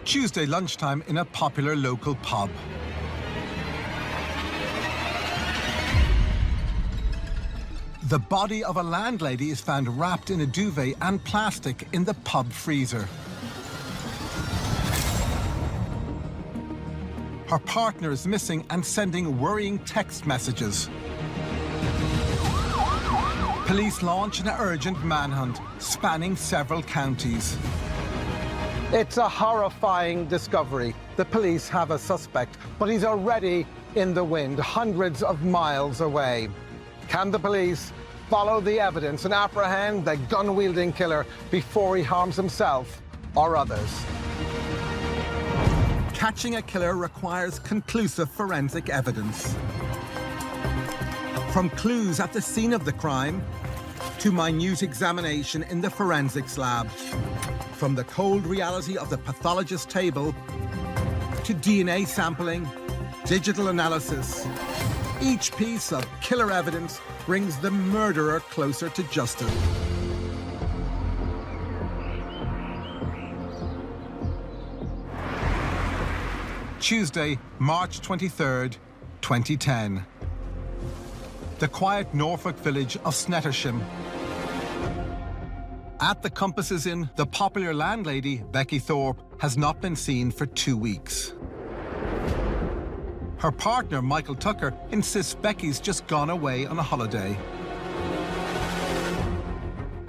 Tuesday lunchtime in a popular local pub. The body of a landlady is found wrapped in a duvet and plastic in the pub freezer. Her partner is missing and sending worrying text messages. Police launch an urgent manhunt spanning several counties. It's a horrifying discovery. The police have a suspect, but he's already in the wind, hundreds of miles away. Can the police follow the evidence and apprehend the gun-wielding killer before he harms himself or others? Catching a killer requires conclusive forensic evidence. From clues at the scene of the crime to minute examination in the forensics lab. From the cold reality of the pathologist's table to DNA sampling, digital analysis. Each piece of killer evidence brings the murderer closer to justice. Tuesday, March 23rd, 2010. The quiet Norfolk village of Snettersham. At the Compasses Inn, the popular landlady, Becky Thorpe, has not been seen for 2 weeks. Her partner, Michael Tucker, insists Becky's just gone away on a holiday.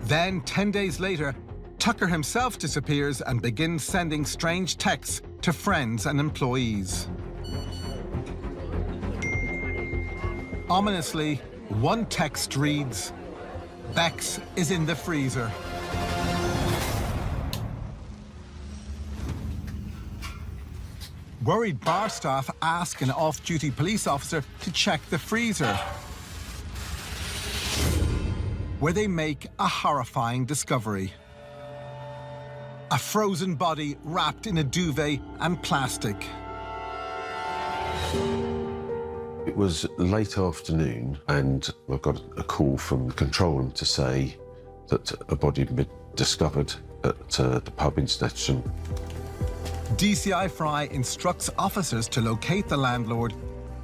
Then, 10 days later, Tucker himself disappears and begins sending strange texts to friends and employees. Ominously, one text reads, "Bex is in the freezer." Worried bar staff ask an off-duty police officer to check the freezer, where they make a horrifying discovery. A frozen body wrapped in a duvet and plastic. It was late afternoon and I got a call from the control room to say that a body had been discovered at the pub in Snettersham. DCI Fry instructs officers to locate the landlord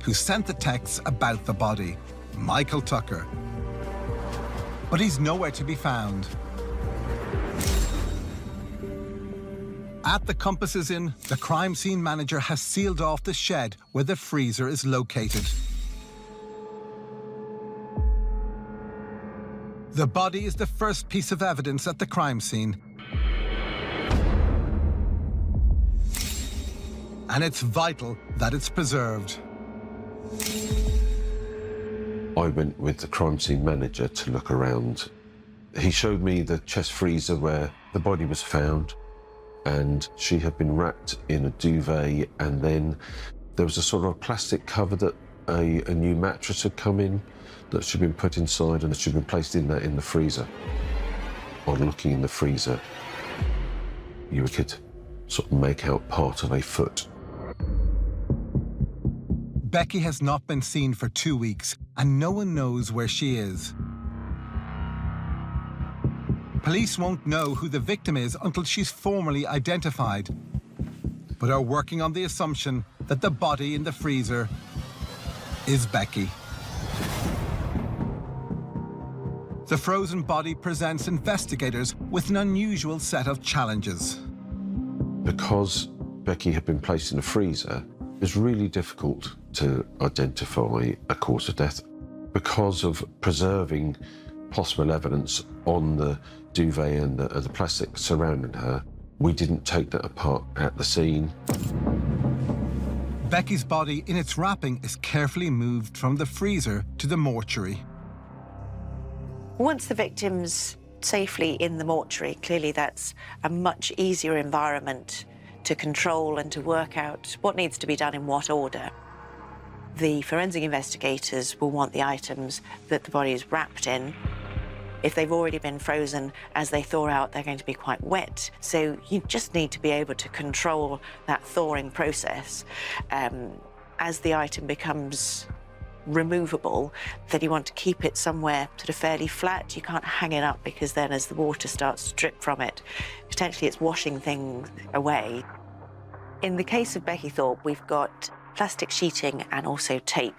who sent the texts about the body, Michael Tucker. But he's nowhere to be found. At the Compasses Inn, the crime scene manager has sealed off the shed where the freezer is located. The body is the first piece of evidence at the crime scene. And it's vital that it's preserved. I went with the crime scene manager to look around. He showed me the chest freezer where the body was found, and she had been wrapped in a duvet, and then there was a sort of plastic cover that a new mattress had come in that she'd been put inside, and she'd been placed in that in the freezer. On looking in the freezer, you could sort of make out part of a foot. Becky has not been seen for 2 weeks, and no one knows where she is. Police won't know who the victim is until she's formally identified, but are working on the assumption that the body in the freezer is Becky. The frozen body presents investigators with an unusual set of challenges. Because Becky had been placed in a freezer, it was really difficult to identify a cause of death. Because of preserving possible evidence on the duvet and the plastic surrounding her, we didn't take that apart at the scene. Becky's body in its wrapping is carefully moved from the freezer to the mortuary. Once the victim's safely in the mortuary, clearly that's a much easier environment to control and to work out what needs to be done in what order. The forensic investigators will want the items that the body is wrapped in. If they've already been frozen as they thaw out, they're going to be quite wet. So you just need to be able to control that thawing process. As the item becomes removable, then you want to keep it somewhere sort of fairly flat. You can't hang it up because then as the water starts to drip from it, potentially it's washing things away. In the case of Becky Thorpe, we've got plastic sheeting and also tape.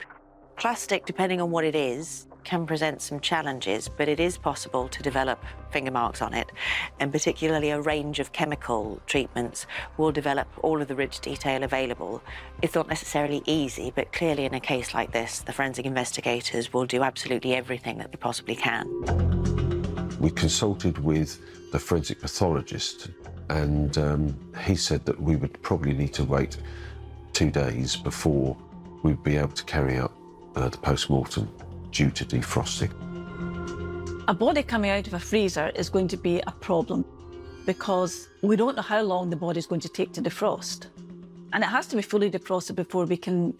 Plastic, depending on what it is, can present some challenges, but it is possible to develop finger marks on it, and particularly a range of chemical treatments will develop all of the ridge detail available. It's not necessarily easy, but clearly in a case like this, the forensic investigators will do absolutely everything that they possibly can. We consulted with the forensic pathologist, and he said that we would probably need to wait 2 days before we'd be able to carry out the post-mortem due to defrosting. A body coming out of a freezer is going to be a problem because we don't know how long the body's going to take to defrost. And it has to be fully defrosted before we can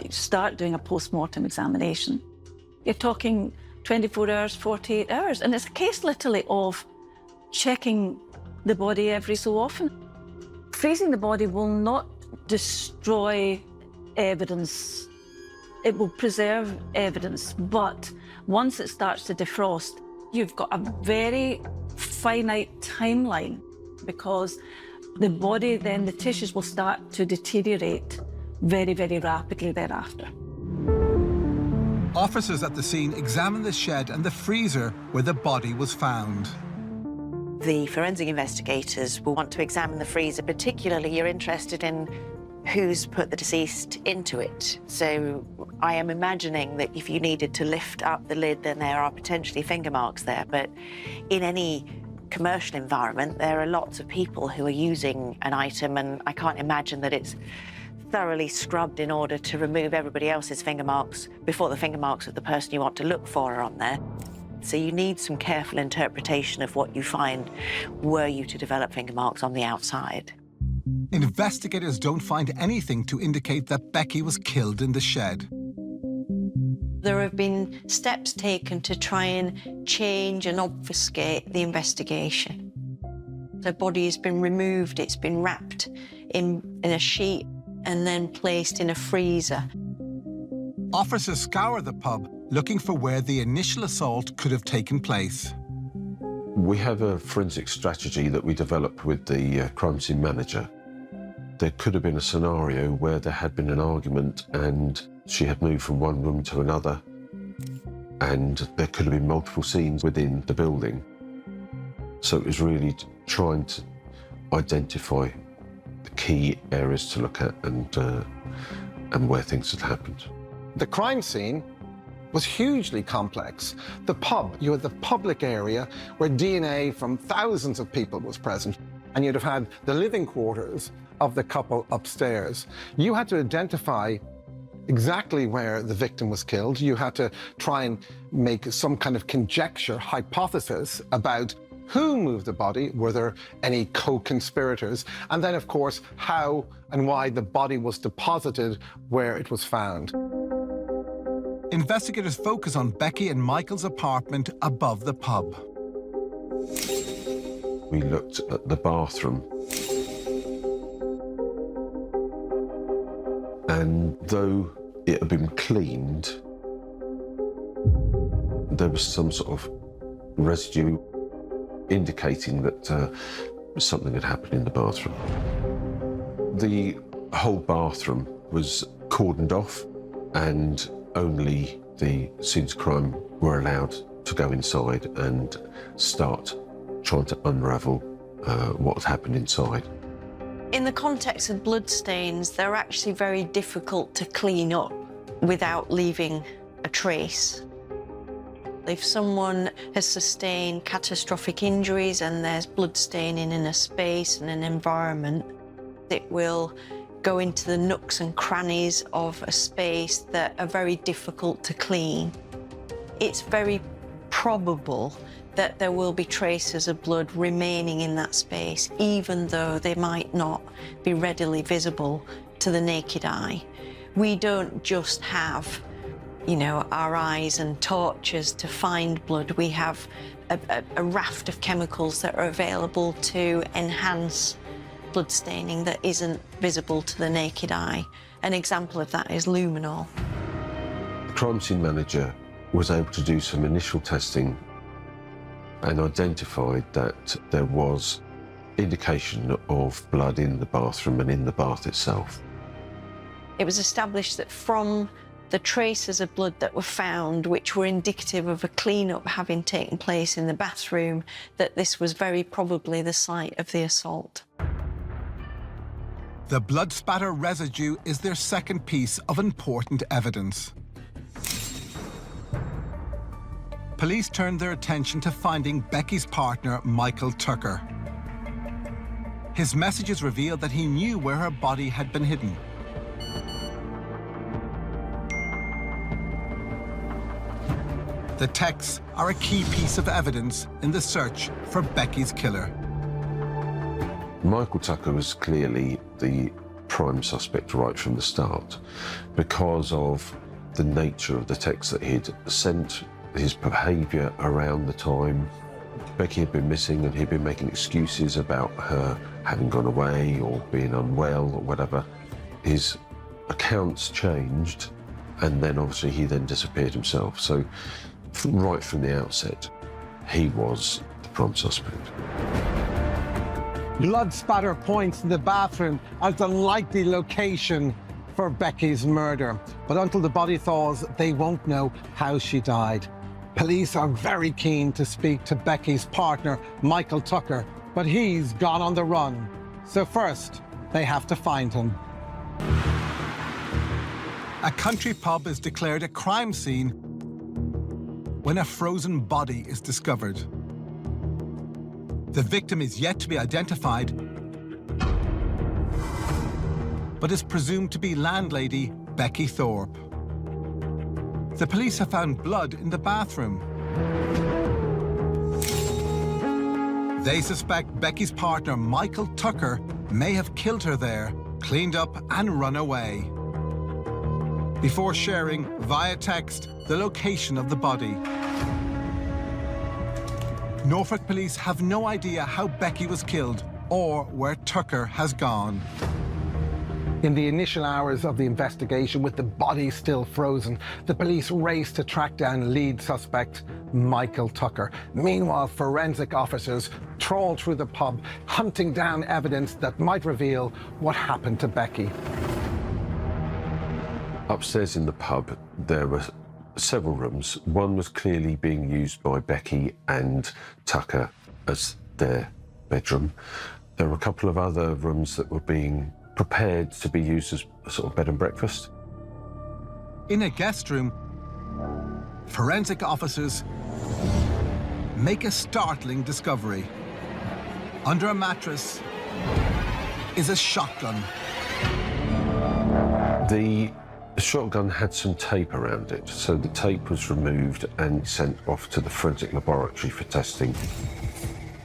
start doing a post-mortem examination. You're talking 24 hours, 48 hours, and it's a case literally of checking the body every so often. Freezing the body will not destroy evidence. It will preserve evidence, but once it starts to defrost, you've got a very finite timeline because the body, then the tissues will start to deteriorate very, very rapidly thereafter. Officers at the scene examined the shed and the freezer where the body was found. The forensic investigators will want to examine the freezer, particularly you're interested in who's put the deceased into it. So I am imagining that if you needed to lift up the lid, then there are potentially finger marks there. But in any commercial environment, there are lots of people who are using an item, and I can't imagine that it's thoroughly scrubbed in order to remove everybody else's finger marks before the finger marks of the person you want to look for are on there. So you need some careful interpretation of what you find were you to develop finger marks on the outside. Investigators don't find anything to indicate that Becky was killed in the shed. There have been steps taken to try and change and obfuscate the investigation. The body has been removed, it's been wrapped in a sheet and then placed in a freezer. Officers scour the pub looking for where the initial assault could have taken place. We have a forensic strategy that we developed with the crime scene manager. There could have been a scenario where there had been an argument and she had moved from one room to another, and there could have been multiple scenes within the building. So it was really trying to identify the key areas to look at and where things had happened. The crime scene was hugely complex. The pub, you had the public area where DNA from thousands of people was present, and you'd have had the living quarters of the couple upstairs. You had to identify exactly where the victim was killed. You had to try and make some kind of conjecture, hypothesis about who moved the body, were there any co-conspirators, and then, of course, how and why the body was deposited where it was found. Investigators focus on Becky and Michael's apartment above the pub. We looked at the bathroom, and though it had been cleaned, there was some sort of residue indicating that something had happened in the bathroom. The whole bathroom was cordoned off, and only the scenes of crime were allowed to go inside and start trying to unravel what had happened inside. In the context of bloodstains, they're actually very difficult to clean up without leaving a trace. If someone has sustained catastrophic injuries and there's bloodstaining in a space and an environment, it will go into the nooks and crannies of a space that are very difficult to clean. It's very probable that there will be traces of blood remaining in that space, even though they might not be readily visible to the naked eye. We don't just have, you know, our eyes and torches to find blood. We have a raft of chemicals that are available to enhance blood staining that isn't visible to the naked eye. An example of that is luminol. The crime scene manager was able to do some initial testing and identified that there was indication of blood in the bathroom and in the bath itself. It was established that from the traces of blood that were found, which were indicative of a clean-up having taken place in the bathroom, that this was very probably the site of the assault. The blood spatter residue is their second piece of important evidence. Police turned their attention to finding Becky's partner, Michael Tucker. His messages revealed that he knew where her body had been hidden. The texts are a key piece of evidence in the search for Becky's killer. Michael Tucker was clearly the prime suspect right from the start because of the nature of the text that he'd sent, his behaviour around the time. Becky had been missing and he'd been making excuses about her having gone away or being unwell or whatever. His accounts changed and then obviously he then disappeared himself. So right from the outset, he was the prime suspect. Blood spatter points to the bathroom as the likely location for Becky's murder. But until the body thaws, they won't know how she died. Police are very keen to speak to Becky's partner, Michael Tucker, but he's gone on the run. So first, they have to find him. A country pub is declared a crime scene when a frozen body is discovered. The victim is yet to be identified, but is presumed to be landlady Becky Thorpe. The police have found blood in the bathroom. They suspect Becky's partner, Michael Tucker, may have killed her there, cleaned up and run away, before sharing, via text, the location of the body. Norfolk police have no idea how Becky was killed or where Tucker has gone. In the initial hours of the investigation, with the body still frozen, the police race to track down lead suspect Michael Tucker. Meanwhile, forensic officers trawl through the pub, hunting down evidence that might reveal what happened to Becky. Upstairs in the pub, there were several rooms. One was clearly being used by Becky and Tucker as their bedroom. There were a couple of other rooms that were being prepared to be used as a sort of bed and breakfast. In a guest room, forensic officers make a startling discovery. Under a mattress is a shotgun. The shotgun had some tape around it, so the tape was removed and sent off to the forensic laboratory for testing.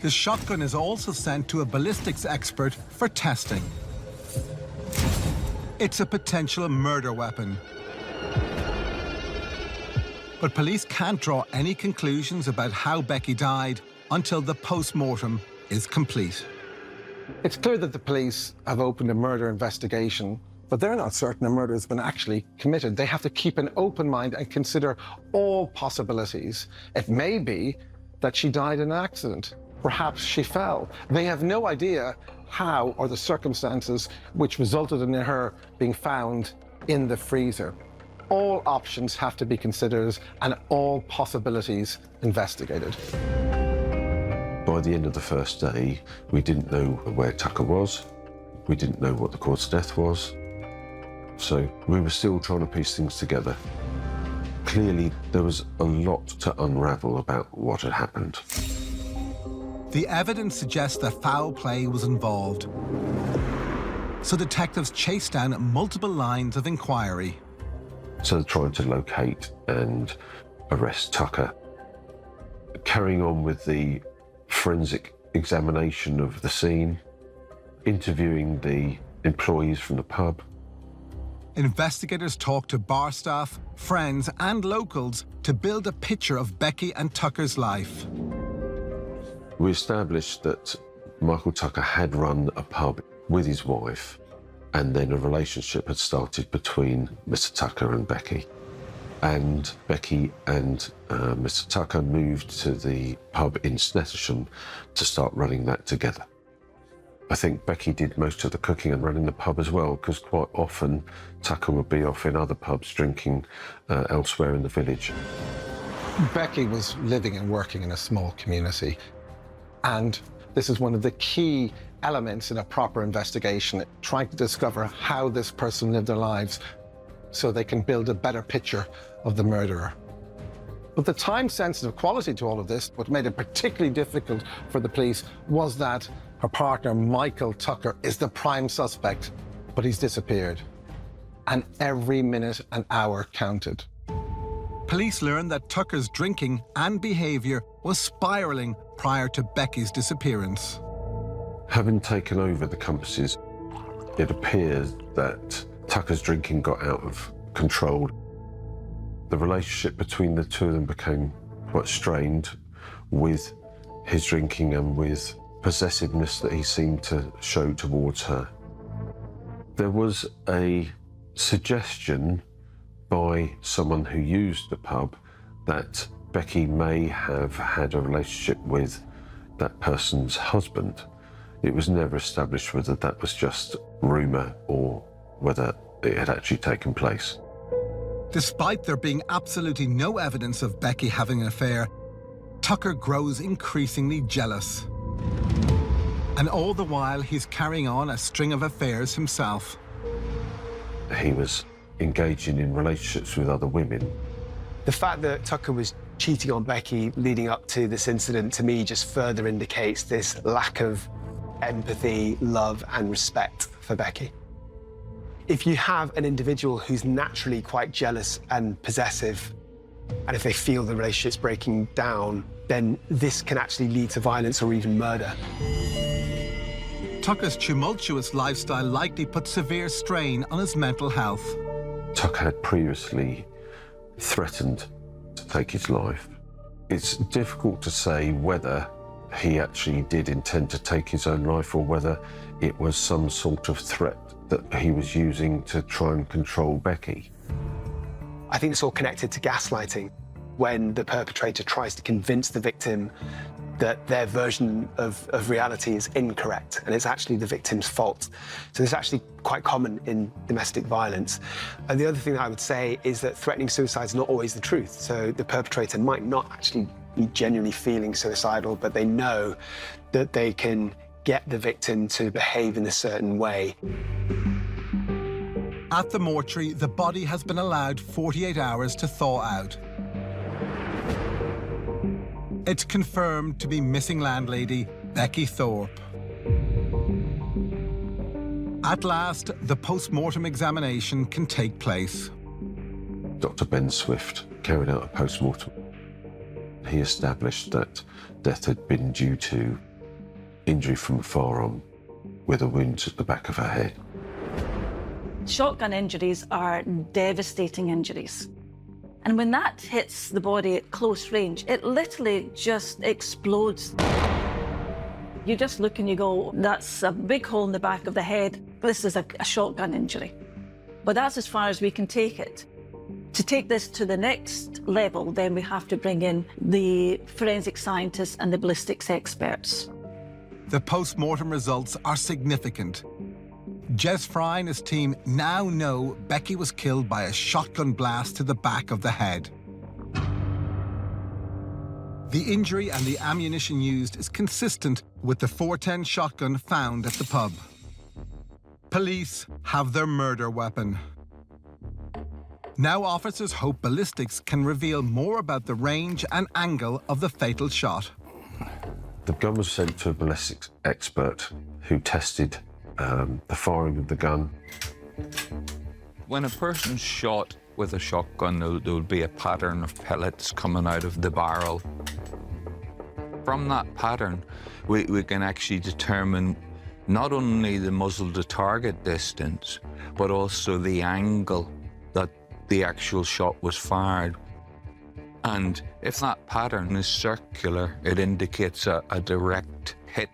The shotgun is also sent to a ballistics expert for testing. It's a potential murder weapon. But police can't draw any conclusions about how Becky died until the post-mortem is complete. It's clear that the police have opened a murder investigation, but they're not certain a murder has been actually committed. They have to keep an open mind and consider all possibilities. It may be that she died in an accident. Perhaps she fell. They have no idea how or the circumstances which resulted in her being found in the freezer. All options have to be considered and all possibilities investigated. By the end of the first day, we didn't know where Tucker was. We didn't know what the cause of death was. So we were still trying to piece things together. Clearly, there was a lot to unravel about what had happened. The evidence suggests that foul play was involved. So detectives chased down multiple lines of inquiry. So they're trying to locate and arrest Tucker. Carrying on with the forensic examination of the scene, interviewing the employees from the pub. Investigators talked to bar staff, friends and locals to build a picture of Becky and Tucker's life. We established that Michael Tucker had run a pub with his wife, and then a relationship had started between Mr. Tucker and Becky. And Becky and Mr. Tucker moved to the pub in Snettisham to start running that together. I think Becky did most of the cooking and running the pub as well, because quite often Tucker would be off in other pubs drinking elsewhere in the village. Becky was living and working in a small community, and this is one of the key elements in a proper investigation, trying to discover how this person lived their lives so they can build a better picture of the murderer. But the time-sensitive quality to all of this, what made it particularly difficult for the police, was that her partner, Michael Tucker, is the prime suspect, but he's disappeared. And every minute and hour counted. Police learned that Tucker's drinking and behaviour was spiralling prior to Becky's disappearance. Having taken over the Compasses, it appears that Tucker's drinking got out of control. The relationship between the two of them became quite strained, with his drinking and with possessiveness that he seemed to show towards her. There was a suggestion by someone who used the pub that Becky may have had a relationship with that person's husband. It was never established whether that was just rumour or whether it had actually taken place. Despite there being absolutely no evidence of Becky having an affair, Tucker grows increasingly jealous. And all the while, he's carrying on a string of affairs himself. He was engaging in relationships with other women. The fact that Tucker was cheating on Becky leading up to this incident, to me, just further indicates this lack of empathy, love, and respect for Becky. If you have an individual who's naturally quite jealous and possessive, and if they feel the relationship's breaking down, then this can actually lead to violence or even murder. Tucker's tumultuous lifestyle likely put severe strain on his mental health. Tucker had previously threatened to take his life. It's difficult to say whether he actually did intend to take his own life or whether it was some sort of threat that he was using to try and control Becky. I think it's all connected to gaslighting, when the perpetrator tries to convince the victim that their version of reality is incorrect and it's actually the victim's fault. So this is actually quite common in domestic violence. And the other thing that I would say is that threatening suicide is not always the truth. So the perpetrator might not actually be genuinely feeling suicidal, but they know that they can get the victim to behave in a certain way. At the mortuary, the body has been allowed 48 hours to thaw out. It's confirmed to be missing landlady Becky Thorpe. At last, the post-mortem examination can take place. Dr. Ben Swift carried out a post-mortem. He established that death had been due to injury from a firearm with a wound at the back of her head. Shotgun injuries are devastating injuries. And when that hits the body at close range, it literally just explodes. You just look and you go, that's a big hole in the back of the head. This is a shotgun injury. But that's as far as we can take it. To take this to the next level, then we have to bring in the forensic scientists and the ballistics experts. The post-mortem results are significant. Jez Fry and his team now know Becky was killed by a shotgun blast to the back of the head. The injury and the ammunition used is consistent with the .410 shotgun found at the pub. Police have their murder weapon. Now officers hope ballistics can reveal more about the range and angle of the fatal shot. The gun was sent to a ballistics expert who tested the firing of the gun. When a person's shot with a shotgun, there'll be a pattern of pellets coming out of the barrel. From that pattern, we can actually determine not only the muzzle to target distance, but also the angle that the actual shot was fired. And if that pattern is circular, it indicates a direct hit.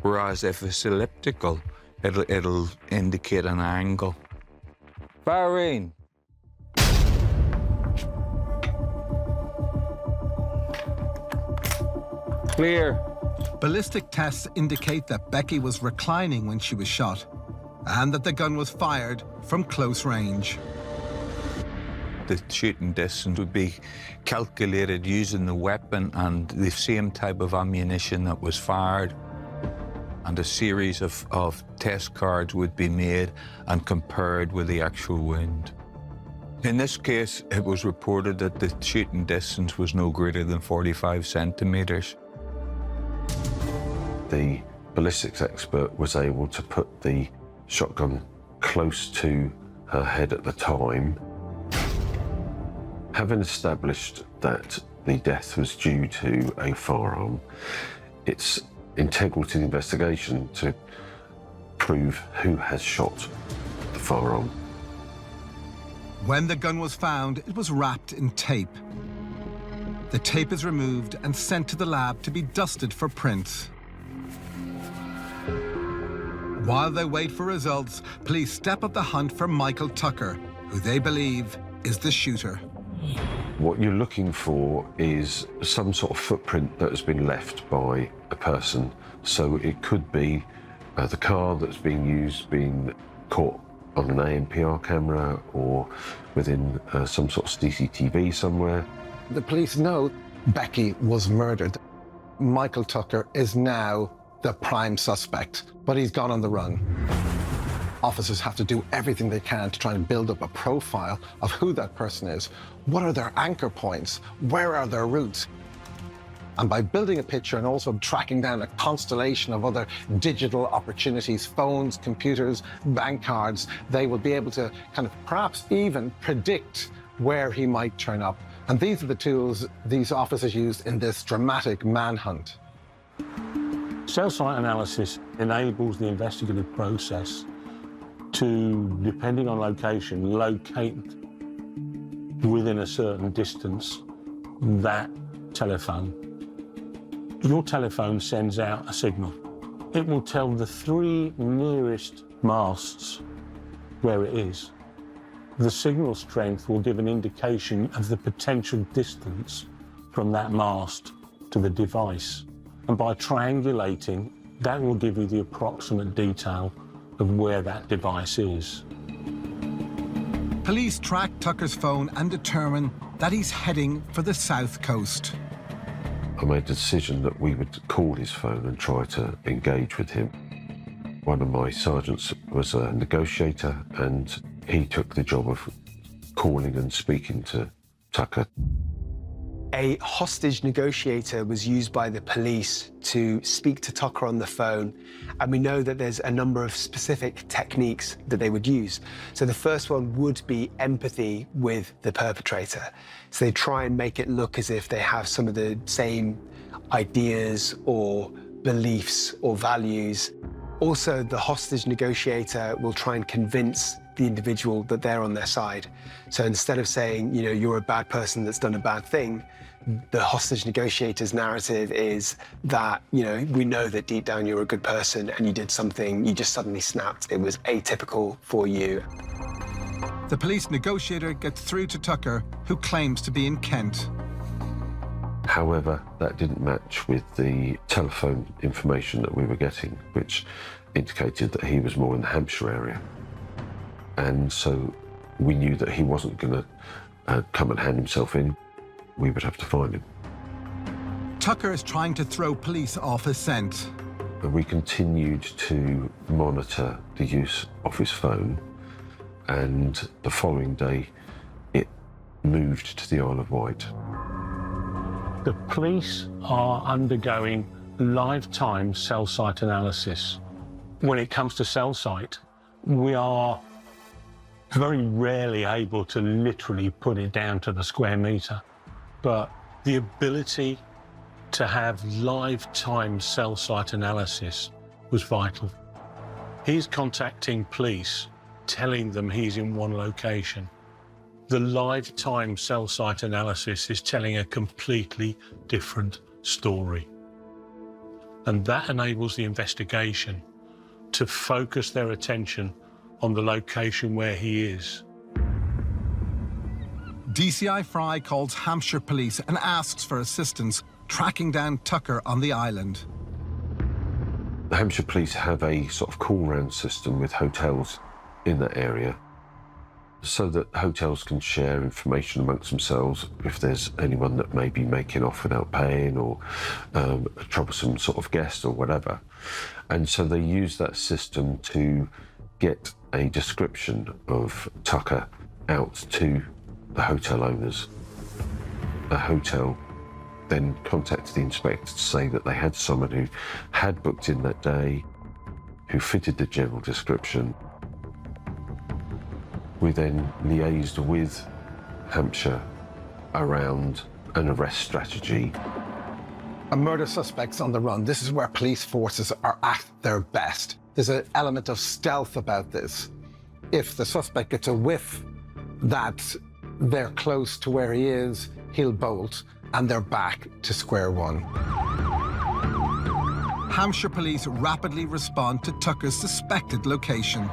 Whereas if it's elliptical, it'll indicate an angle. Firing. Clear. Ballistic tests indicate that Becky was reclining when she was shot and that the gun was fired from close range. The shooting distance would be calculated using the weapon and the same type of ammunition that was fired. And a series of test cards would be made and compared with the actual wound. In this case, it was reported that the shooting distance was no greater than 45 centimetres. The ballistics expert was able to put the shotgun close to her head at the time. Having established that the death was due to a firearm, it's integral to the investigation to prove who has shot the firearm. When the gun was found, it was wrapped in tape. The tape is removed and sent to the lab to be dusted for prints. While they wait for results, police step up the hunt for Michael Tucker, who they believe is the shooter. What you're looking for is some sort of footprint that has been left by a person. So it could be the car that's being used being caught on an ANPR camera or within some sort of CCTV somewhere. The police know Becky was murdered. Michael Tucker is now the prime suspect, but he's gone on the run. Officers have to do everything they can to try and build up a profile of who that person is. What are their anchor points? Where are their routes? And by building a picture and also tracking down a constellation of other digital opportunities, phones, computers, bank cards, they will be able to kind of perhaps even predict where he might turn up. And these are the tools these officers used in this dramatic manhunt. Cell site analysis enables the investigative process to, depending on location, locate within a certain distance that telephone. Your telephone sends out a signal. It will tell the 3 nearest masts where it is. The signal strength will give an indication of the potential distance from that mast to the device. And by triangulating, that will give you the approximate detail of where that device is. Police track Tucker's phone and determine that he's heading for the south coast. I made the decision that we would call his phone and try to engage with him. One of my sergeants was a negotiator and he took the job of calling and speaking to Tucker. A hostage negotiator was used by the police to speak to Tucker on the phone, and we know that there's a number of specific techniques that they would use. So the first one would be empathy with the perpetrator. So they try and make it look as if they have some of the same ideas or beliefs or values. Also, the hostage negotiator will try and convince the individual that they're on their side. So instead of saying, you know, you're a bad person that's done a bad thing, the hostage negotiator's narrative is that, you know, we know that deep down you're a good person and you did something, you just suddenly snapped. It was atypical for you. The police negotiator gets through to Tucker, who claims to be in Kent. However, that didn't match with the telephone information that we were getting, which indicated that he was more in the Hampshire area. And so we knew that he wasn't going to come and hand himself in. We would have to find him. Tucker is trying to throw police off his scent. And we continued to monitor the use of his phone, and the following day it moved to the Isle of Wight. The police are undergoing lifetime cell site analysis. When it comes to cell site, we are very rarely able to literally put it down to the square metre. But the ability to have lifetime cell site analysis was vital. He's contacting police, telling them he's in one location. The lifetime cell site analysis is telling a completely different story. And that enables the investigation to focus their attention on the location where he is. DCI Fry calls Hampshire police and asks for assistance tracking down Tucker on the island. The Hampshire Police have a sort of call-round system with hotels in that area so that hotels can share information amongst themselves if there's anyone that may be making off without paying or a troublesome sort of guest or whatever. And so they use that system to get a description of Tucker out to the hotel owners. The hotel then contacted the inspector to say that they had someone who had booked in that day, who fitted the general description. We then liaised with Hampshire around an arrest strategy. A murder suspect's on the run. This is where police forces are at their best. There's an element of stealth about this. If the suspect gets a whiff that they're close to where he is, he'll bolt, and they're back to square one. Hampshire police rapidly respond to Tucker's suspected location.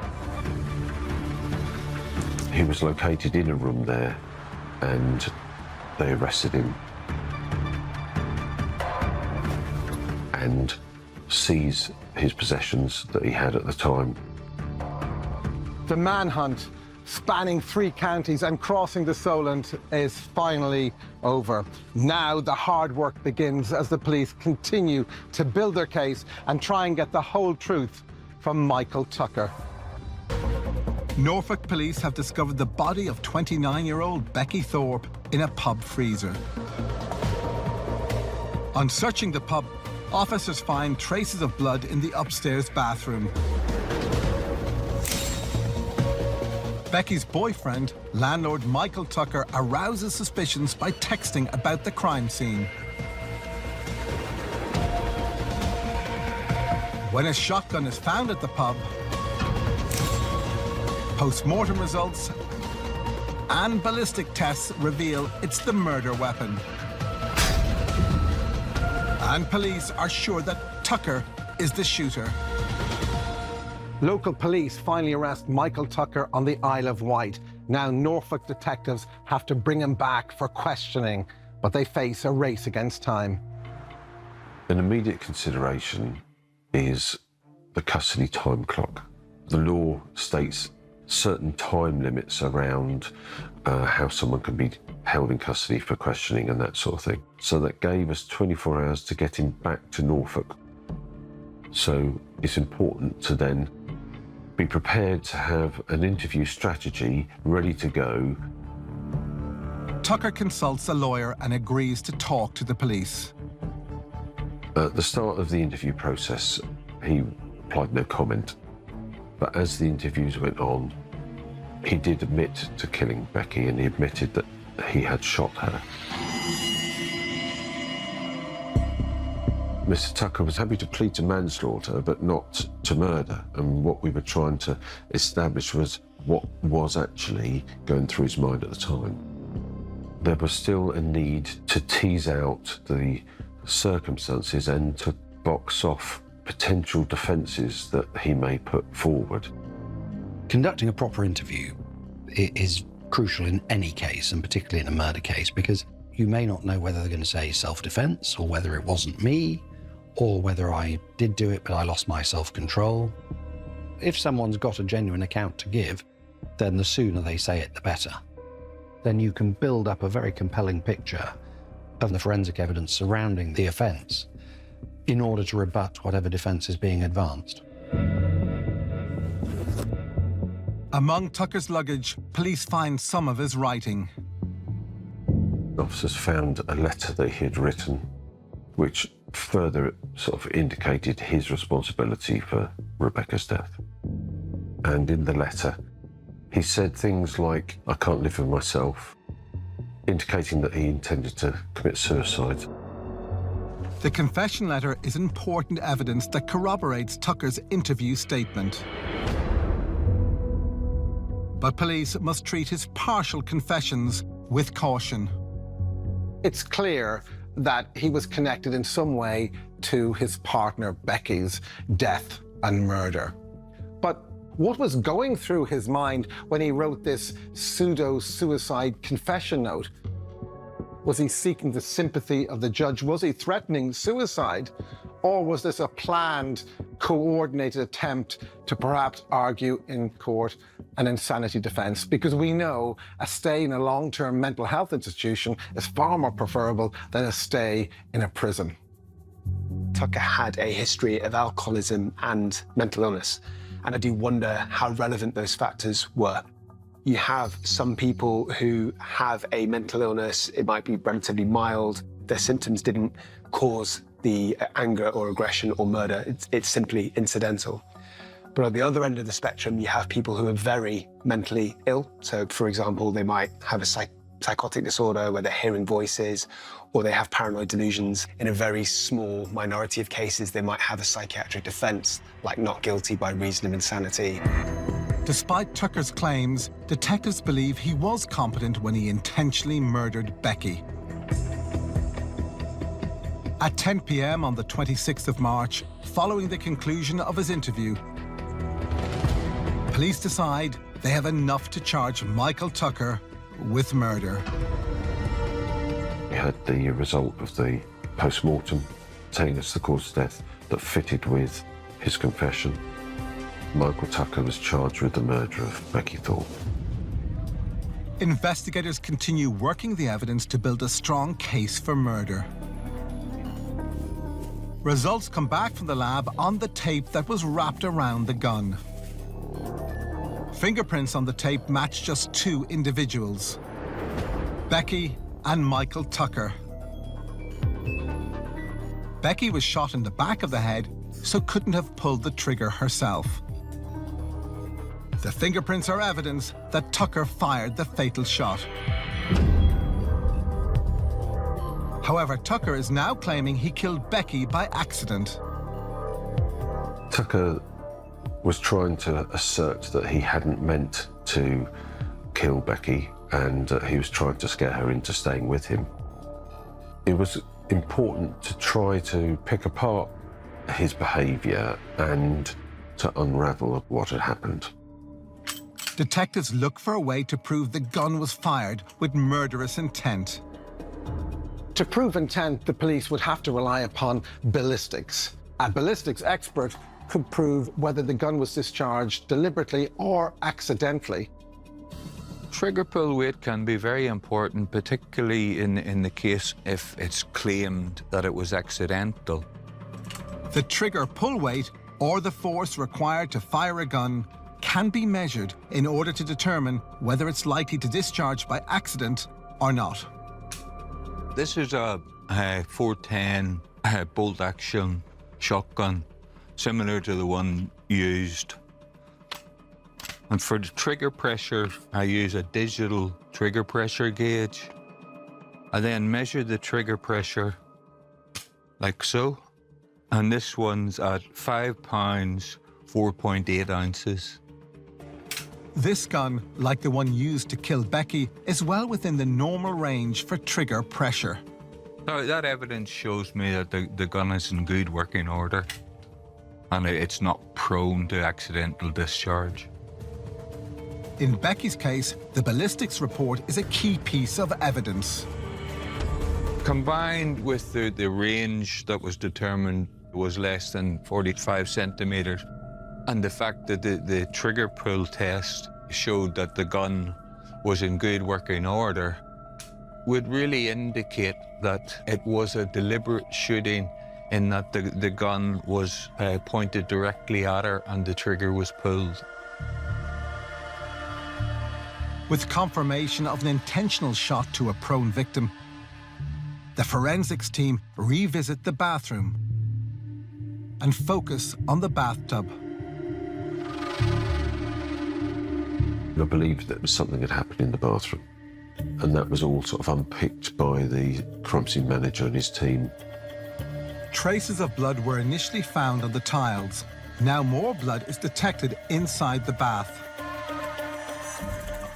He was located in a room there, and they arrested him and seized his possessions that he had at the time. The manhunt, spanning 3 counties and crossing the Solent, is finally over. Now the hard work begins as the police continue to build their case and try and get the whole truth from Michael Tucker. Norfolk police have discovered the body of 29-year-old Becky Thorpe in a pub freezer. On searching the pub, officers find traces of blood in the upstairs bathroom. Becky's boyfriend, landlord Michael Tucker, arouses suspicions by texting about the crime scene. When a shotgun is found at the pub, post-mortem results and ballistic tests reveal it's the murder weapon. And police are sure that Tucker is the shooter. Local police finally arrest Michael Tucker on the Isle of Wight. Now Norfolk detectives have to bring him back for questioning, but they face a race against time. An immediate consideration is the custody time clock. The law states certain time limits around how someone can be held in custody for questioning and that sort of thing. So that gave us 24 hours to get him back to Norfolk. So it's important to then be prepared to have an interview strategy ready to go. Tucker consults a lawyer and agrees to talk to the police. At the start of the interview process, he replied no comment. But as the interviews went on, he did admit to killing Becky, and he admitted that he had shot her. Mr. Tucker was happy to plead to manslaughter, but not to murder. And what we were trying to establish was what was actually going through his mind at the time. There was still a need to tease out the circumstances and to box off potential defences that he may put forward. Conducting a proper interview is crucial in any case, and particularly in a murder case, because you may not know whether they're going to say self-defense or whether it wasn't me, or whether I did do it but I lost my self-control. If someone's got a genuine account to give, then the sooner they say it, the better. Then you can build up a very compelling picture of the forensic evidence surrounding the offence in order to rebut whatever defence is being advanced. Among Tucker's luggage, police find some of his writing. Officers found a letter that he had written, which further sort of indicated his responsibility for Rebecca's death. And in the letter, he said things like, "I can't live with myself," indicating that he intended to commit suicide. The confession letter is important evidence that corroborates Tucker's interview statement. But police must treat his partial confessions with caution. It's clear that he was connected in some way to his partner Becky's death and murder. But what was going through his mind when he wrote this pseudo-suicide confession note? Was he seeking the sympathy of the judge? Was he threatening suicide? Or was this a planned coordinated attempt to perhaps argue in court an insanity defence, because we know a stay in a long-term mental health institution is far more preferable than a stay in a prison. Tucker had a history of alcoholism and mental illness, and I do wonder how relevant those factors were. You have some people who have a mental illness, it might be relatively mild, their symptoms didn't cause the anger or aggression or murder, it's simply incidental. But at the other end of the spectrum, you have people who are very mentally ill. So, for example, they might have a psychotic disorder where they're hearing voices, or they have paranoid delusions. In a very small minority of cases, they might have a psychiatric defense, like not guilty by reason of insanity. Despite Tucker's claims, detectives believe he was competent when he intentionally murdered Becky. At 10 p.m. on the 26th of March, following the conclusion of his interview, police decide they have enough to charge Michael Tucker with murder. We had the result of the post-mortem telling us the cause of death that fitted with his confession. Michael Tucker was charged with the murder of Becky Thorpe. Investigators continue working the evidence to build a strong case for murder. Results come back from the lab on the tape that was wrapped around the gun. Fingerprints on the tape match just two individuals, Becky and Michael Tucker. Becky was shot in the back of the head, so couldn't have pulled the trigger herself. The fingerprints are evidence that Tucker fired the fatal shot. However, Tucker is now claiming he killed Becky by accident. Tucker was trying to assert that he hadn't meant to kill Becky and he was trying to scare her into staying with him. It was important to try to pick apart his behaviour and to unravel what had happened. Detectives look for a way to prove the gun was fired with murderous intent. To prove intent, the police would have to rely upon ballistics. A ballistics expert could prove whether the gun was discharged deliberately or accidentally. Trigger pull weight can be very important, particularly in the case if it's claimed that it was accidental. The trigger pull weight, or the force required to fire a gun, can be measured in order to determine whether it's likely to discharge by accident or not. This is a 410 bolt-action shotgun, similar to the one used. And for the trigger pressure, I use a digital trigger pressure gauge. I then measure the trigger pressure like so. And this one's at 5 pounds, 4.8 ounces. This gun, like the one used to kill Becky, is well within the normal range for trigger pressure. Now, that evidence shows me that the gun is in good working order and it's not prone to accidental discharge. In Becky's case, the ballistics report is a key piece of evidence. Combined with the range that was determined was less than 45 centimetres, and the fact that the trigger pull test showed that the gun was in good working order, would really indicate that it was a deliberate shooting in that the gun was pointed directly at her and the trigger was pulled. With confirmation of an intentional shot to a prone victim, the forensics team revisit the bathroom and focus on the bathtub. I believed that something had happened in the bathroom, and that was all sort of unpicked by the crime scene manager and his team. Traces of blood were initially found on the tiles. Now more blood is detected inside the bath.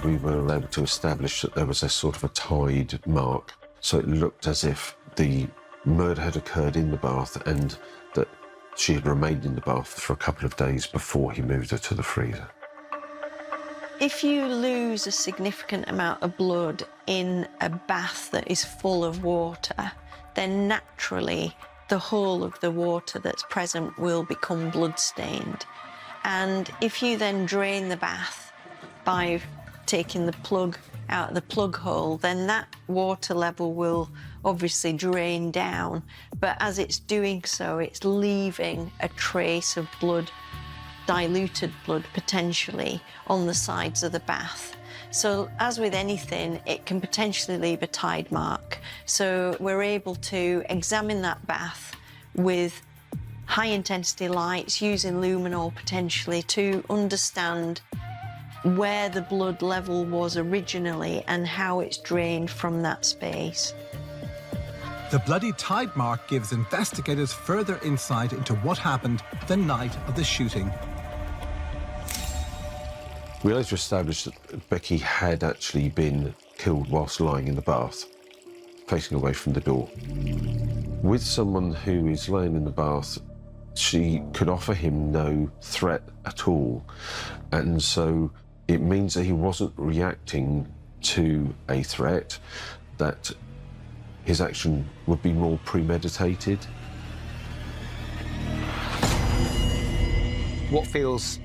We were able to establish that there was a sort of a tide mark, so it looked as if the murder had occurred in the bath and that she had remained in the bath for a couple of days before he moved her to the freezer. If you lose a significant amount of blood in a bath that is full of water, then naturally the whole of the water that's present will become blood-stained. And if you then drain the bath by taking the plug out of the plug hole, then that water level will obviously drain down. But as it's doing so, it's leaving a trace of blood, diluted blood potentially, on the sides of the bath. So as with anything, it can potentially leave a tide mark. So we're able to examine that bath with high intensity lights, using luminol potentially, to understand where the blood level was originally and how it's drained from that space. The bloody tide mark gives investigators further insight into what happened the night of the shooting. We later established that Becky had actually been killed whilst lying in the bath, facing away from the door. With someone who is laying in the bath, she could offer him no threat at all. And so it means that he wasn't reacting to a threat, that his action would be more premeditated. What feels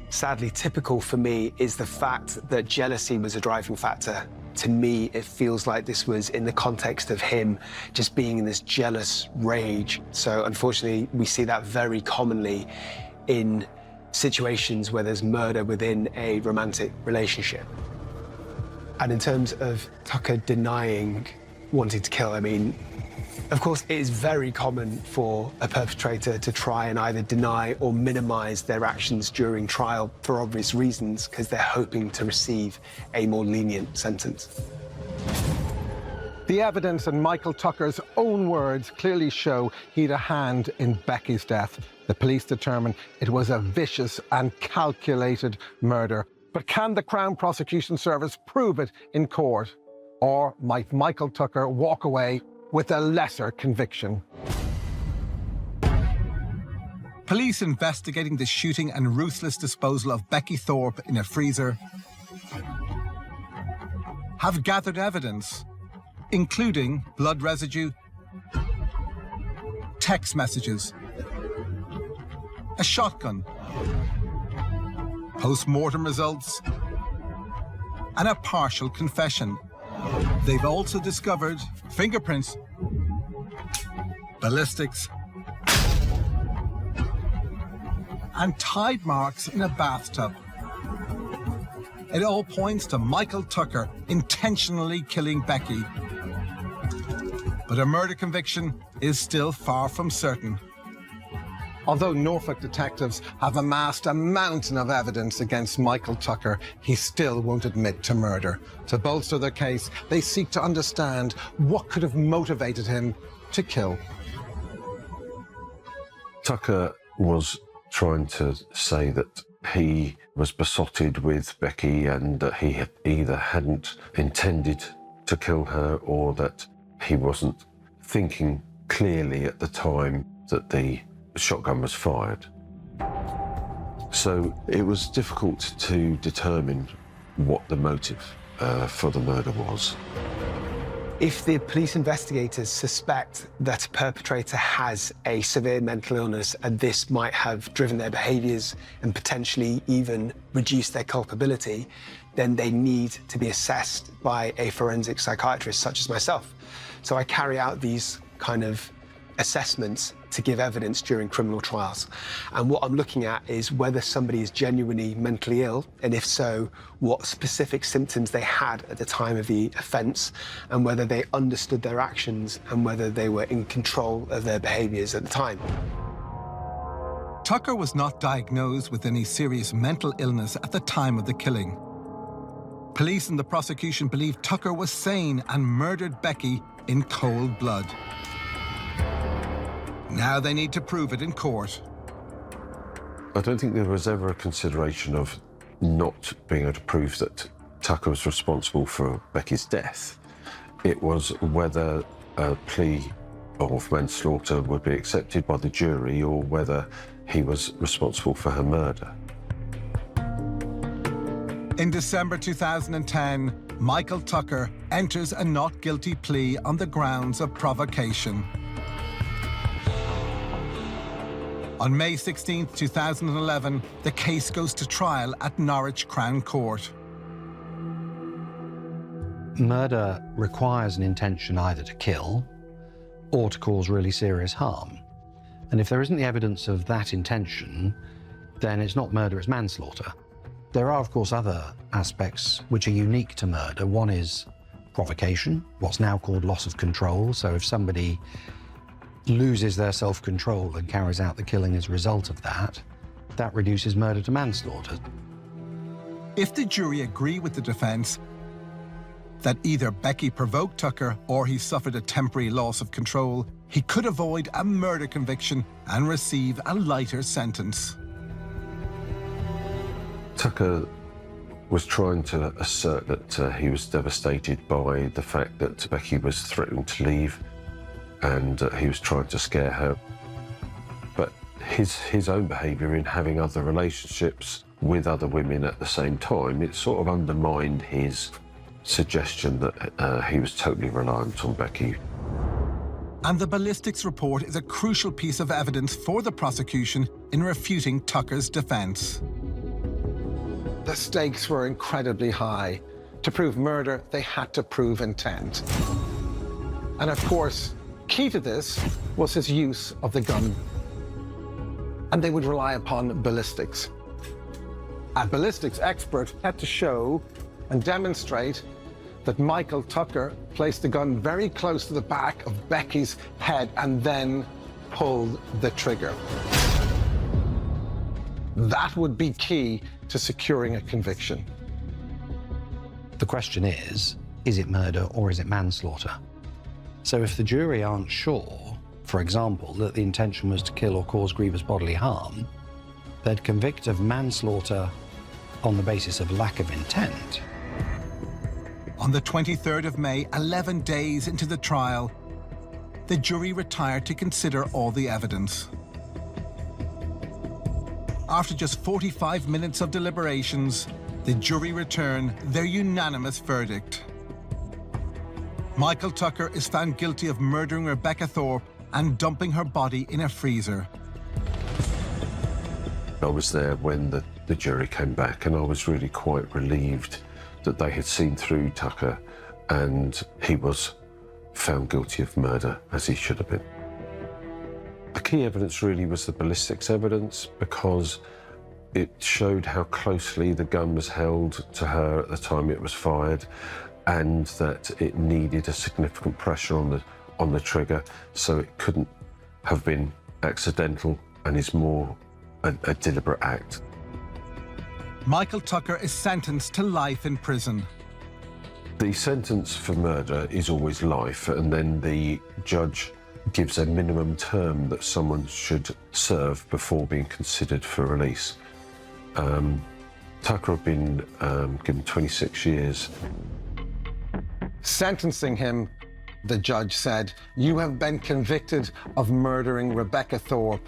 sadly typical for me is the fact that jealousy was a driving factor. To me, it feels like this was in the context of him just being in this jealous rage. So unfortunately, we see that very commonly in situations where there's murder within a romantic relationship. And in terms of Tucker denying wanting to kill, I mean, of course, it is very common for a perpetrator to try and either deny or minimize their actions during trial for obvious reasons, because they're hoping to receive a more lenient sentence. The evidence in Michael Tucker's own words clearly show he had a hand in Becky's death. The police determined it was a vicious and calculated murder. But can the Crown Prosecution Service prove it in court? Or might Michael Tucker walk away with a lesser conviction? Police investigating the shooting and ruthless disposal of Becky Thorpe in a freezer have gathered evidence, including blood residue, text messages, a shotgun, post-mortem results, and a partial confession. They've also discovered fingerprints, ballistics, and tide marks in a bathtub. It all points to Michael Tucker intentionally killing Becky. But a murder conviction is still far from certain. Although Norfolk detectives have amassed a mountain of evidence against Michael Tucker, he still won't admit to murder. To bolster their case, they seek to understand what could have motivated him to kill. Tucker was trying to say that he was besotted with Becky and that he had either hadn't intended to kill her or that he wasn't thinking clearly at the time that the shotgun was fired. So it was difficult to determine what the motive for the murder was. If the police investigators suspect that a perpetrator has a severe mental illness and this might have driven their behaviours and potentially even reduced their culpability, then they need to be assessed by a forensic psychiatrist such as myself. So I carry out these kind of assessments to give evidence during criminal trials. And what I'm looking at is whether somebody is genuinely mentally ill, and if so, what specific symptoms they had at the time of the offence, and whether they understood their actions and whether they were in control of their behaviours at the time. Tucker was not diagnosed with any serious mental illness at the time of the killing. Police and the prosecution believe Tucker was sane and murdered Becky in cold blood. Now they need to prove it in court. I don't think there was ever a consideration of not being able to prove that Tucker was responsible for Becky's death. It was whether a plea of manslaughter would be accepted by the jury or whether he was responsible for her murder. In December 2010, Michael Tucker enters a not guilty plea on the grounds of provocation. On May 16, 2011, the case goes to trial at Norwich Crown Court. Murder requires an intention either to kill or to cause really serious harm. And if there isn't the evidence of that intention, then it's not murder, it's manslaughter. There are, of course, other aspects which are unique to murder. One is provocation, what's now called loss of control. So if somebody loses their self-control and carries out the killing as a result of that, that reduces murder to manslaughter. If the jury agree with the defence that either Becky provoked Tucker or he suffered a temporary loss of control, he could avoid a murder conviction and receive a lighter sentence. Tucker was trying to assert that he was devastated by the fact that Becky was threatening to leave, and he was trying to scare her. But his own behaviour in having other relationships with other women at the same time, it sort of undermined his suggestion that he was totally reliant on Becky. And the ballistics report is a crucial piece of evidence for the prosecution in refuting Tucker's defence. The stakes were incredibly high. To prove murder, they had to prove intent. And of course, key to this was his use of the gun. And they would rely upon ballistics. A ballistics expert had to show and demonstrate that Michael Tucker placed the gun very close to the back of Becky's head and then pulled the trigger. That would be key to securing a conviction. The question is it murder or is it manslaughter? So if the jury aren't sure, for example, that the intention was to kill or cause grievous bodily harm, they'd convict of manslaughter on the basis of lack of intent. On the 23rd of May, 11 days into the trial, the jury retired to consider all the evidence. After just 45 minutes of deliberations, the jury returned their unanimous verdict. Michael Tucker is found guilty of murdering Rebecca Thorpe and dumping her body in a freezer. I was there when the jury came back, and I was really quite relieved that they had seen through Tucker and he was found guilty of murder, as he should have been. The key evidence really was the ballistics evidence, because it showed how closely the gun was held to her at the time it was fired, and that it needed a significant pressure on the trigger, so it couldn't have been accidental and is more a deliberate act. Michael Tucker is sentenced to life in prison. The sentence for murder is always life, and then the judge gives a minimum term that someone should serve before being considered for release. Tucker had been given 26 years. Sentencing him, the judge said, "You have been convicted of murdering Rebecca Thorpe.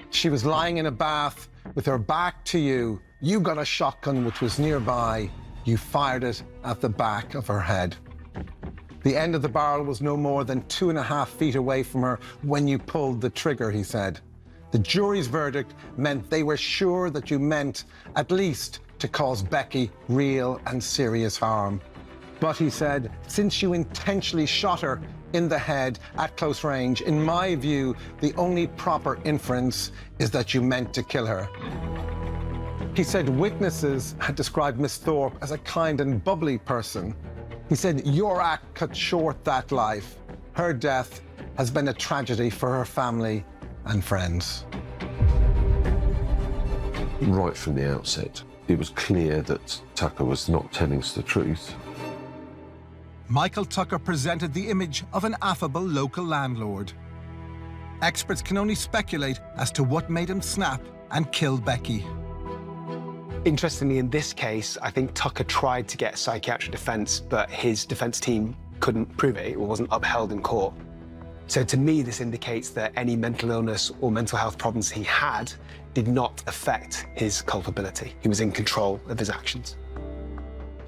She was lying in a bath with her back to you. You got a shotgun which was nearby. You fired it at the back of her head. The end of the barrel was no more than 2.5 feet away from her when you pulled the trigger," he said. The jury's verdict meant they were sure that you meant at least to cause Becky real and serious harm. But he said, since you intentionally shot her in the head at close range, in my view, the only proper inference is that you meant to kill her. He said witnesses had described Miss Thorpe as a kind and bubbly person. He said, your act cut short that life. Her death has been a tragedy for her family and friends. Right from the outset, it was clear that Tucker was not telling us the truth. Michael Tucker presented the image of an affable local landlord. Experts can only speculate as to what made him snap and kill Becky. Interestingly, in this case, I think Tucker tried to get psychiatric defense, but his defense team couldn't prove it. It wasn't upheld in court. So to me, this indicates that any mental illness or mental health problems he had did not affect his culpability. He was in control of his actions.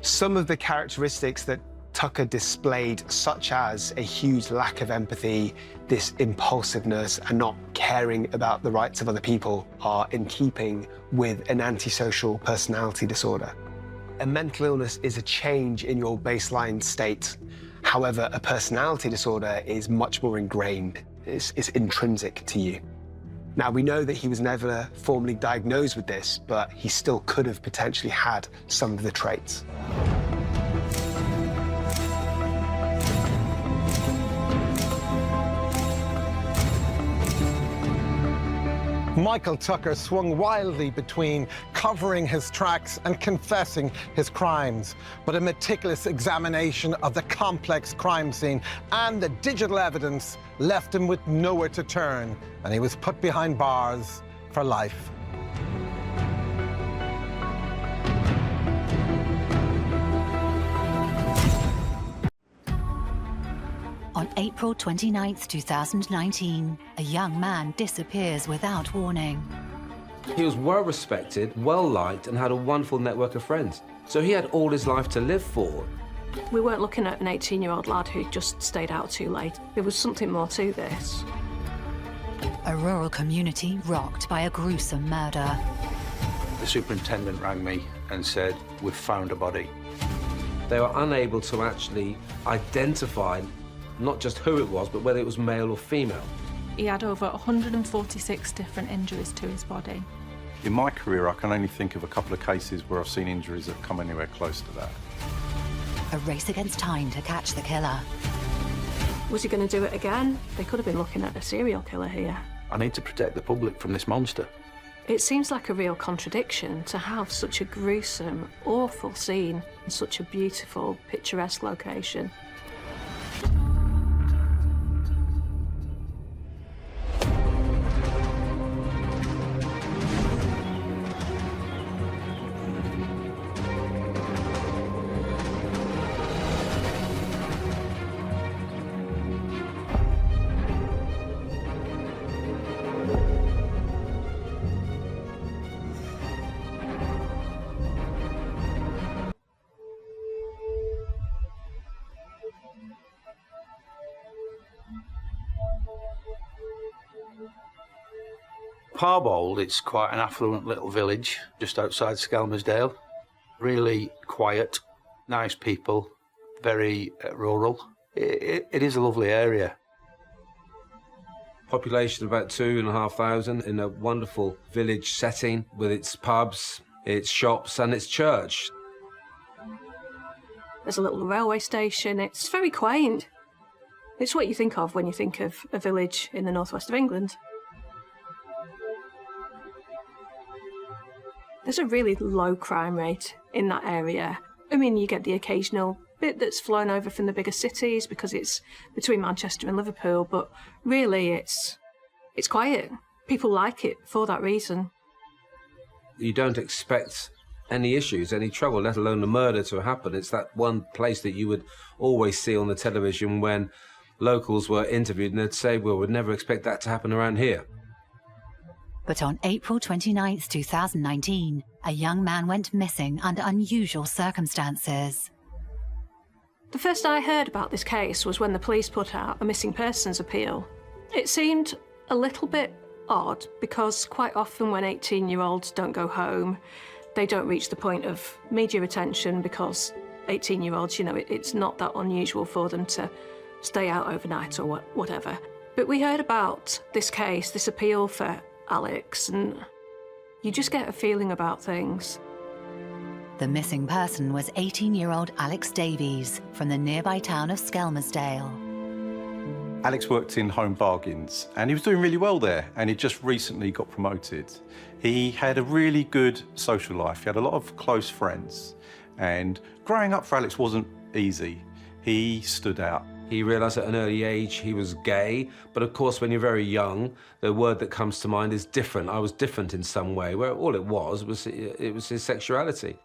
Some of the characteristics that Tucker displayed, such as a huge lack of empathy, this impulsiveness, and not caring about the rights of other people, are in keeping with an antisocial personality disorder. A mental illness is a change in your baseline state. However, a personality disorder is much more ingrained. It's intrinsic to you. Now, we know that he was never formally diagnosed with this, but he still could have potentially had some of the traits. Michael Tucker swung wildly between covering his tracks and confessing his crimes. But a meticulous examination of the complex crime scene and the digital evidence left him with nowhere to turn, and he was put behind bars for life. On April 29, 2019, a young man disappears without warning. He was well respected, well liked, and had a wonderful network of friends. So he had all his life to live for. We weren't looking at an 18-year-old lad who just stayed out too late. There was something more to this. A rural community rocked by a gruesome murder. The superintendent rang me and said, "We've found a body." They were unable to actually identify not just who it was, but whether it was male or female. He had over 146 different injuries to his body. In my career, I can only think of a couple of cases where I've seen injuries that come anywhere close to that. A race against time to catch the killer. Was he going to do it again? They could have been looking at a serial killer here. I need to protect the public from this monster. It seems like a real contradiction to have such a gruesome, awful scene in such a beautiful, picturesque location. Parbold, it's quite an affluent little village just outside Skelmersdale. Really quiet, nice people, very rural. It is a lovely area. Population of about 2,500 in a wonderful village setting with its pubs, its shops and its church. There's a little railway station. It's very quaint. It's what you think of when you think of a village in the northwest of England. There's a really low crime rate in that area. I mean, you get the occasional bit that's flown over from the bigger cities because it's between Manchester and Liverpool, but really it's quiet. People like it for that reason. You don't expect any issues, any trouble, let alone a murder to happen. It's that one place that you would always see on the television when locals were interviewed and they'd say, well, we'd never expect that to happen around here. But on April 29, 2019, a young man went missing under unusual circumstances. The first I heard about this case was when the police put out a missing persons appeal. It seemed a little bit odd because quite often when 18-year-olds don't go home, they don't reach the point of media attention because 18-year-olds, you know, it's not that unusual for them to stay out overnight or whatever. But we heard about this case, this appeal for Alex, and you just get a feeling about things. The missing person was 18-year-old Alex Davies from the nearby town of Skelmersdale. Alex worked in Home Bargains and he was doing really well there, and he just recently got promoted. He had a really good social life. He had a lot of close friends, and growing up for Alex wasn't easy. He stood out. He realised at an early age he was gay, but of course when you're very young, the word that comes to mind is different. I was different in some way, where all it was his sexuality.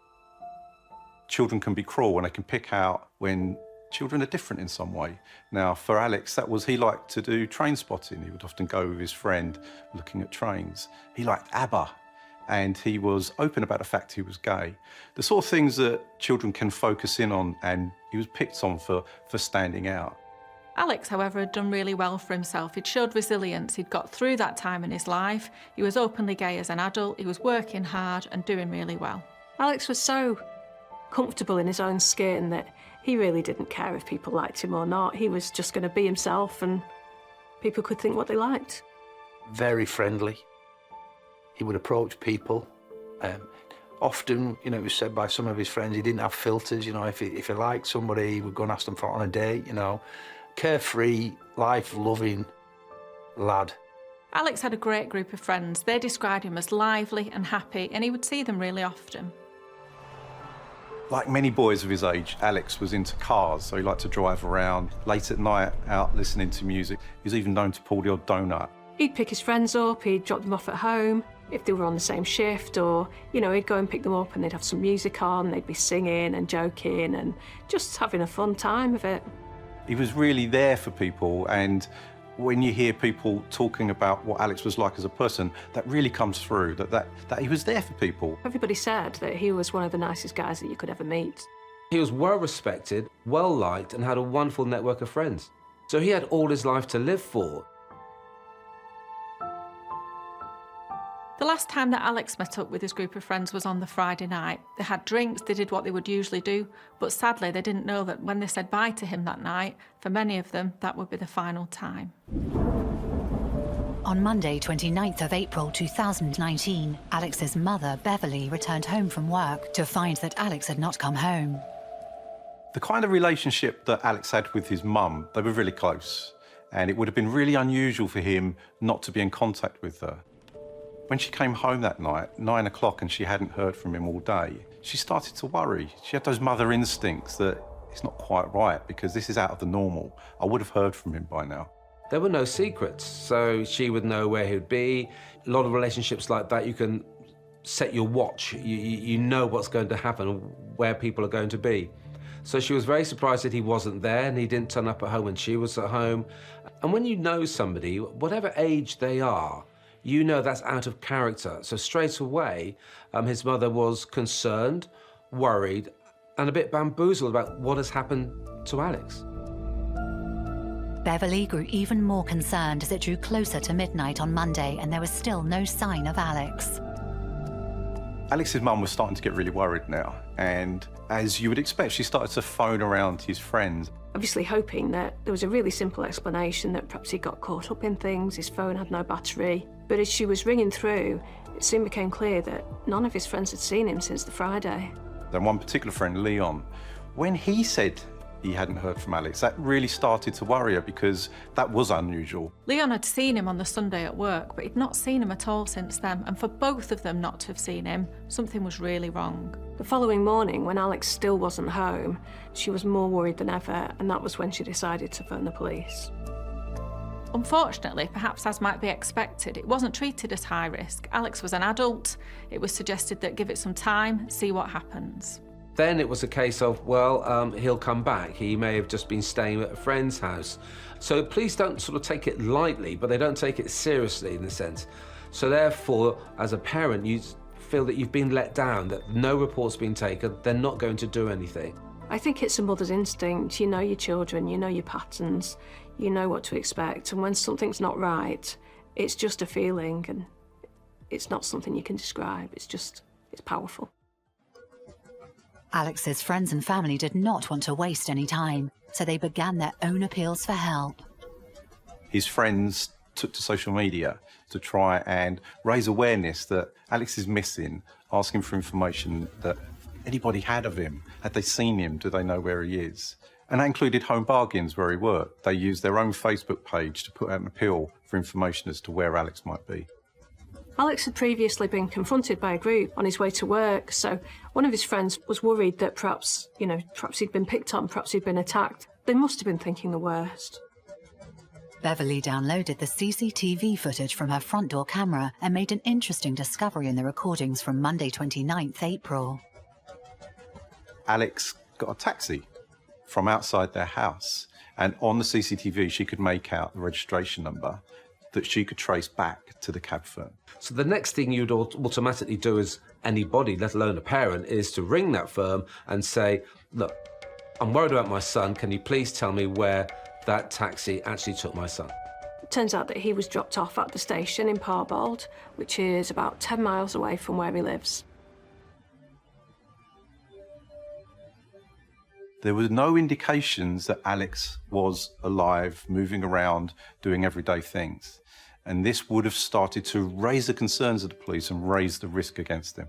Children can be cruel and they can pick out when children are different in some way. Now, for Alex, he liked to do train spotting. He would often go with his friend looking at trains. He liked ABBA, and he was open about the fact he was gay. The sort of things that children can focus in on, and he was picked on for standing out. Alex, however, had done really well for himself. He'd showed resilience, he'd got through that time in his life, he was openly gay as an adult, he was working hard and doing really well. Alex was so comfortable in his own skin that he really didn't care if people liked him or not. He was just going to be himself and people could think what they liked. Very friendly. He would approach people. Often, you know, it was said by some of his friends, he didn't have filters. You know, if he liked somebody, he would go and ask them for it on a date, you know. Carefree, life-loving lad. Alex had a great group of friends. They described him as lively and happy, and he would see them really often. Like many boys of his age, Alex was into cars, so he liked to drive around late at night out listening to music. He was even known to pull the odd donut. He'd pick his friends up, he'd drop them off at home, if they were on the same shift, or, you know, he'd go and pick them up and they'd have some music on, they'd be singing and joking and just having a fun time of it. He was really there for people, and when you hear people talking about what Alex was like as a person, that really comes through, that he was there for people. Everybody said that he was one of the nicest guys that you could ever meet. He was well respected, well liked, and had a wonderful network of friends. So he had all his life to live for. The last time that Alex met up with his group of friends was on the Friday night. They had drinks, they did what they would usually do, but sadly they didn't know that when they said bye to him that night, for many of them, that would be the final time. On Monday, 29th of April 2019, Alex's mother, Beverly, returned home from work to find that Alex had not come home. The kind of relationship that Alex had with his mum, they were really close, and it would have been really unusual for him not to be in contact with her. When she came home that night, 9 o'clock, and she hadn't heard from him all day, she started to worry. She had those mother instincts that it's not quite right because this is out of the normal. I would have heard from him by now. There were no secrets, so she would know where he'd be. A lot of relationships like that, you can set your watch. You know what's going to happen, where people are going to be. So she was very surprised that he wasn't there and he didn't turn up at home when she was at home. And when you know somebody, whatever age they are, you know that's out of character. So straight away, his mother was concerned, worried, and a bit bamboozled about what has happened to Alex. Beverly grew even more concerned as it drew closer to midnight on Monday and there was still no sign of Alex. Alex's mum was starting to get really worried now, and as you would expect, she started to phone around his friends. Obviously hoping that there was a really simple explanation that perhaps he got caught up in things, his phone had no battery. But as she was ringing through, it soon became clear that none of his friends had seen him since the Friday. Then one particular friend, Leon, when he said he hadn't heard from Alex, that really started to worry her because that was unusual. Leon had seen him on the Sunday at work, but he'd not seen him at all since then, and for both of them not to have seen him, something was really wrong. The following morning, when Alex still wasn't home, she was more worried than ever, and that was when she decided to phone the police. Unfortunately, perhaps as might be expected, it wasn't treated as high risk. Alex was an adult. It was suggested that give it some time, see what happens. Then it was a case of, well, he'll come back. He may have just been staying at a friend's house. So police don't sort of take it lightly, but they don't take it seriously in a sense. So therefore, as a parent, you feel that you've been let down, that no report's been taken, they're not going to do anything. I think it's a mother's instinct. You know your children, you know your patterns, you know what to expect. And when something's not right, it's just a feeling and it's not something you can describe. It's powerful. Alex's friends and family did not want to waste any time, so they began their own appeals for help. His friends took to social media to try and raise awareness that Alex is missing, asking for information that anybody had of him. Had they seen him? Do they know where he is? And that included Home Bargains, where he worked. They used their own Facebook page to put out an appeal for information as to where Alex might be. Alex had previously been confronted by a group on his way to work, so one of his friends was worried that perhaps he'd been picked on, perhaps he'd been attacked. They must have been thinking the worst. Beverly downloaded the CCTV footage from her front door camera and made an interesting discovery in the recordings from Monday 29th April. Alex got a taxi from outside their house, and on the CCTV she could make out the registration number. that she could trace back to the cab firm. So the next thing you'd automatically do as anybody, let alone a parent, is to ring that firm and say, look, I'm worried about my son. Can you please tell me where that taxi actually took my son? It turns out that he was dropped off at the station in Parbold, which is about 10 miles away from where he lives. There were no indications that Alex was alive, moving around, doing everyday things. And this would have started to raise the concerns of the police and raise the risk against him.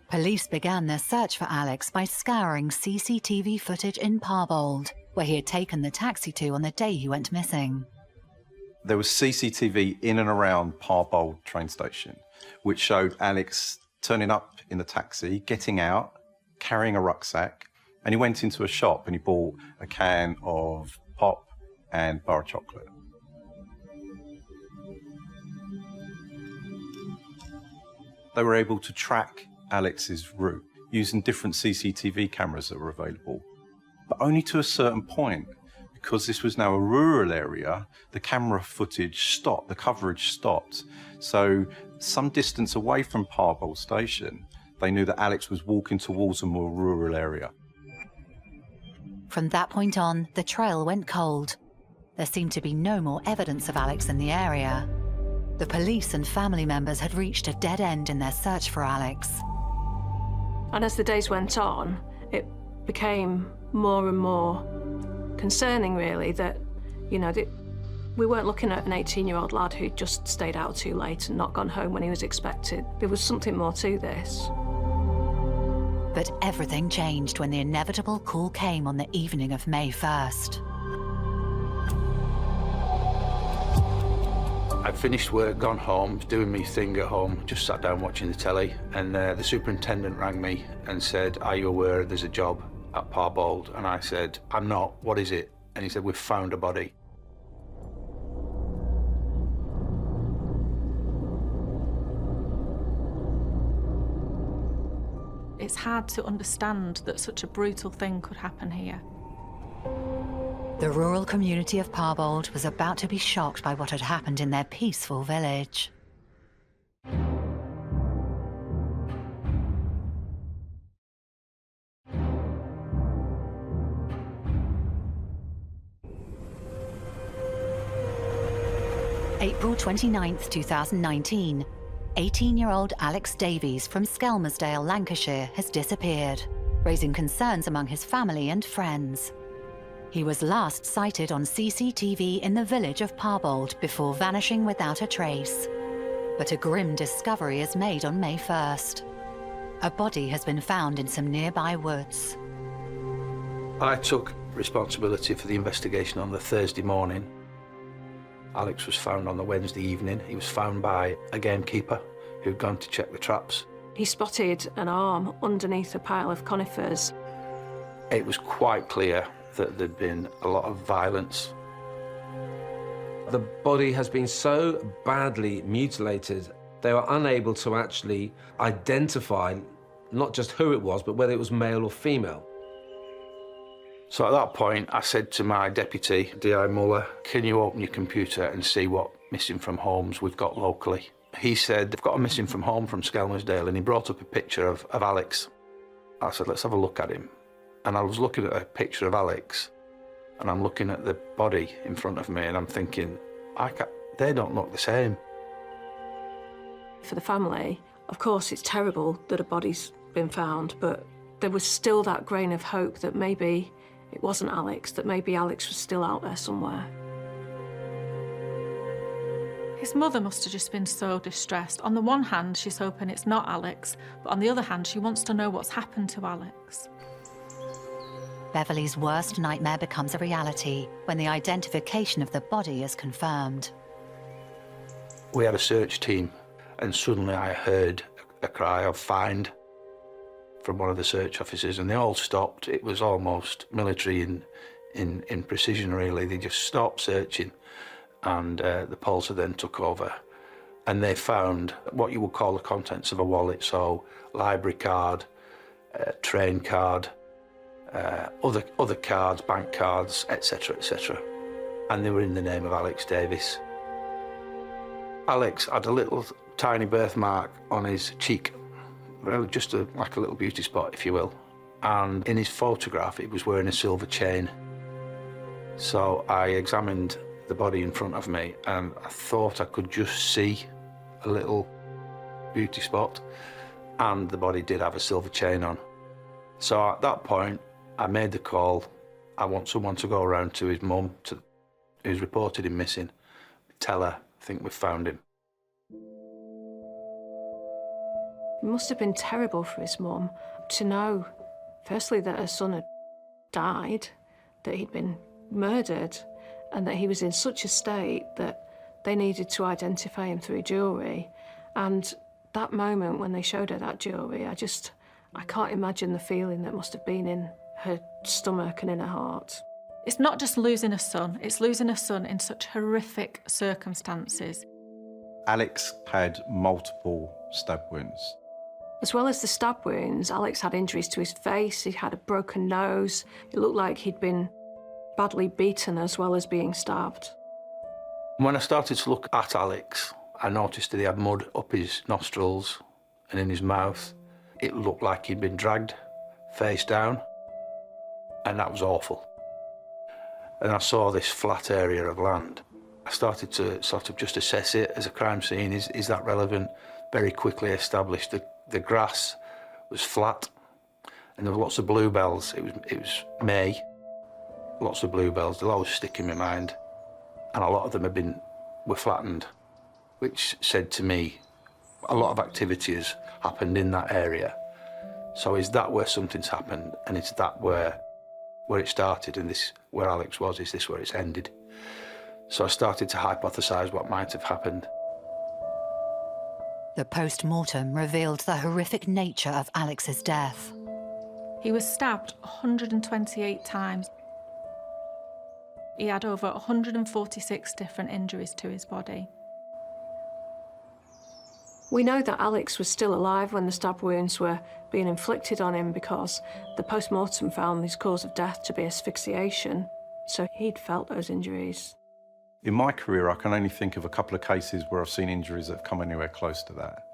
Police began their search for Alex by scouring CCTV footage in Parbold, where he had taken the taxi to on the day he went missing. There was CCTV in and around Parbold train station, which showed Alex turning up in the taxi, getting out, carrying a rucksack, and he went into a shop and he bought a can of pop and bar of chocolate. They were able to track Alex's route using different CCTV cameras that were available, but only to a certain point. Because this was now a rural area, the camera footage stopped, the coverage stopped. So some distance away from Parbold station, they knew that Alex was walking towards a more rural area. From that point on, the trail went cold. There seemed to be no more evidence of Alex in the area. The police and family members had reached a dead end in their search for Alex. And as the days went on, it became more and more concerning, really, that, you know, we weren't looking at an 18-year-old lad who'd just stayed out too late and not gone home when he was expected. There was something more to this. But everything changed when the inevitable call came on the evening of May 1st. I'd finished work, gone home, doing my thing at home, just sat down watching the telly, and the superintendent rang me and said, are you aware there's a job at Parbold? And I said, I'm not. What is it? And he said, we've found a body. It's hard to understand that such a brutal thing could happen here. The rural community of Parbold was about to be shocked by what had happened in their peaceful village. April 29th, 2019. 18-year-old Alex Davies from Skelmersdale, Lancashire, has disappeared, raising concerns among his family and friends. He was last sighted on CCTV in the village of Parbold before vanishing without a trace. But a grim discovery is made on May 1st. A body has been found in some nearby woods. I took responsibility for the investigation on the Thursday morning. Alex was found on the Wednesday evening. He was found by a gamekeeper who'd gone to check the traps. He spotted an arm underneath a pile of conifers. It was quite clear that there'd been a lot of violence. The body has been so badly mutilated, they were unable to actually identify not just who it was, but whether it was male or female. So at that point, I said to my deputy, D.I. Muller, can you open your computer and see what missing from homes we've got locally? He said, they've got a missing from home from Skelmersdale, and he brought up a picture of Alex. I said, let's have a look at him. And I was looking at a picture of Alex, and I'm looking at the body in front of me, and I'm thinking, they don't look the same. For the family, of course, it's terrible that a body's been found, but there was still that grain of hope that maybe it wasn't Alex, that maybe Alex was still out there somewhere. His mother must have just been so distressed. On the one hand, she's hoping it's not Alex, but on the other hand, she wants to know what's happened to Alex. Beverly's worst nightmare becomes a reality when the identification of the body is confirmed. We had a search team, and suddenly I heard a cry of find from one of the search officers, and they all stopped. It was almost military in precision, really. They just stopped searching, and the police then took over, and they found what you would call the contents of a wallet, so library card, train card, other cards, bank cards, etc., etc. And they were in the name of Alex Davies. Alex had a little tiny birthmark on his cheek, really just like a little beauty spot, if you will. And in his photograph, he was wearing a silver chain. So I examined the body in front of me and I thought I could just see a little beauty spot, and the body did have a silver chain on. So at that point, I made the call. I want someone to go around to his mum, who's reported him missing. Tell her, I think we've found him. It must have been terrible for his mum to know, firstly, that her son had died, that he'd been murdered, and that he was in such a state that they needed to identify him through jewellery. And that moment when they showed her that jewellery, I can't imagine the feeling that must have been in her stomach and in her heart. It's not just losing a son, it's losing a son in such horrific circumstances. Alex had multiple stab wounds. As well as the stab wounds, Alex had injuries to his face, he had a broken nose. It looked like he'd been badly beaten as well as being stabbed. When I started to look at Alex, I noticed that he had mud up his nostrils and in his mouth. It looked like he'd been dragged face down, and that was awful. And I saw this flat area of land. I started to sort of just assess it as a crime scene. Is that relevant? Very quickly established the grass was flat and there were lots of bluebells. It was May, lots of bluebells. They'll always stick in my mind. And a lot of them were flattened, which said to me, a lot of activity has happened in that area. So is that where something's happened? And is that where it started and this where Alex was? Is this where it's ended? So I started to hypothesise what might have happened. The post-mortem revealed the horrific nature of Alex's death. He was stabbed 128 times. He had over 146 different injuries to his body. We know that Alex was still alive when the stab wounds were being inflicted on him because the post-mortem found his cause of death to be asphyxiation, so he'd felt those injuries. In my career, I can only think of a couple of cases where I've seen injuries that have come anywhere close to that.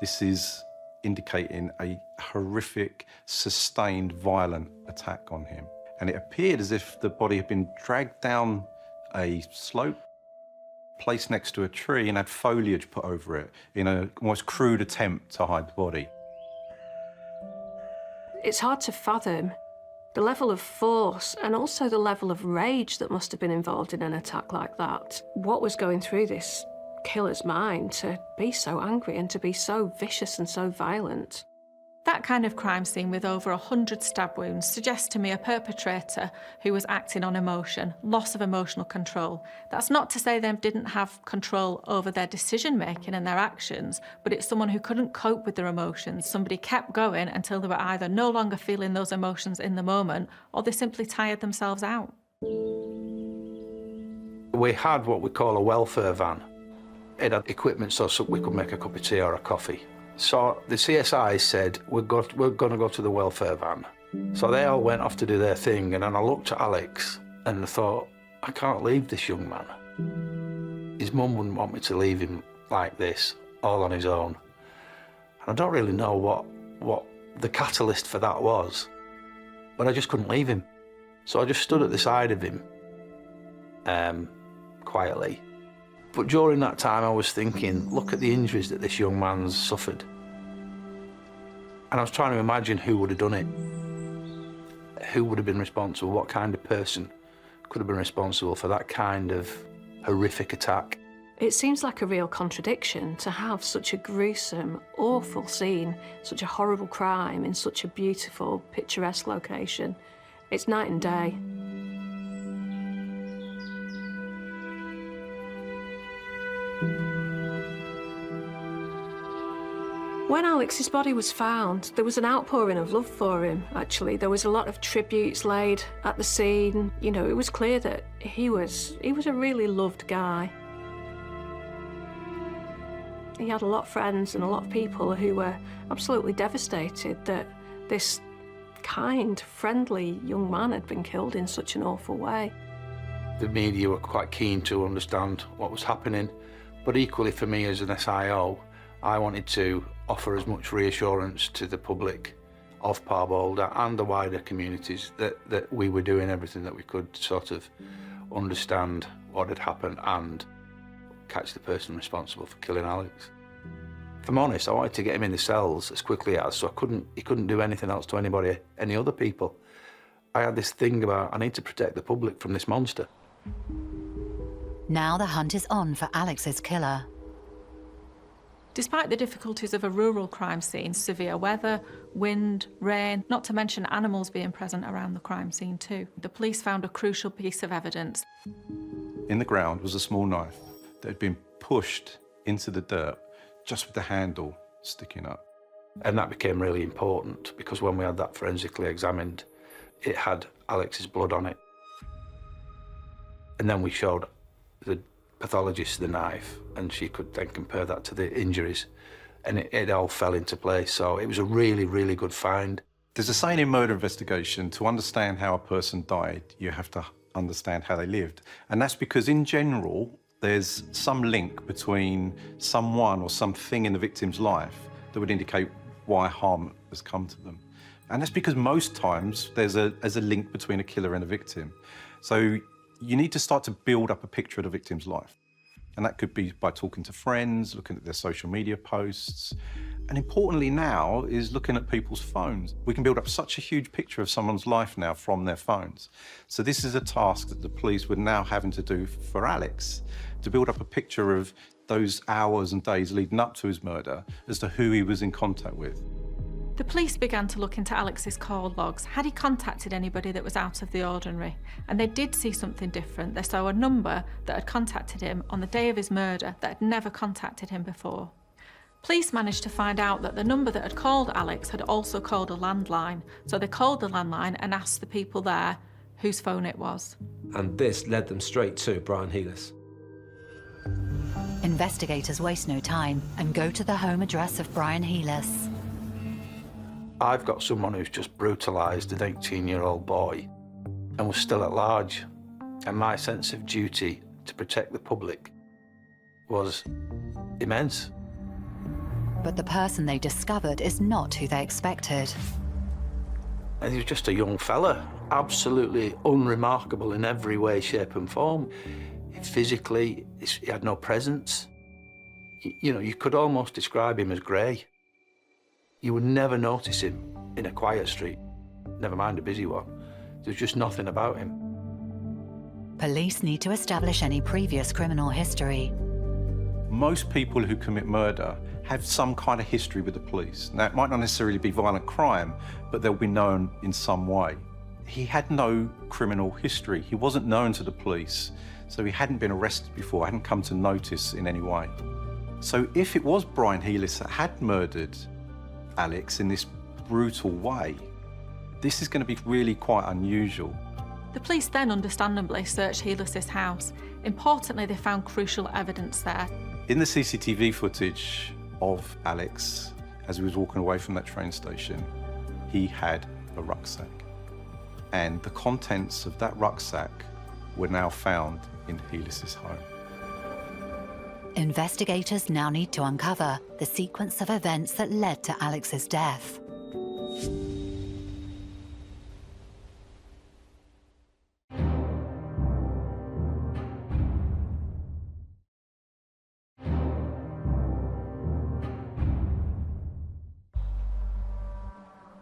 This is indicating a horrific, sustained, violent attack on him. And it appeared as if the body had been dragged down a slope, placed next to a tree and had foliage put over it in an almost crude attempt to hide the body. It's hard to fathom the level of force and also the level of rage that must have been involved in an attack like that. What was going through this killer's mind to be so angry and to be so vicious and so violent? That kind of crime scene with over 100 stab wounds suggests to me a perpetrator who was acting on emotion, loss of emotional control. That's not to say they didn't have control over their decision-making and their actions, but it's someone who couldn't cope with their emotions. Somebody kept going until they were either no longer feeling those emotions in the moment or they simply tired themselves out. We had what we call a welfare van. It had equipment so we could make a cup of tea or a coffee. So the CSI said, we're going to go to the welfare van. So they all went off to do their thing, and then I looked at Alex and I thought, I can't leave this young man. His mum wouldn't want me to leave him like this, all on his own. And I don't really know what the catalyst for that was, but I just couldn't leave him. So I just stood at the side of him, quietly. But during that time, I was thinking, look at the injuries that this young man's suffered. And I was trying to imagine who would have done it. Who would have been responsible? What kind of person could have been responsible for that kind of horrific attack? It seems like a real contradiction to have such a gruesome, awful scene, such a horrible crime in such a beautiful, picturesque location. It's night and day. When Alex's body was found, there was an outpouring of love for him, actually. There was a lot of tributes laid at the scene. You know, it was clear that he was a really loved guy. He had a lot of friends and a lot of people who were absolutely devastated that this kind, friendly young man had been killed in such an awful way. The media were quite keen to understand what was happening, But equally for me as an SIO, I wanted to offer as much reassurance to the public of Parbold and the wider communities that we were doing everything that we could to sort of understand what had happened and catch the person responsible for killing Alex. If I'm honest, I wanted to get him in the cells as quickly as, so he couldn't do anything else to anybody, any other people. I had this thing about, I need to protect the public from this monster. Now the hunt is on for Alex's killer. Despite the difficulties of a rural crime scene, severe weather, wind, rain, not to mention animals being present around the crime scene too, the police found a crucial piece of evidence. In the ground was a small knife that had been pushed into the dirt just with the handle sticking up. And that became really important because when we had that forensically examined, it had Alex's blood on it. And then we showed the pathologist the knife and she could then compare that to the injuries and it all fell into place. So it was a really, really good find. There's a saying in murder investigation, to understand how a person died, you have to understand how they lived. And that's because in general, there's some link between someone or something in the victim's life that would indicate why harm has come to them. And that's because most times there's a link between a killer and a victim. So you need to start to build up a picture of the victim's life. And that could be by talking to friends, looking at their social media posts. And importantly now is looking at people's phones. We can build up such a huge picture of someone's life now from their phones. So this is a task that the police were now having to do for Alex, to build up a picture of those hours and days leading up to his murder as to who he was in contact with. The police began to look into Alex's call logs. Had he contacted anybody that was out of the ordinary? And they did see something different. They saw a number that had contacted him on the day of his murder that had never contacted him before. Police managed to find out that the number that had called Alex had also called a landline. So they called the landline and asked the people there whose phone it was. And this led them straight to Brian Heelis. Investigators waste no time and go to the home address of Brian Heelis. I've got someone who's just brutalised an 18-year-old boy and was still at large. And my sense of duty to protect the public was immense. But the person they discovered is not who they expected. And he was just a young fella, absolutely unremarkable in every way, shape and form. Physically, he had no presence. You know, you could almost describe him as grey. You would never notice him in a quiet street, never mind a busy one. There's just nothing about him. Police need to establish any previous criminal history. Most people who commit murder have some kind of history with the police. Now, it might not necessarily be violent crime, but they'll be known in some way. He had no criminal history. He wasn't known to the police, so he hadn't been arrested before, hadn't come to notice in any way. So if it was Brian Heelis that had murdered Alex in this brutal way, this is going to be really quite unusual. The police then understandably searched Heelis's house. Importantly, they found crucial evidence there. In the CCTV footage of Alex, as he was walking away from that train station, he had a rucksack. And the contents of that rucksack were now found in Heelis's home. Investigators now need to uncover the sequence of events that led to Alex's death.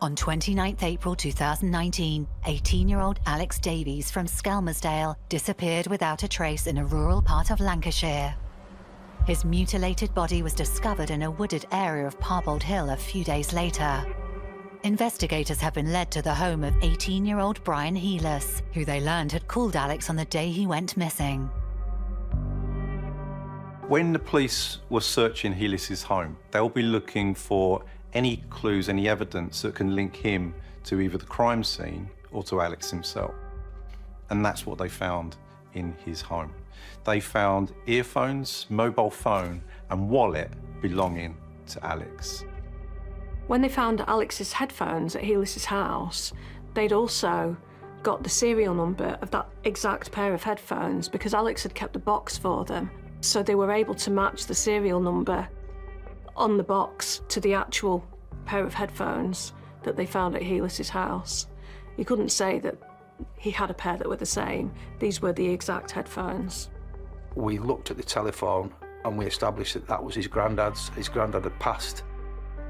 On 29th April 2019, 18-year-old Alex Davies from Skelmersdale disappeared without a trace in a rural part of Lancashire. His mutilated body was discovered in a wooded area of Parbold Hill a few days later. Investigators have been led to the home of 18-year-old Brian Heelis, who they learned had called Alex on the day he went missing. When the police were searching Heelis's home, they'll be looking for any clues, any evidence that can link him to either the crime scene or to Alex himself. And that's what they found in his home. They found earphones, mobile phone, and wallet belonging to Alex. When they found Alex's headphones at Heelis's house, they'd also got the serial number of that exact pair of headphones because Alex had kept a box for them. So they were able to match the serial number on the box to the actual pair of headphones that they found at Heelis's house. You couldn't say that he had a pair that were the same. These were the exact headphones. We looked at the telephone and we established that that was his granddad's. His granddad had passed.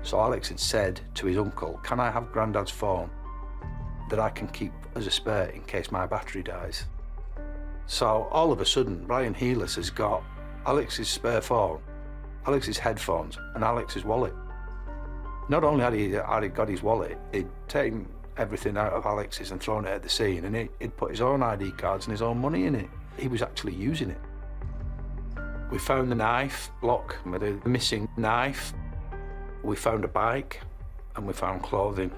So Alex had said to his uncle, "Can I have granddad's phone that I can keep as a spare in case my battery dies?" So all of a sudden, Brian Heelis has got Alex's spare phone, Alex's headphones, and Alex's wallet. Not only had he got his wallet, he'd taken everything out of Alex's and thrown it at the scene, and he'd put his own ID cards and his own money in it. He was actually using it. We found the knife block with a missing knife. We found a bike, and we found clothing,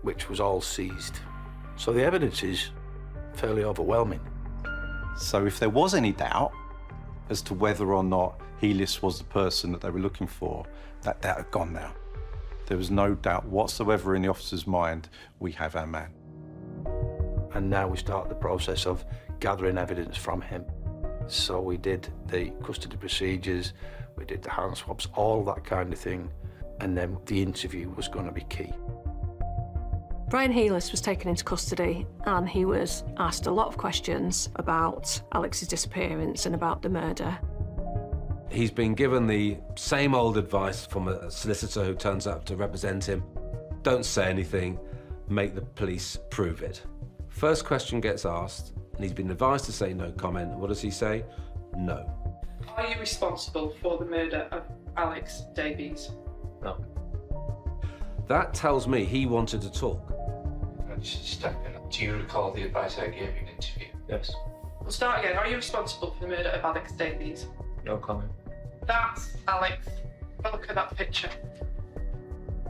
which was all seized. So the evidence is fairly overwhelming. So if there was any doubt as to whether or not Heelis was the person that they were looking for, that doubt had gone now. There was no doubt whatsoever in the officer's mind, we have our man. And now we start the process of gathering evidence from him. So we did the custody procedures, we did the hand swabs, all that kind of thing, and then the interview was going to be key. Brian Heelis was taken into custody and he was asked a lot of questions about Alex's disappearance and about the murder. He's been given the same old advice from a solicitor who turns up to represent him. Don't say anything, make the police prove it. First question gets asked, and he's been advised to say no comment. What does he say? No. Are you responsible for the murder of Alex Davies? No. That tells me he wanted to talk. Just step in. Do you recall the advice I gave you in an interview? Yes. We'll start again. Are you responsible for the murder of Alex Davies? No comment. That's Alex. Have a look at that picture.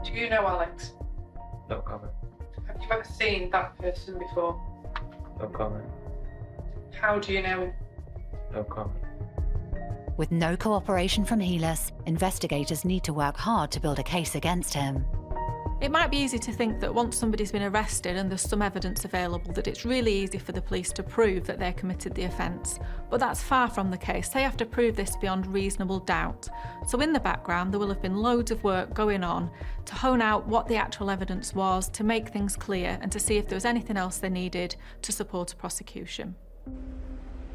Do you know Alex? No comment. Have you ever seen that person before? No comment. How do you know him? No comment. With no cooperation from Heelis, investigators need to work hard to build a case against him. It might be easy to think that once somebody's been arrested and there's some evidence available, that it's really easy for the police to prove that they committed the offence. But that's far from the case. They have to prove this beyond reasonable doubt. So in the background, there will have been loads of work going on to hone out what the actual evidence was, to make things clear and to see if there was anything else they needed to support a prosecution.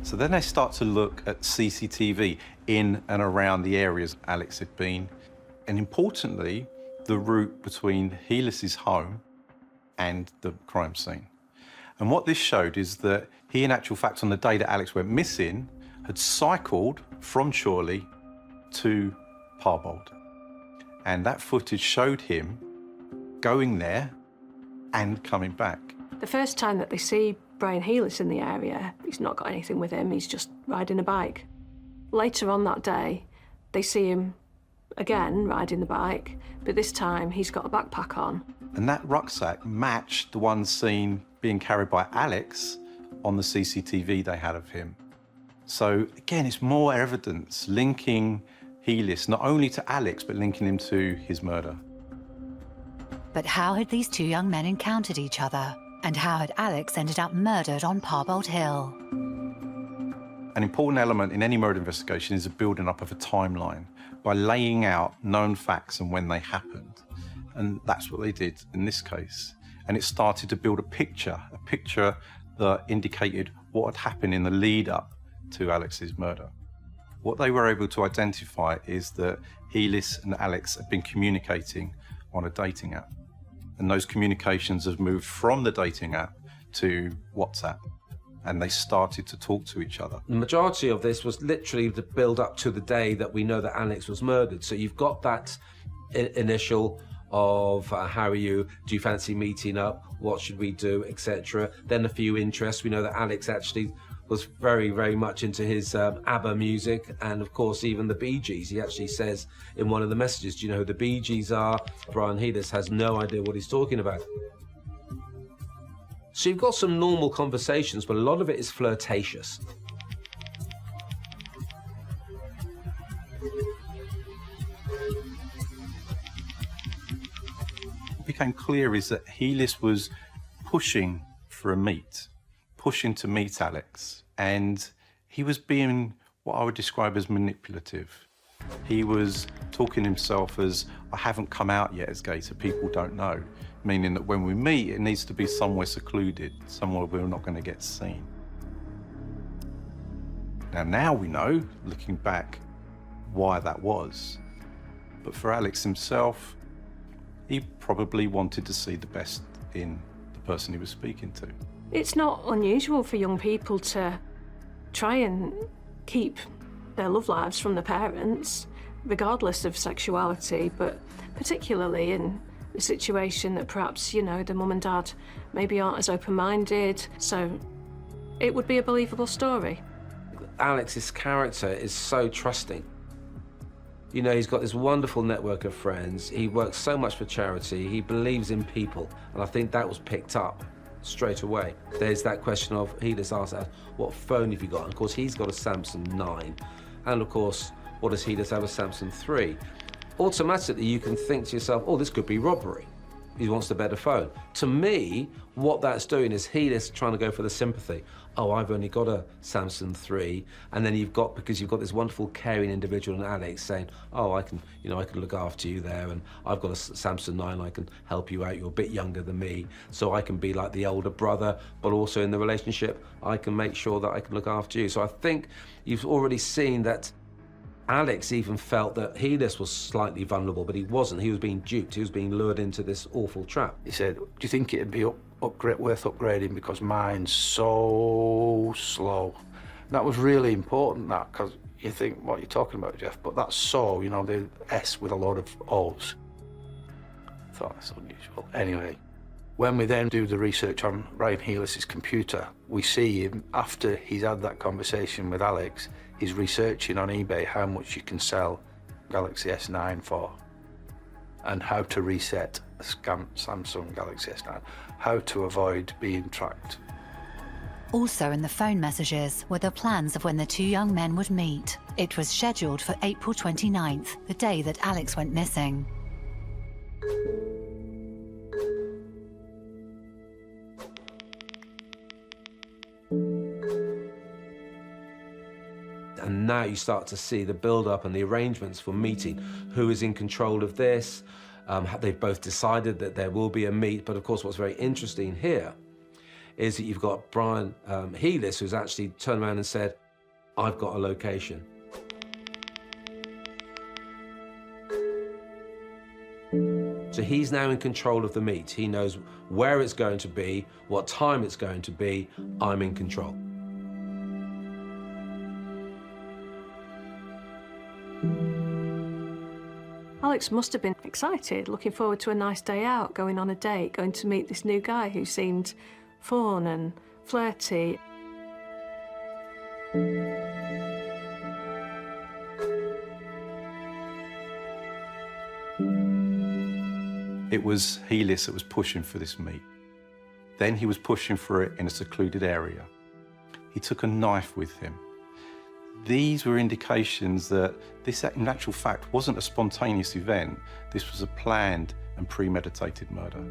So then they start to look at CCTV in and around the areas Alex had been, and importantly, the route between Heelis's home and the crime scene. And what this showed is that he, in actual fact, on the day that Alex went missing, had cycled from Chorley to Parbold. And that footage showed him going there and coming back. The first time that they see Brian Heelis in the area, he's not got anything with him, he's just riding a bike. Later on that day, they see him again riding the bike, but this time he's got a backpack on. And that rucksack matched the one seen being carried by Alex on the CCTV they had of him. So again, it's more evidence linking Heelis not only to Alex, but linking him to his murder. But how had these two young men encountered each other? And how had Alex ended up murdered on Parbold Hill? An important element in any murder investigation is the building up of a timeline by laying out known facts and when they happened. And that's what they did in this case. And it started to build a picture that indicated what had happened in the lead up to Alex's murder. What they were able to identify is that Heelis and Alex had been communicating on a dating app. And those communications have moved from the dating app to WhatsApp. And they started to talk to each other. The majority of this was literally the build up to the day that we know that Alex was murdered. So you've got that initial of how are you, do you fancy meeting up, what should we do, etc. Then a few interests. We know that Alex actually was very, very much into his ABBA music, and of course even the Bee Gees. He actually says in one of the messages, do you know who the Bee Gees are? Brian Heelis has no idea what he's talking about. So you've got some normal conversations, but a lot of it is flirtatious. What became clear is that Heelis was pushing for a meet, pushing to meet Alex, and he was being what I would describe as manipulative. He was talking himself as, I haven't come out yet as gay, so people don't know. Meaning that when we meet, it needs to be somewhere secluded, somewhere we're not going to get seen. Now we know, looking back, why that was. But for Alex himself, he probably wanted to see the best in the person he was speaking to. It's not unusual for young people to try and keep their love lives from the parents, regardless of sexuality, but particularly in the situation that perhaps, you know, the mum and dad maybe aren't as open-minded, so it would be a believable story. Alex's character is so trusting. You know, he's got this wonderful network of friends. He works so much for charity. He believes in people. And I think that was picked up straight away. There's that question of, he just asked us, what phone have you got? And of course, he's got a Samsung 9. And of course, what does he just have? A Samsung 3. Automatically, you can think to yourself, oh, this could be robbery. He wants the better phone. To me, what that's doing is he is trying to go for the sympathy. Oh, I've only got a Samsung 3, and then because you've got this wonderful, caring individual in Alex saying, oh, I can look after you there, and I've got a Samsung 9, I can help you out, you're a bit younger than me, so I can be like the older brother, but also in the relationship, I can make sure that I can look after you. So I think you've already seen that Alex even felt that Helis was slightly vulnerable, but he wasn't. He was being duped. He was being lured into this awful trap. He said, do you think it'd be worth upgrading because mine's so slow? That was really important, that, because you think, what you're talking about, Jeff, but that's so, you know, the S with a lot of O's. I thought that's unusual. Anyway, when we then do the research on Brian Helis's computer, we see him, after he's had that conversation with Alex, he's researching on eBay how much you can sell Galaxy S9 for and how to reset a Samsung Galaxy S9, how to avoid being tracked. Also in the phone messages were the plans of when the two young men would meet. It was scheduled for April 29th, the day that Alex went missing. And now you start to see the build-up and the arrangements for meeting. Who is in control of this? They've both decided that there will be a meet, but of course what's very interesting here is that you've got Brian Helis, who's actually turned around and said, I've got a location. So he's now in control of the meet. He knows where it's going to be, what time it's going to be. I'm in control. Alex must have been excited, looking forward to a nice day out, going on a date, going to meet this new guy who seemed fun and flirty. It was Helis that was pushing for this meet. Then he was pushing for it in a secluded area. He took a knife with him. These were indications that this, in actual fact, wasn't a spontaneous event. This was a planned and premeditated murder.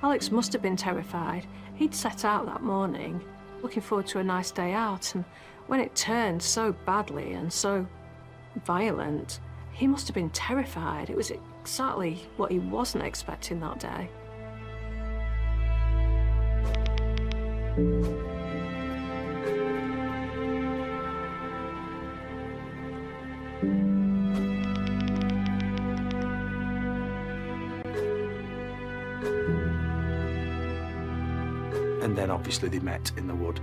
Alex must have been terrified. He'd set out that morning, looking forward to a nice day out, and when it turned so badly and so violent, he must have been terrified. It was exactly what he wasn't expecting that day. And then obviously they met in the wood.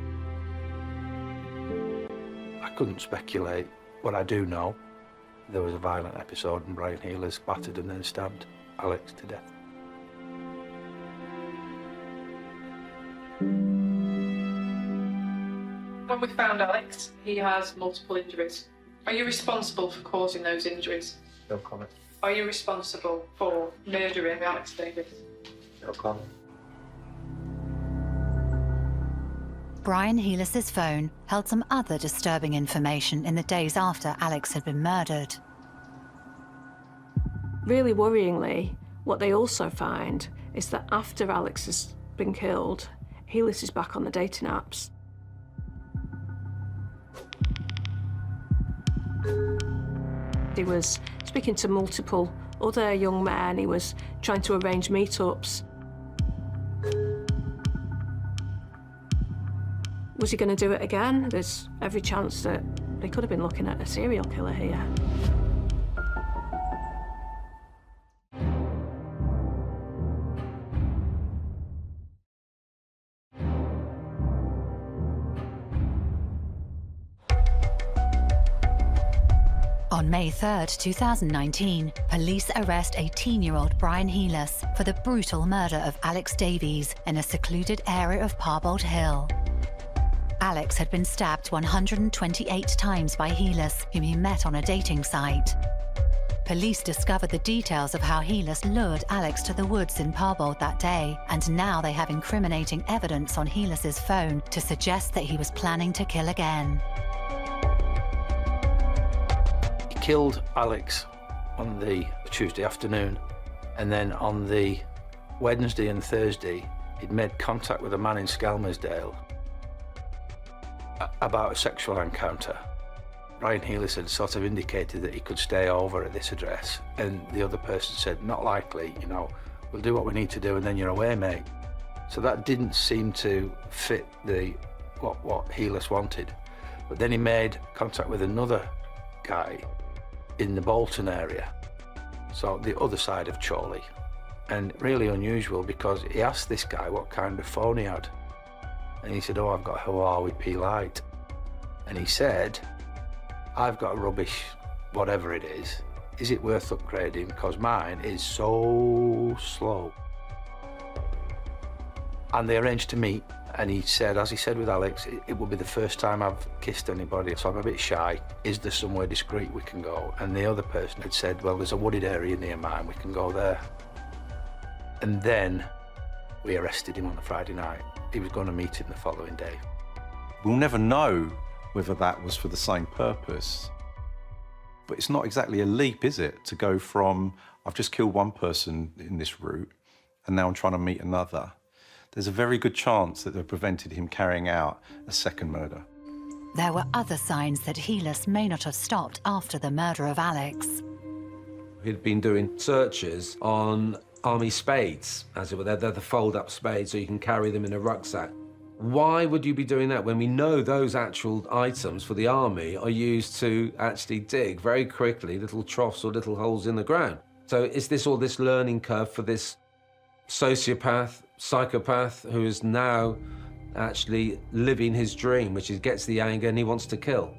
I couldn't speculate. What I do know, there was a violent episode and Brian Helis battered and then stabbed Alex to death. When we found Alex, he has multiple injuries. Are you responsible for causing those injuries? No comment. Are you responsible for murdering Alex Davies? No comment. Brian Helis's phone held some other disturbing information in the days after Alex had been murdered. Really worryingly, what they also find is that after Alex has been killed, Helis is back on the dating apps. He was speaking to multiple other young men. He was trying to arrange meetups. Was he going to do it again? There's every chance that they could have been looking at a serial killer here. On May 3rd, 2019, police arrest 18-year-old Brian Helis for the brutal murder of Alex Davies in a secluded area of Parbold Hill. Alex had been stabbed 128 times by Helis, whom he met on a dating site. Police discovered the details of how Helis lured Alex to the woods in Parbold that day, and now they have incriminating evidence on Helis's phone to suggest that he was planning to kill again. He killed Alex on the Tuesday afternoon, and then on the Wednesday and Thursday, he'd made contact with a man in Skelmersdale about a sexual encounter. Brian Helis had sort of indicated that he could stay over at this address, and the other person said, not likely, you know, we'll do what we need to do and then you're away, mate. So that didn't seem to fit what Helis wanted. But then he made contact with another guy in the Bolton area, so the other side of Chorley, and really unusual because he asked this guy what kind of phone he had. And he said, oh, I've got a Huawei P Lite. And he said, I've got a rubbish, whatever it is it worth upgrading? Because mine is so slow. And they arranged to meet, and he said, as he said with Alex, it will be the first time I've kissed anybody, so I'm a bit shy. Is there somewhere discreet we can go? And the other person had said, well, there's a wooded area near mine, we can go there. And then we arrested him on the Friday night. He was going to meet him the following day. We'll never know whether that was for the same purpose. But it's not exactly a leap, is it, to go from, I've just killed one person in this route, and now I'm trying to meet another. There's a very good chance that they've prevented him carrying out a second murder. There were other signs that Helis may not have stopped after the murder of Alex. He'd been doing searches on army spades, as it were. They're the fold-up spades, so you can carry them in a rucksack. Why would you be doing that when we know those actual items for the army are used to actually dig very quickly little troughs or little holes in the ground? So is this all this learning curve for this sociopath, psychopath, who is now actually living his dream, which is gets the anger and he wants to kill?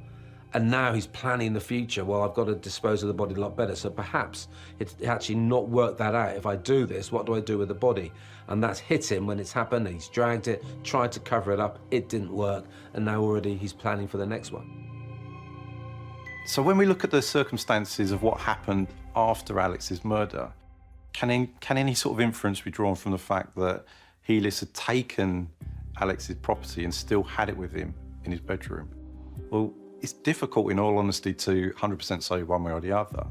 And now he's planning the future. Well, I've got to dispose of the body a lot better. So perhaps it's actually not worked that out. If I do this, what do I do with the body? And that's hit him when it's happened. He's dragged it, tried to cover it up. It didn't work. And now already he's planning for the next one. So when we look at the circumstances of what happened after Alex's murder, can any sort of inference be drawn from the fact that Helis had taken Alex's property and still had it with him in his bedroom? Well, it's difficult, in all honesty, to 100% say one way or the other.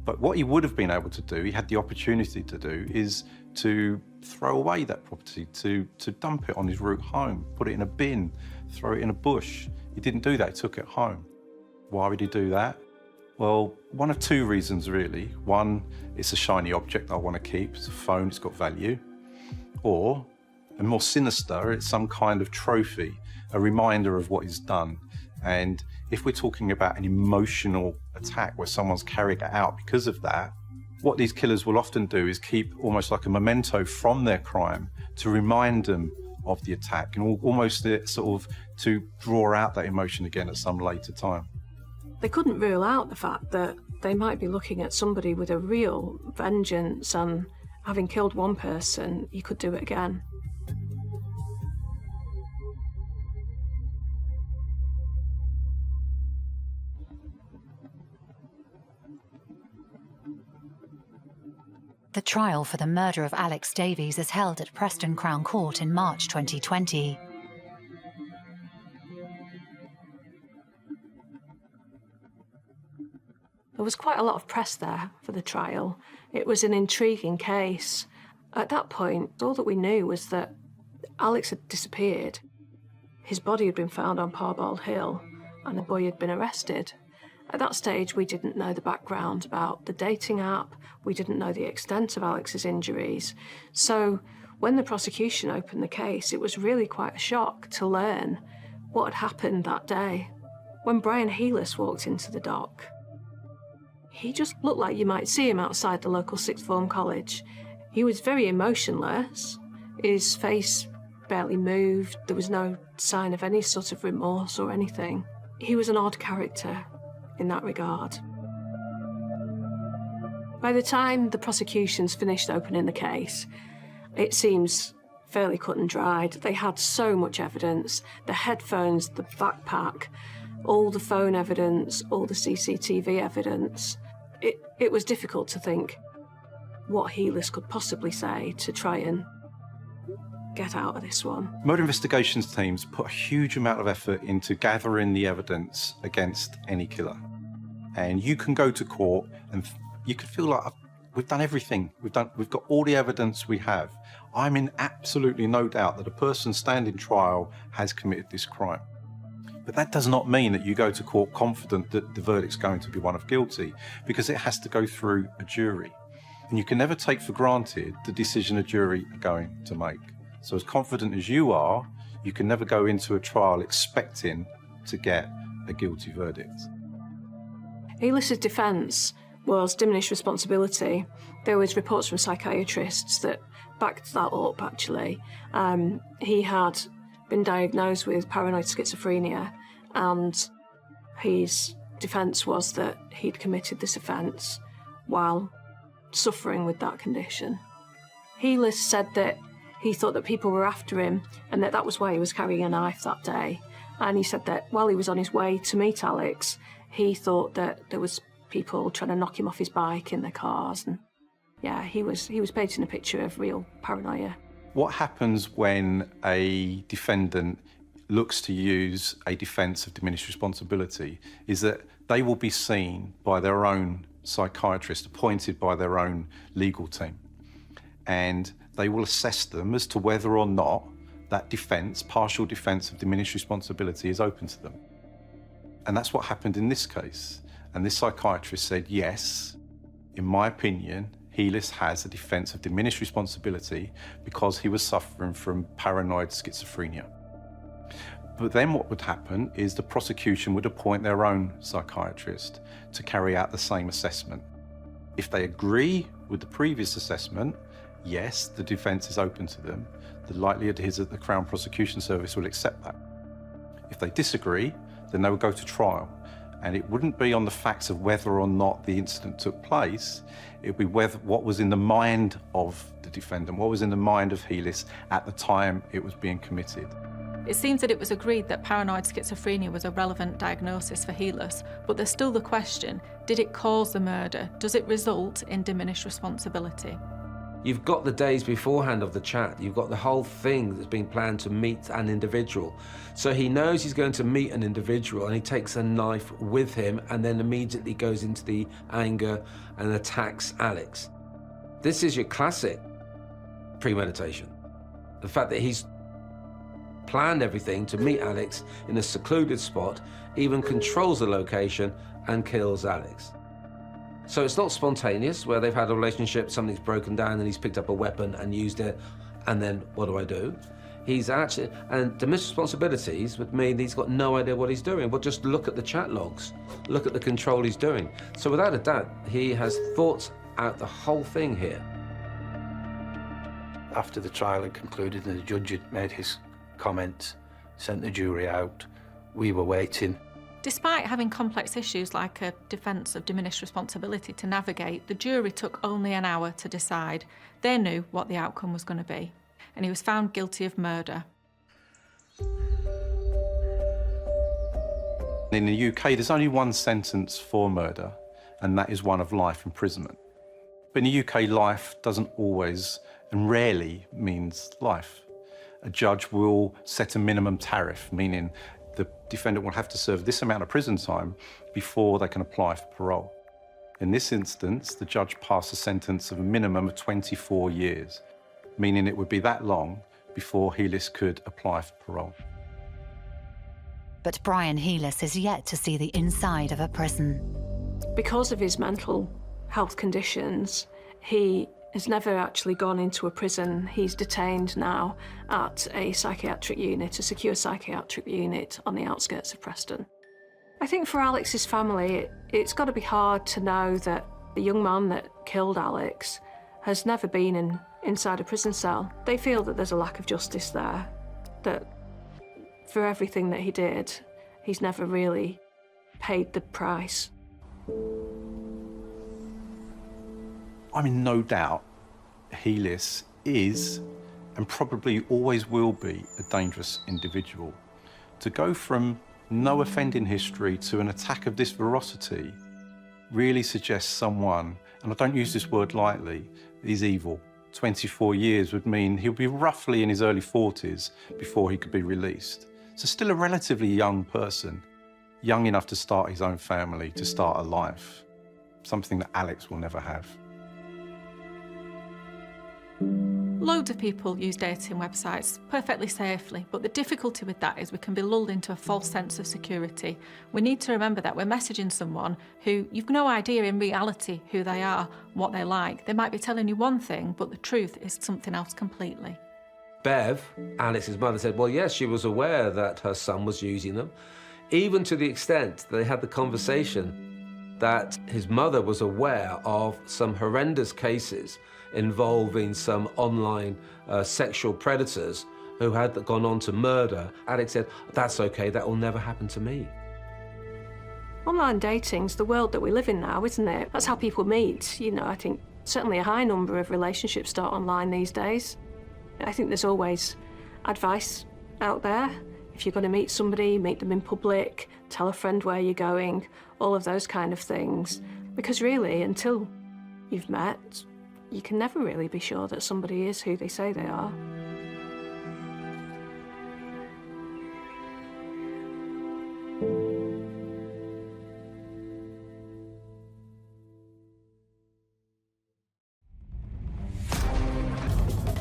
But what he would have been able to do, he had the opportunity to do, is to throw away that property, to dump it on his route home, put it in a bin, throw it in a bush. He didn't do that, he took it home. Why would he do that? Well, one of two reasons, really. One, it's a shiny object I want to keep. It's a phone, it's got value. Or, and more sinister, it's some kind of trophy, a reminder of what he's done. And if we're talking about an emotional attack where someone's carried it out because of that, what these killers will often do is keep almost like a memento from their crime to remind them of the attack and almost sort of to draw out that emotion again at some later time. They couldn't rule out the fact that they might be looking at somebody with a real vengeance, and having killed one person, you could do it again. The trial for the murder of Alex Davies is held at Preston Crown Court in March 2020. There was quite a lot of press there for the trial. It was an intriguing case. At that point, all that we knew was that Alex had disappeared. His body had been found on Parball Hill and the boy had been arrested. At that stage, we didn't know the background about the dating app. We didn't know the extent of Alex's injuries. So when the prosecution opened the case, it was really quite a shock to learn what had happened that day. When Brian Heelis walked into the dock, he just looked like you might see him outside the local sixth form college. He was very emotionless. His face barely moved. There was no sign of any sort of remorse or anything. He was an odd character in that regard. By the time the prosecution's finished opening the case, it seems fairly cut and dried. They had so much evidence, the headphones, the backpack, all the phone evidence, all the CCTV evidence. It was difficult to think what Heelis could possibly say to try and get out of this one. Murder investigations teams put a huge amount of effort into gathering the evidence against any killer. And you can go to court and you can feel like we've done everything. We've got all the evidence we have. I'm in absolutely no doubt that a person standing trial has committed this crime. But that does not mean that you go to court confident that the verdict's going to be one of guilty, because it has to go through a jury. And you can never take for granted the decision a jury are going to make. So as confident as you are, you can never go into a trial expecting to get a guilty verdict. Heelis's defence was diminished responsibility. There was reports from psychiatrists that backed that up, actually. He had been diagnosed with paranoid schizophrenia, and his defence was that he'd committed this offence while suffering with that condition. Heelis said that he thought that people were after him and that was why he was carrying a knife that day. And he said that while he was on his way to meet Alex, he thought that there was people trying to knock him off his bike in their cars. And yeah, he was painting a picture of real paranoia. What happens when a defendant looks to use a defence of diminished responsibility is that they will be seen by their own psychiatrist, appointed by their own legal team. And they will assess them as to whether or not that defence, partial defence of diminished responsibility, is open to them. And that's what happened in this case. And this psychiatrist said, yes, in my opinion, Heelis has a defence of diminished responsibility because he was suffering from paranoid schizophrenia. But then what would happen is the prosecution would appoint their own psychiatrist to carry out the same assessment. If they agree with the previous assessment, yes, the defence is open to them. The likelihood is that the Crown Prosecution Service will accept that. If they disagree, then they will go to trial. And it wouldn't be on the facts of whether or not the incident took place. It would be what was in the mind of the defendant, what was in the mind of Heelis at the time it was being committed. It seems that it was agreed that paranoid schizophrenia was a relevant diagnosis for Heelis, but there's still the question, did it cause the murder? Does it result in diminished responsibility? You've got the days beforehand of the chat. You've got the whole thing that's been planned to meet an individual. So he knows he's going to meet an individual and he takes a knife with him and then immediately goes into the anger and attacks Alex. This is your classic premeditation. The fact that he's planned everything to meet Alex in a secluded spot, even controls the location and kills Alex. So it's not spontaneous, where they've had a relationship, something's broken down and he's picked up a weapon and used it, and then what do I do? He's actually, and diminished responsibilities would mean he's got no idea what he's doing. Well, just look at the chat logs, look at the control he's doing. So without a doubt, he has thought out the whole thing here. After the trial had concluded and the judge had made his comment, sent the jury out, we were waiting. Despite having complex issues like a defence of diminished responsibility to navigate, the jury took only an hour to decide. They knew what the outcome was going to be, and he was found guilty of murder. In the UK, there's only one sentence for murder, and that is one of life imprisonment. But in the UK, life doesn't always and rarely means life. A judge will set a minimum tariff, meaning the defendant will have to serve this amount of prison time before they can apply for parole. In this instance, the judge passed a sentence of a minimum of 24 years, meaning it would be that long before Helis could apply for parole. But Brian Helis is yet to see the inside of a prison. Because of his mental health conditions, he has never actually gone into a prison. He's detained now at a psychiatric unit, a secure psychiatric unit on the outskirts of Preston. I think for Alex's family, it's got to be hard to know that the young man that killed Alex has never been inside a prison cell. They feel that there's a lack of justice there, that for everything that he did, he's never really paid the price. I'm in no doubt Helis is, and probably always will be, a dangerous individual. To go from no offending history to an attack of this ferocity really suggests someone, and I don't use this word lightly, is evil. 24 years would mean he'll be roughly in his early 40s before he could be released. So still a relatively young person, young enough to start his own family, to start a life, something that Alex will never have. Loads of people use dating websites perfectly safely, but the difficulty with that is we can be lulled into a false sense of security. We need to remember that we're messaging someone who you've no idea in reality who they are, what they like. They might be telling you one thing, but the truth is something else completely. Bev, Alex's mother, said, well, yes, she was aware that her son was using them, even to the extent that they had the conversation that his mother was aware of some horrendous cases involving some online sexual predators who had gone on to murder. Alex said, that's okay, that will never happen to me. Online dating's the world that we live in now, isn't it? That's how people meet. You know, I think certainly a high number of relationships start online these days. I think there's always advice out there. If you're going to meet somebody, meet them in public, tell a friend where you're going, all of those kind of things. Because really, until you've met, you can never really be sure that somebody is who they say they are.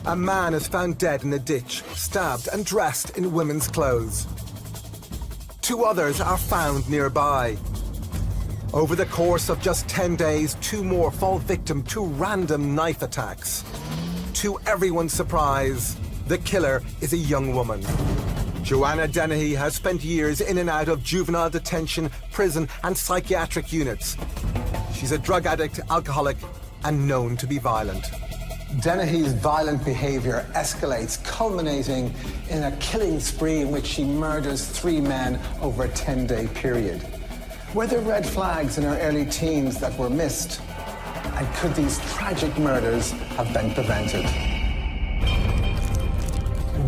A man is found dead in a ditch, stabbed and dressed in women's clothes. 2 others are found nearby. Over the course of just 10 days, 2 more fall victim to random knife attacks. To everyone's surprise, the killer is a young woman. Joanna Dennehy has spent years in and out of juvenile detention, prison and psychiatric units. She's a drug addict, alcoholic and known to be violent. Dennehy's violent behaviour escalates, culminating in a killing spree in which she murders 3 men over a 10-day period. Were there red flags in her early teens that were missed? And could these tragic murders have been prevented?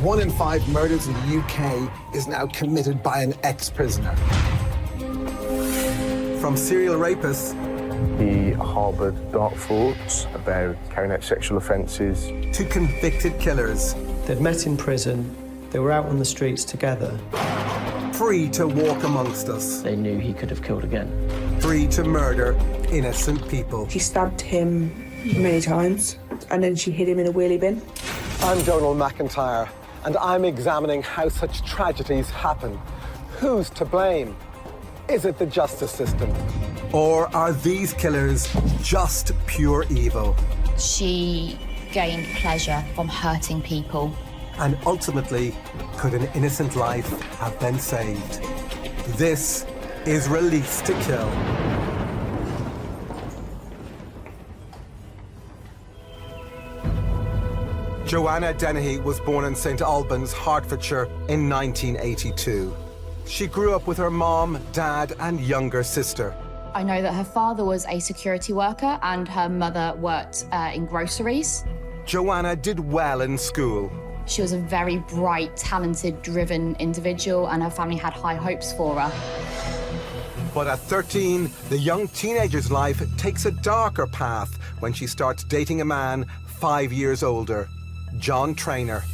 1 in 5 murders in the UK is now committed by an ex-prisoner. From serial rapists, he harboured dark thoughts about carrying out sexual offences, to convicted killers. They'd met in prison, they were out on the streets together. Free to walk amongst us. They knew he could have killed again. Free to murder innocent people. She stabbed him many times, and then she hid him in a wheelie bin. I'm Donald McIntyre, and I'm examining how such tragedies happen. Who's to blame? Is it the justice system? Or are these killers just pure evil? She gained pleasure from hurting people. And ultimately, could an innocent life have been saved? This is Release to Kill. Joanna Dennehy was born in St Albans, Hertfordshire in 1982. She grew up with her mom, dad and younger sister. I know that her father was a security worker and her mother worked in groceries. Joanna did well in school. She was a very bright, talented, driven individual, and her family had high hopes for her. But at 13, the young teenager's life takes a darker path when she starts dating a man 5 years older, John Traynor.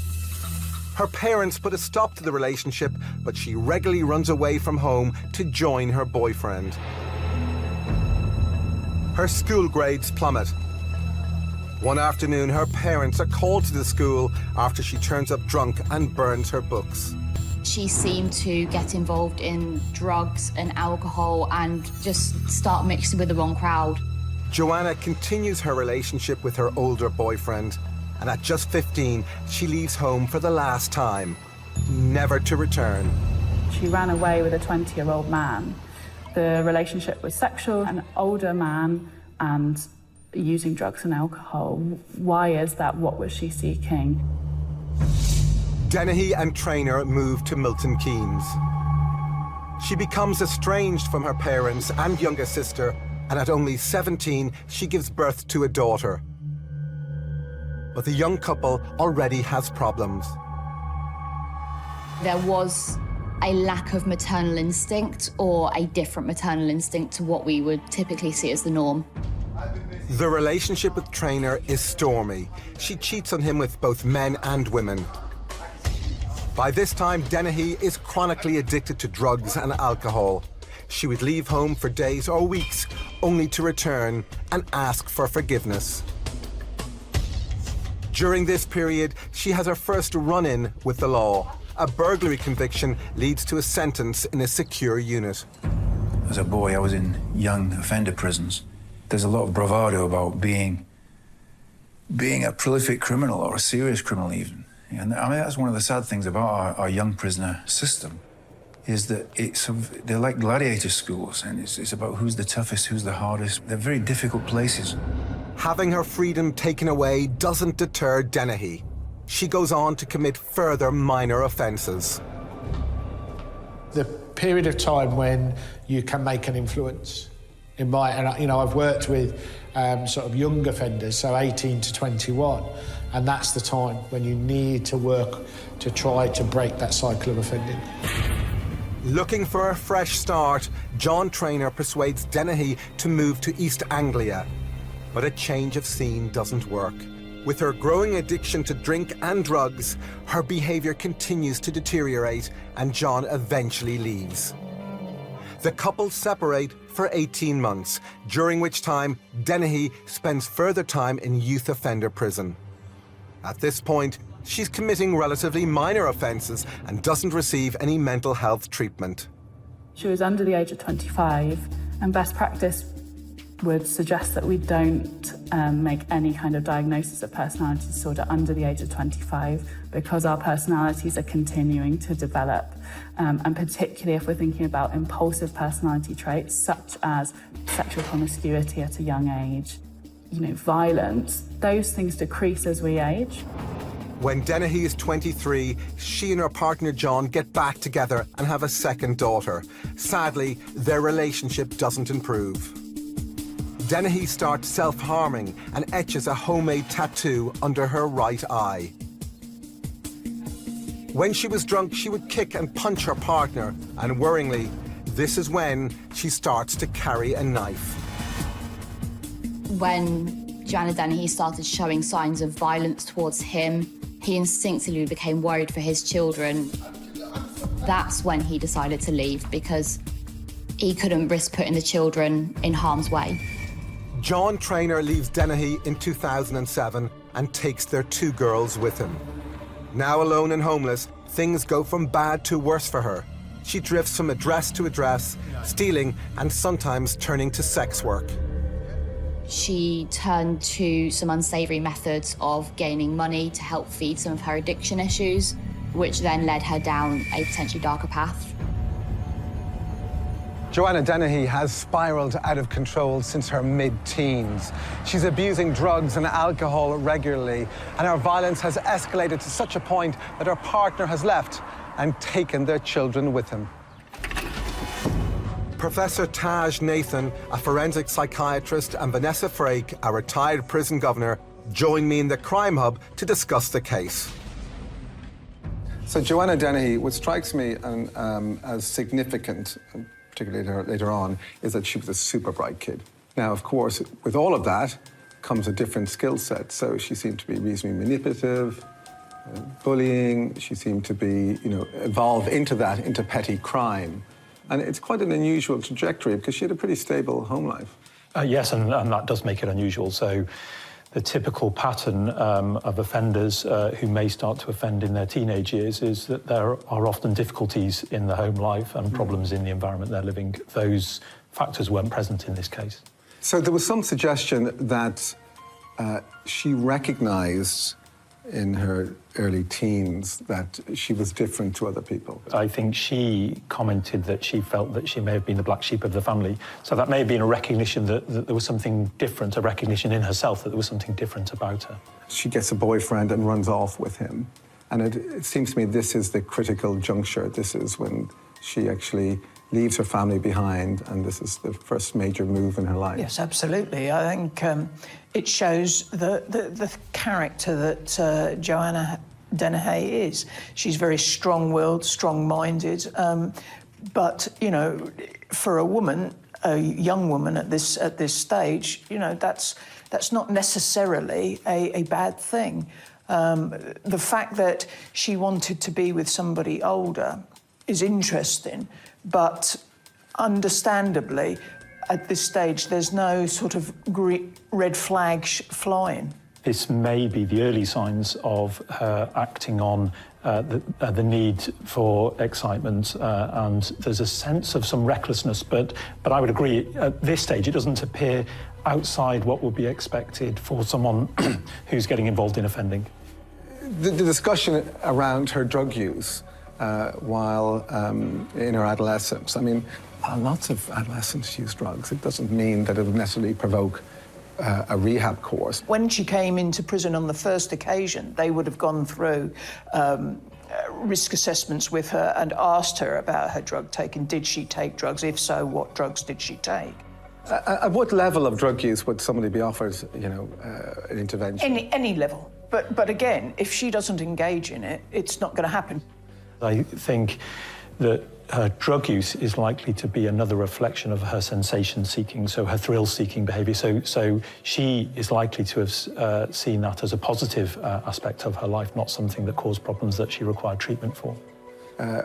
Her parents put a stop to the relationship, but she regularly runs away from home to join her boyfriend. Her school grades plummet. One afternoon, her parents are called to the school after she turns up drunk and burns her books. She seemed to get involved in drugs and alcohol and just start mixing with the wrong crowd. Joanna continues her relationship with her older boyfriend, and at just 15, she leaves home for the last time, never to return. She ran away with a 20-year-old man. The relationship was sexual, an older man, and using drugs and alcohol. Why is that? What was she seeking? Dennehy and Traynor move to Milton Keynes. She becomes estranged from her parents and younger sister, and at only 17, she gives birth to a daughter. But the young couple already has problems. There was a lack of maternal instinct or a different maternal instinct to what we would typically see as the norm. The relationship with Traynor is stormy. She cheats on him with both men and women. By this time, Dennehy is chronically addicted to drugs and alcohol. She would leave home for days or weeks, only to return and ask for forgiveness. During this period, she has her first run-in with the law. A burglary conviction leads to a sentence in a secure unit. As a boy, I was in young offender prisons. There's a lot of bravado about being a prolific criminal or a serious criminal even. And I mean, that's one of the sad things about our young prisoner system, is that they're like gladiator schools, and it's about who's the toughest, who's the hardest. They're very difficult places. Having her freedom taken away doesn't deter Dennehy. She goes on to commit further minor offences. The period of time when you can make an influence. I've worked with sort of young offenders, so 18 to 21, and that's the time when you need to work to try to break that cycle of offending. Looking for a fresh start, John Traynor persuades Dennehy to move to East Anglia. But a change of scene doesn't work. With her growing addiction to drink and drugs, her behaviour continues to deteriorate, and John eventually leaves. The couple separate for 18 months, during which time Dennehy spends further time in youth offender prison. At this point, she's committing relatively minor offences and doesn't receive any mental health treatment. She was under the age of 25, and best practice would suggest that we don't make any kind of diagnosis of personality disorder under the age of 25, because our personalities are continuing to develop. And particularly if we're thinking about impulsive personality traits, such as sexual promiscuity at a young age, violence, those things decrease as we age. When Dennehy is 23, she and her partner John get back together and have a second daughter. Sadly, their relationship doesn't improve. Dennehy starts self-harming and etches a homemade tattoo under her right eye. When she was drunk, she would kick and punch her partner, and worryingly, this is when she starts to carry a knife. When Joanna Dennehy started showing signs of violence towards him, he instinctively became worried for his children. That's when he decided to leave, because he couldn't risk putting the children in harm's way. John Traynor leaves Dennehy in 2007 and takes their 2 girls with him. Now alone and homeless, things go from bad to worse for her. She drifts from address to address, stealing and sometimes turning to sex work. She turned to some unsavoury methods of gaining money to help feed some of her addiction issues, which then led her down a potentially darker path. Joanna Dennehy has spiralled out of control since her mid-teens. She's abusing drugs and alcohol regularly, and her violence has escalated to such a point that her partner has left and taken their children with him. Professor Taj Nathan, a forensic psychiatrist, and Vanessa Frake, a retired prison governor, join me in the Crime Hub to discuss the case. So Joanna Dennehy, what strikes me as significant, particularly later on, is that she was a super bright kid. Now, of course, with all of that comes a different skill set. So she seemed to be reasonably manipulative, bullying. She seemed to be, evolve into petty crime. And it's quite an unusual trajectory because she had a pretty stable home life. Yes, and that does make it unusual. So The typical pattern of offenders who may start to offend in their teenage years is that there are often difficulties in the home life and problems in the environment they're living. Those factors weren't present in this case. So there was some suggestion that she recognised in her early teens that she was different to other people. I think she commented that she felt that she may have been the black sheep of the family. So that may have been a recognition that there was something different, a recognition in herself that there was something different about her. She gets a boyfriend and runs off with him. And it seems to me this is the critical juncture. This is when she actually leaves her family behind, and this is the first major move in her life. Yes, absolutely. I think it shows the character that Joanna Dennehy is. She's very strong-willed, strong-minded, but, you know, for a woman, a young woman at this stage, you know, that's not necessarily a bad thing. The fact that she wanted to be with somebody older is interesting, but understandably, at this stage, there's no sort of red flag flying. This may be the early signs of her acting on the need for excitement, and there's a sense of some recklessness, but I would agree, at this stage, it doesn't appear outside what would be expected for someone who's getting involved in offending. The discussion around her drug use while in her adolescence, I mean, lots of adolescents use drugs. It doesn't mean that it would necessarily provoke a rehab course. When she came into prison on the first occasion, they would have gone through risk assessments with her and asked her about her drug taking. Did she take drugs? If so, what drugs did she take? At what level of drug use would somebody be offered, you know, an intervention? Any level. But again, if she doesn't engage in it, it's not going to happen. I think that her drug use is likely to be another reflection of her sensation-seeking, so her thrill-seeking behaviour. So she is likely to have seen that as a positive aspect of her life, not something that caused problems that she required treatment for.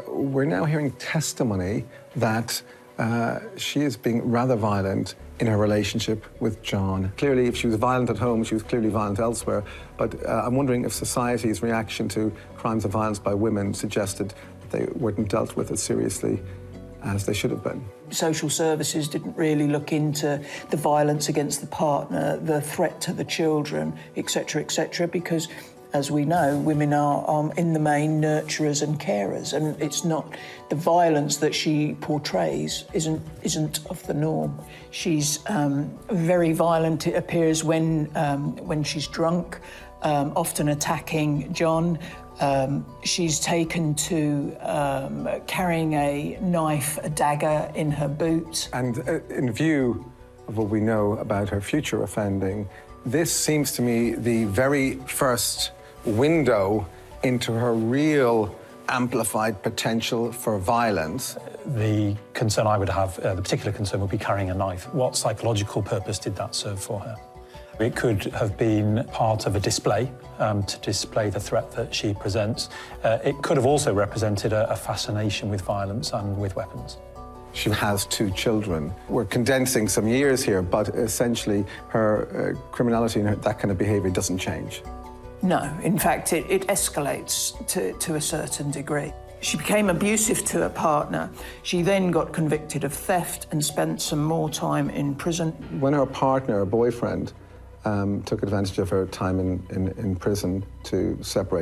We're now hearing testimony that she is being rather violent in her relationship with John. Clearly, if she was violent at home, she was clearly violent elsewhere. But I'm wondering if society's reaction to crimes of violence by women suggested that they weren't dealt with as seriously as they should have been. Social services didn't really look into the violence against the partner, the threat to the children, etc., because, as we know, women are in the main nurturers and carers, and it's not the violence that she portrays isn't of the norm. She's very violent, it appears, when she's drunk, often attacking John. She's taken to carrying a knife, a dagger in her boot. And in view of what we know about her future offending, this seems to me the very first window into her real amplified potential for violence. The concern I would have, the particular concern, would be carrying a knife. What psychological purpose did that serve for her? It could have been part of a display, to display the threat that she presents. It could have also represented a fascination with violence and with weapons. She has 2 children. We're condensing some years here, but essentially her criminality and that kind of behaviour doesn't change. No, in fact, it escalates to a certain degree. She became abusive to her partner. She then got convicted of theft and spent some more time in prison. When her partner, her boyfriend, took advantage of her time in prison to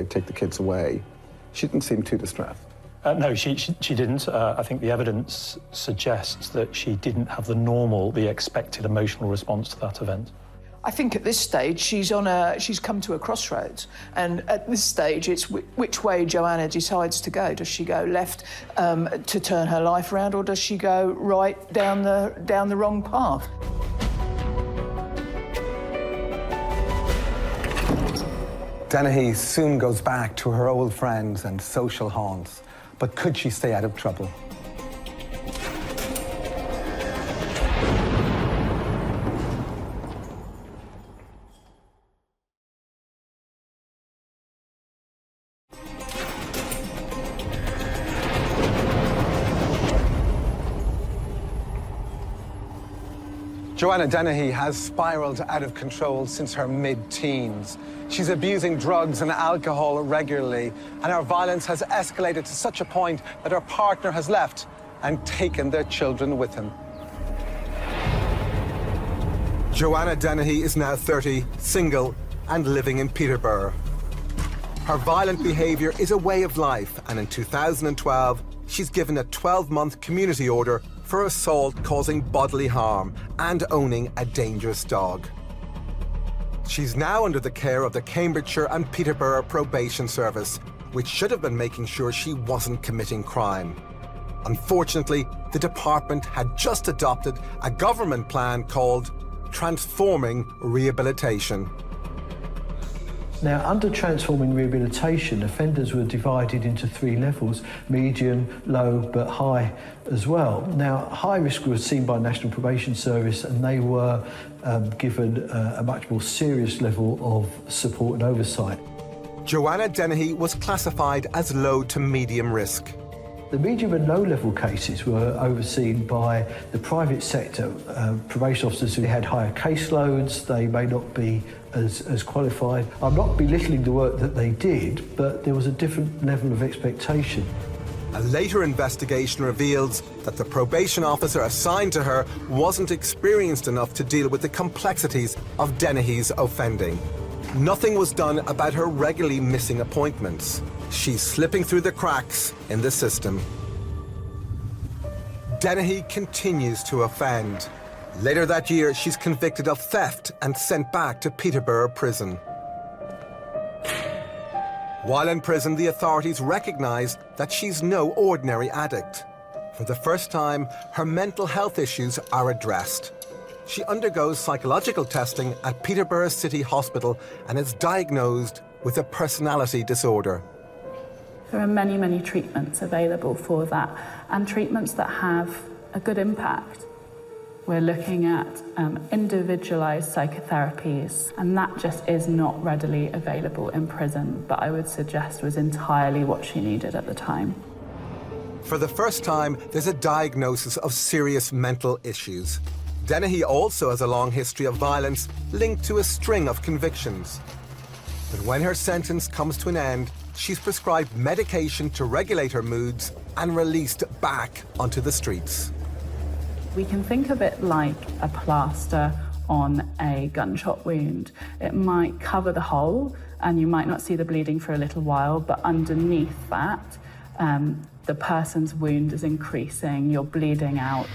take the kids away, she didn't seem too distressed. No, she didn't. I think the evidence suggests that she didn't have the expected emotional response to that event. I think at this stage she's come to a crossroads, and at this stage it's which way Joanna decides to go. Does she go left to turn her life around, or does she go right down the wrong path? Dennehy soon goes back to her old friends and social haunts, but could she stay out of trouble? Joanna Dennehy has spiraled out of control since her mid-teens. She's abusing drugs and alcohol regularly, and her violence has escalated to such a point that her partner has left and taken their children with him. Joanna Dennehy is now 30, single, and living in Peterborough. Her violent behaviour is a way of life, and in 2012, she's given a 12-month community order for assault causing bodily harm and owning a dangerous dog. She's now under the care of the Cambridgeshire and Peterborough Probation Service, which should have been making sure she wasn't committing crime. Unfortunately, the department had just adopted a government plan called Transforming Rehabilitation. Now, under Transforming Rehabilitation, offenders were divided into 3 levels: medium, low, but high as well. Now, high risk was seen by National Probation Service, and they were given a much more serious level of support and oversight. Joanna Dennehy was classified as low to medium risk. The medium and low-level cases were overseen by the private sector probation officers who had higher caseloads. They may not be as qualified. I'm not belittling the work that they did, but there was a different level of expectation. A later investigation reveals that the probation officer assigned to her wasn't experienced enough to deal with the complexities of Dennehy's offending. Nothing was done about her regularly missing appointments. She's slipping through the cracks in the system. Dennehy continues to offend. Later that year, she's convicted of theft and sent back to Peterborough Prison. While in prison, the authorities recognise that she's no ordinary addict. For the first time, her mental health issues are addressed. She undergoes psychological testing at Peterborough City Hospital and is diagnosed with a personality disorder. There are many, many treatments available for that, and treatments that have a good impact. We're looking at individualised psychotherapies, and that just is not readily available in prison, but I would suggest was entirely what she needed at the time. For the first time, there's a diagnosis of serious mental issues. Dennehy also has a long history of violence linked to a string of convictions. But when her sentence comes to an end, she's prescribed medication to regulate her moods and released back onto the streets. We can think of it like a plaster on a gunshot wound. It might cover the hole and you might not see the bleeding for a little while, but underneath that, the person's wound is increasing, you're bleeding out,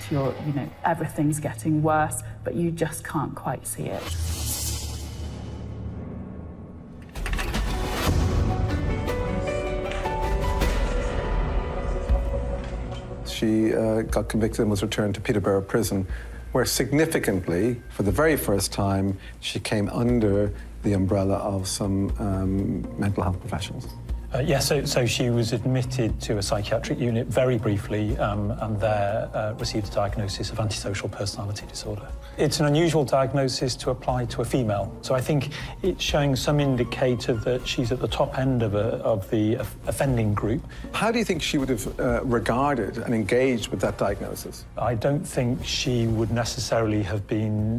everything's getting worse, but you just can't quite see it. She got convicted and was returned to Peterborough Prison, where significantly, for the very first time, she came under the umbrella of some mental health professionals. Yes, so she was admitted to a psychiatric unit very briefly and there received a diagnosis of antisocial personality disorder. It's an unusual diagnosis to apply to a female, so I think it's showing some indicator that she's at the top end of the offending group. How do you think she would have regarded and engaged with that diagnosis? I don't think she would necessarily have been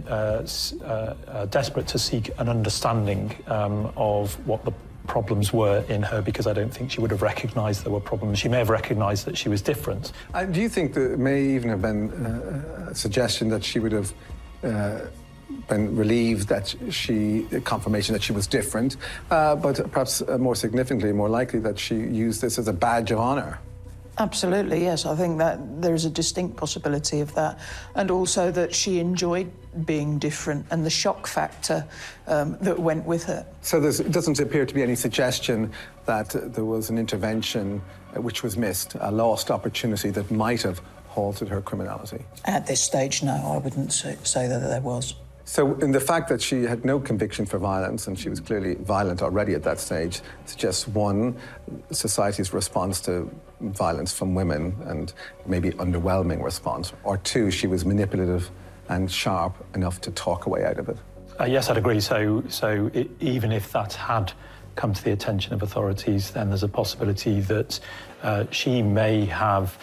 desperate to seek an understanding of what the problems were in her, because I don't think she would have recognised there were problems. She may have recognised that she was different. Do you think there may even have been a suggestion that she would have been relieved that confirmation that she was different, but perhaps more significantly, more likely that she used this as a badge of honour? Absolutely, yes. I think that there is a distinct possibility of that. And also that she enjoyed being different and the shock factor that went with it. So there doesn't appear to be any suggestion that there was an intervention which was missed, a lost opportunity that might have halted her criminality? At this stage, no, I wouldn't say that there was. So in the fact that she had no conviction for violence, and she was clearly violent already at that stage, suggests, one, society's response to violence from women and maybe underwhelming response, or two, she was manipulative and sharp enough to talk her way out of it. Yes, I'd agree. So even if that had come to the attention of authorities, then there's a possibility that she may have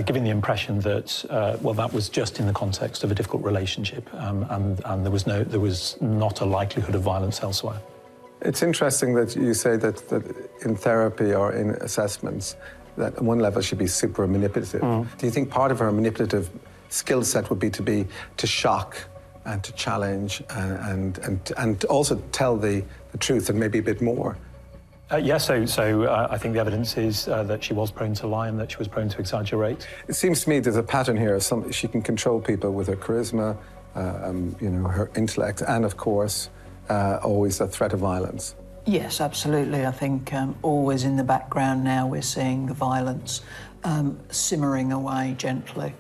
giving the impression that, well, that was just in the context of a difficult relationship, and there was not a likelihood of violence elsewhere. It's interesting that you say that in therapy or in assessments, that at one level she'd be super manipulative. Do you think part of her manipulative skill set would be to shock and to challenge and also tell the truth and maybe a bit more? Yeah, so I think the evidence is that she was prone to lie and that she was prone to exaggerate. It seems to me there's a pattern here. She can control people with her charisma, her intellect, and of course, always a threat of violence. Yes, absolutely. I think always in the background now we're seeing the violence simmering away gently.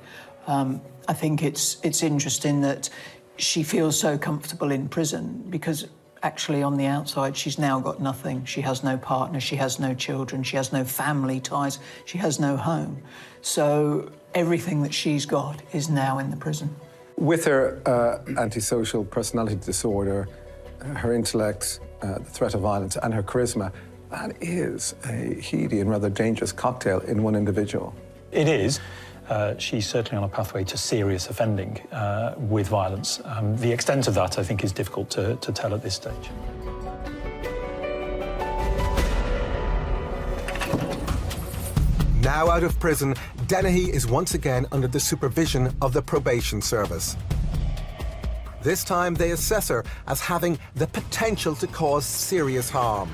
I think it's interesting that she feels so comfortable in prison because actually on the outside she's now got nothing. She has no partner, she has no children, she has no family ties, she has no home. So everything that she's got is now in the prison. With her antisocial personality disorder, her intellect, the threat of violence, and her charisma, that is a heady and rather dangerous cocktail in one individual. It is. She's certainly on a pathway to serious offending with violence. The extent of that, I think, is difficult to tell at this stage. Now out of prison, Dennehy is once again under the supervision of the probation service. This time they assess her as having the potential to cause serious harm.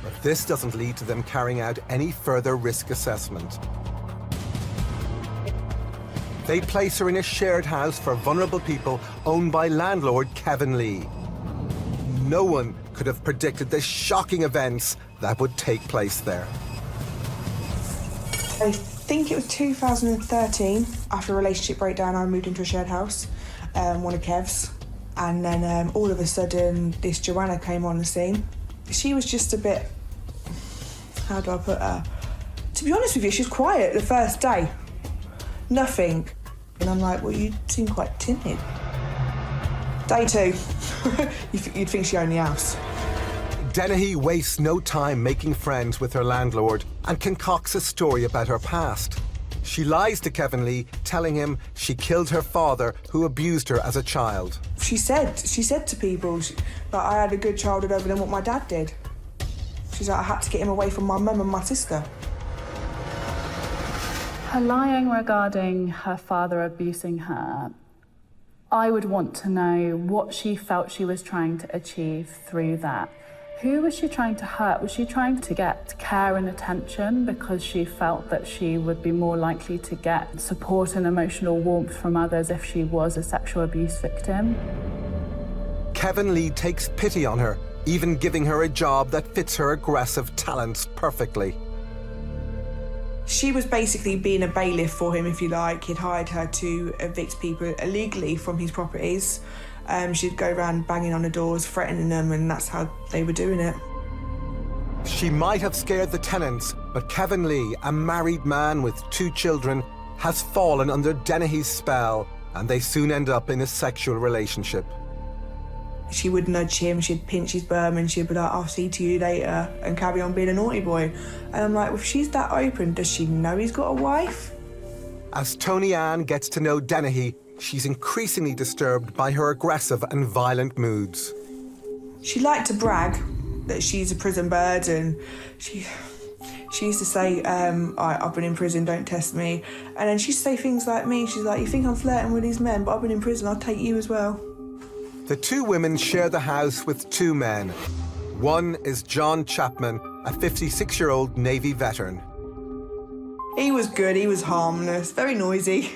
But this doesn't lead to them carrying out any further risk assessment. They place her in a shared house for vulnerable people owned by landlord Kevin Lee. No one could have predicted the shocking events that would take place there. I think it was 2013. After a relationship breakdown, I moved into a shared house, one of Kev's. And then all of a sudden, this Joanna came on the scene. She was just a bit, how do I put her? To be honest with you, she was quiet the first day. Nothing. And I'm like, well, you seem quite timid. Day two, you'd think she owned the house. Dennehy wastes no time making friends with her landlord and concocts a story about her past. She lies to Kevin Lee, telling him she killed her father, who abused her as a child. She said to people, that I had a good childhood other than what my dad did. She's like, I had to get him away from my mum and my sister. Her lying regarding her father abusing her, I would want to know what she felt she was trying to achieve through that. Who was she trying to hurt? Was she trying to get care and attention because she felt that she would be more likely to get support and emotional warmth from others if she was a sexual abuse victim? Kevin Lee takes pity on her, even giving her a job that fits her aggressive talents perfectly. She was basically being a bailiff for him, if you like. He'd hired her to evict people illegally from his properties. She'd go around banging on the doors, threatening them, and that's how they were doing it. She might have scared the tenants, but Kevin Lee, a married man with 2 children, has fallen under Dennehy's spell, and they soon end up in a sexual relationship. She would nudge him, she'd pinch his bum, and she'd be like, I'll see to you later, and carry on being a naughty boy. And I'm like, well, if she's that open, does she know he's got a wife? As Tony Ann gets to know Dennehy, she's increasingly disturbed by her aggressive and violent moods. She liked to brag that she's a prison bird, and she used to say, I've been in prison, don't test me. And then she'd say things like me, she's like, you think I'm flirting with these men, but I've been in prison, I'll take you as well. The 2 women share the house with 2 men. One is John Chapman, a 56-year-old Navy veteran. He was good, he was harmless, very noisy,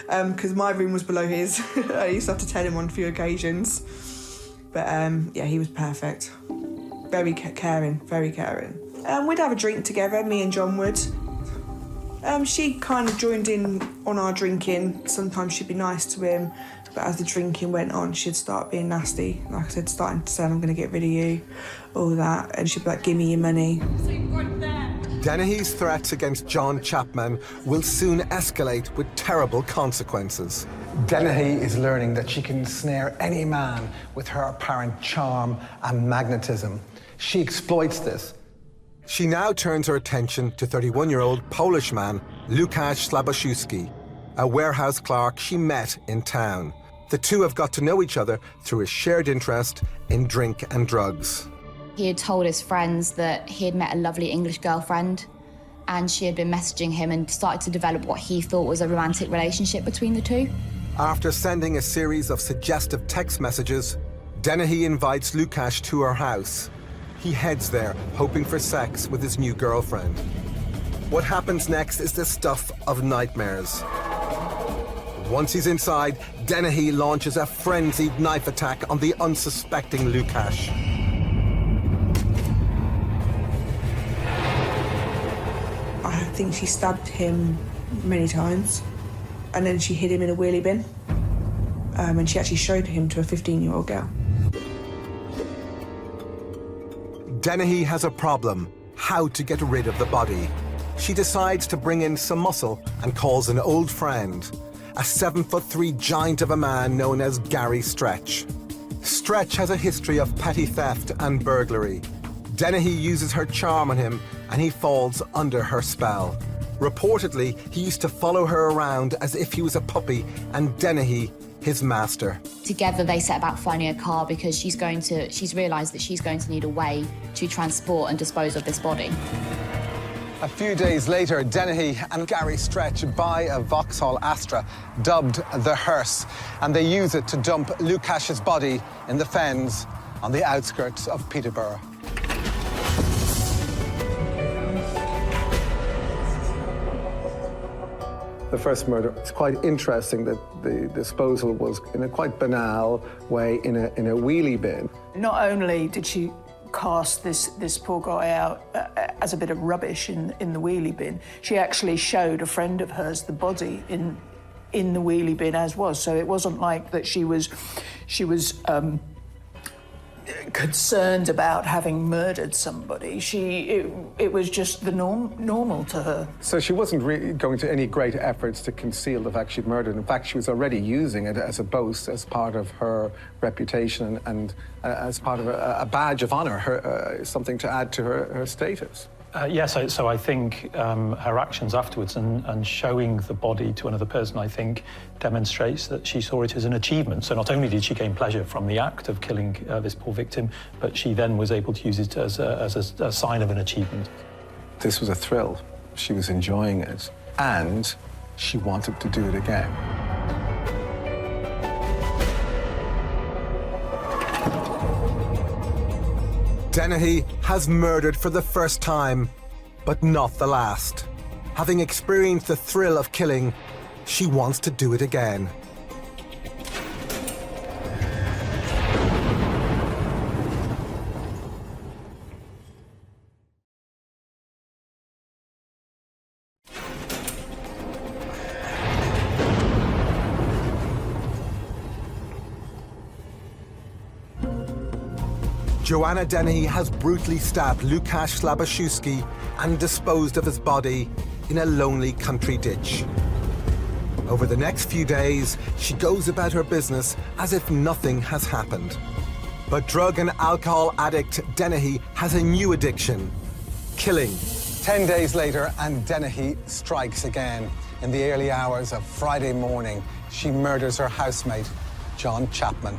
because my room was below his. I used to have to tell him on a few occasions. But yeah, he was perfect. Very caring, very caring. We'd have a drink together, me and John would. She kind of joined in on our drinking. Sometimes she'd be nice to him, but as the drinking went on, she'd start being nasty. Like I said, starting to say, I'm going to get rid of you, all that. And she'd be like, give me your money. Dennehy's threats against John Chapman will soon escalate with terrible consequences. Dennehy is learning that she can snare any man with her apparent charm and magnetism. She exploits this. She now turns her attention to 31-year-old Polish man Łukasz Slabosiewski, a warehouse clerk she met in town. The two have got to know each other through a shared interest in drink and drugs. He had told his friends that he had met a lovely English girlfriend and she had been messaging him and started to develop what he thought was a romantic relationship between the two. After sending a series of suggestive text messages, Dennehy invites Łukasz to her house. He heads there, hoping for sex with his new girlfriend. What happens next is the stuff of nightmares. Once he's inside, Dennehy launches a frenzied knife attack on the unsuspecting Łukasz. I think she stabbed him many times, and then she hid him in a wheelie bin, and she actually showed him to a 15-year-old girl. Dennehy has a problem: how to get rid of the body. She decides to bring in some muscle and calls an old friend, a 7'3" giant of a man known as Gary Stretch. Stretch has a history of petty theft and burglary. Dennehy uses her charm on him and he falls under her spell. Reportedly, he used to follow her around as if he was a puppy and Dennehy his master. Together they set about finding a car because she's realised that she's going to need a way to transport and dispose of this body. A few days later, Dennehy and Gary Stretch buy a Vauxhall Astra, dubbed the Hearse, and they use it to dump Łukasz's body in the fens on the outskirts of Peterborough. The first murder, it's quite interesting that the disposal was in a quite banal way in a wheelie bin. Not only did she cast this poor guy out as a bit of rubbish in the wheelie bin, she actually showed a friend of hers the body in the wheelie bin as was. So it wasn't like that she was concerned about having murdered somebody. It was just the normal to her. So she wasn't really going to any great efforts to conceal the fact she'd murdered. In fact, she was already using it as a boast, as part of her reputation and as part of a badge of honour, something to add to her status. Yes, so I think her actions afterwards and showing the body to another person, I think, demonstrates that she saw it as an achievement. So not only did she gain pleasure from the act of killing this poor victim, but she then was able to use it as a sign of an achievement. This was a thrill. She was enjoying it, and she wanted to do it again. Dennehy has murdered for the first time, but not the last. Having experienced the thrill of killing, she wants to do it again. Joanna Dennehy has brutally stabbed Łukasz Slabosiewski and disposed of his body in a lonely country ditch. Over the next few days, she goes about her business as if nothing has happened. But drug and alcohol addict Dennehy has a new addiction: killing. 10 days later, and Dennehy strikes again. In the early hours of Friday morning, she murders her housemate, John Chapman.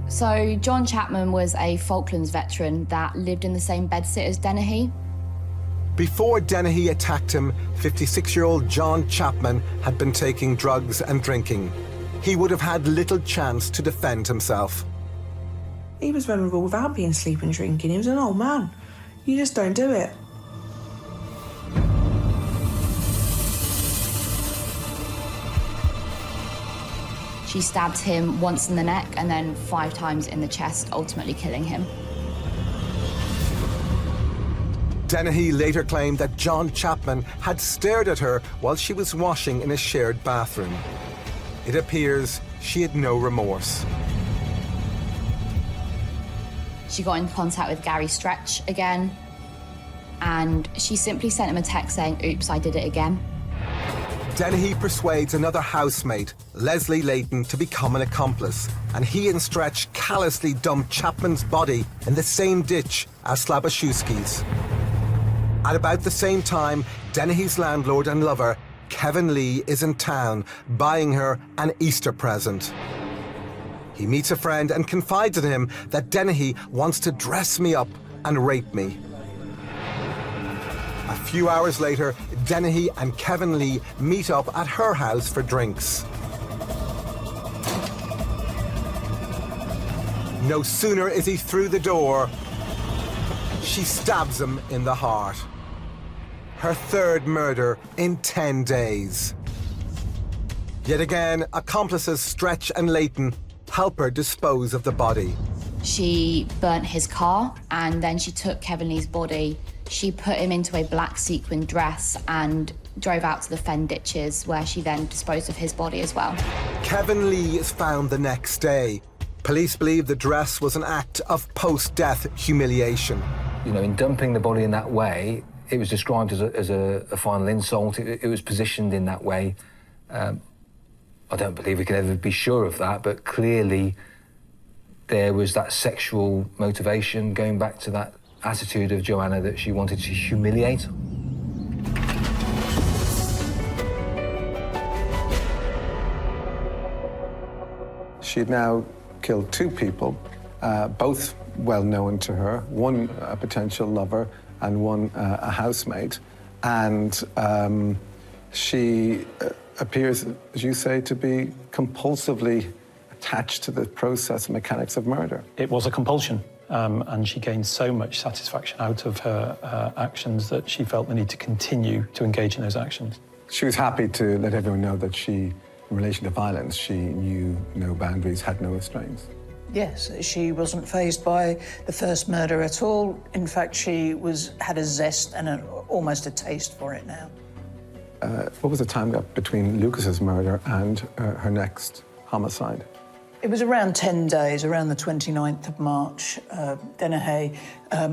So John Chapman was a Falklands veteran that lived in the same bedsit as Dennehy. Before Dennehy attacked him, 56-year-old John Chapman had been taking drugs and drinking. He would have had little chance to defend himself. He was vulnerable without being sleeping and drinking. He was an old man. You just don't do it. She stabbed him once in the neck and then 5 times in the chest, ultimately killing him. Dennehy later claimed that John Chapman had stared at her while she was washing in a shared bathroom. It appears she had no remorse. She got in contact with Gary Stretch again, and she simply sent him a text saying, "Oops, I did it again." Dennehy persuades another housemate, Leslie Layton, to become an accomplice, and he and Stretch callously dump Chapman's body in the same ditch as Slabosiewski's. At about the same time, Dennehy's landlord and lover, Kevin Lee, is in town buying her an Easter present. He meets a friend and confides in him that Dennehy wants to dress me up and rape me. A few hours later, Dennehy and Kevin Lee meet up at her house for drinks. No sooner is he through the door, she stabs him in the heart. Her third murder in 10 days. Yet again, accomplices Stretch and Leighton help her dispose of the body. She burnt his car, and then she took Kevin Lee's body. She put him into a black sequin dress and drove out to the fen ditches, where she then disposed of his body as well. Kevin Lee is found the next day. Police believe the dress was an act of post-death humiliation. You know, in dumping the body in that way, it was described as a final insult. It was positioned in that way. I don't believe we can ever be sure of that, but clearly there was that sexual motivation going back to that attitude of Joanna that she wanted to humiliate. She'd now killed 2 people, both well known to her, one a potential lover and one a housemate. And she appears, as you say, to be compulsively attached to the process and mechanics of murder. It was a compulsion, and she gained so much satisfaction out of her actions that she felt the need to continue to engage in those actions. She was happy to let everyone know that she, in relation to violence, she knew no boundaries, had no restraints. Yes, she wasn't fazed by the first murder at all. In fact, she had a zest and almost a taste for it now. What was the time gap between Lucas's murder and her next homicide? It was around 10 days, around the 29th of March. Dennehy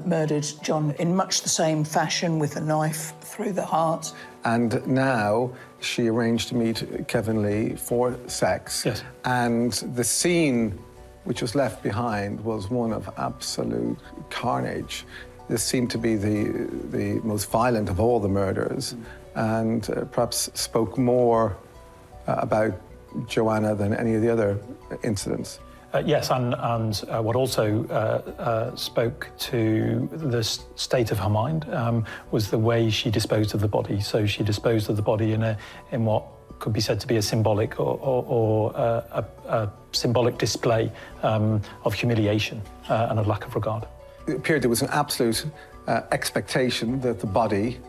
murdered John in much the same fashion, with a knife through the heart. And now she arranged to meet Kevin Lee for sex. Yes. And the scene which was left behind was one of absolute carnage. This seemed to be the most violent of all the murders, and perhaps spoke more about Joanna than any of the other incidents. Yes, and what also spoke to the state of her mind was the way she disposed of the body. So she disposed of the body in what could be said to be a symbolic or a symbolic display of humiliation and of lack of regard. It appeared there was an absolute expectation that the body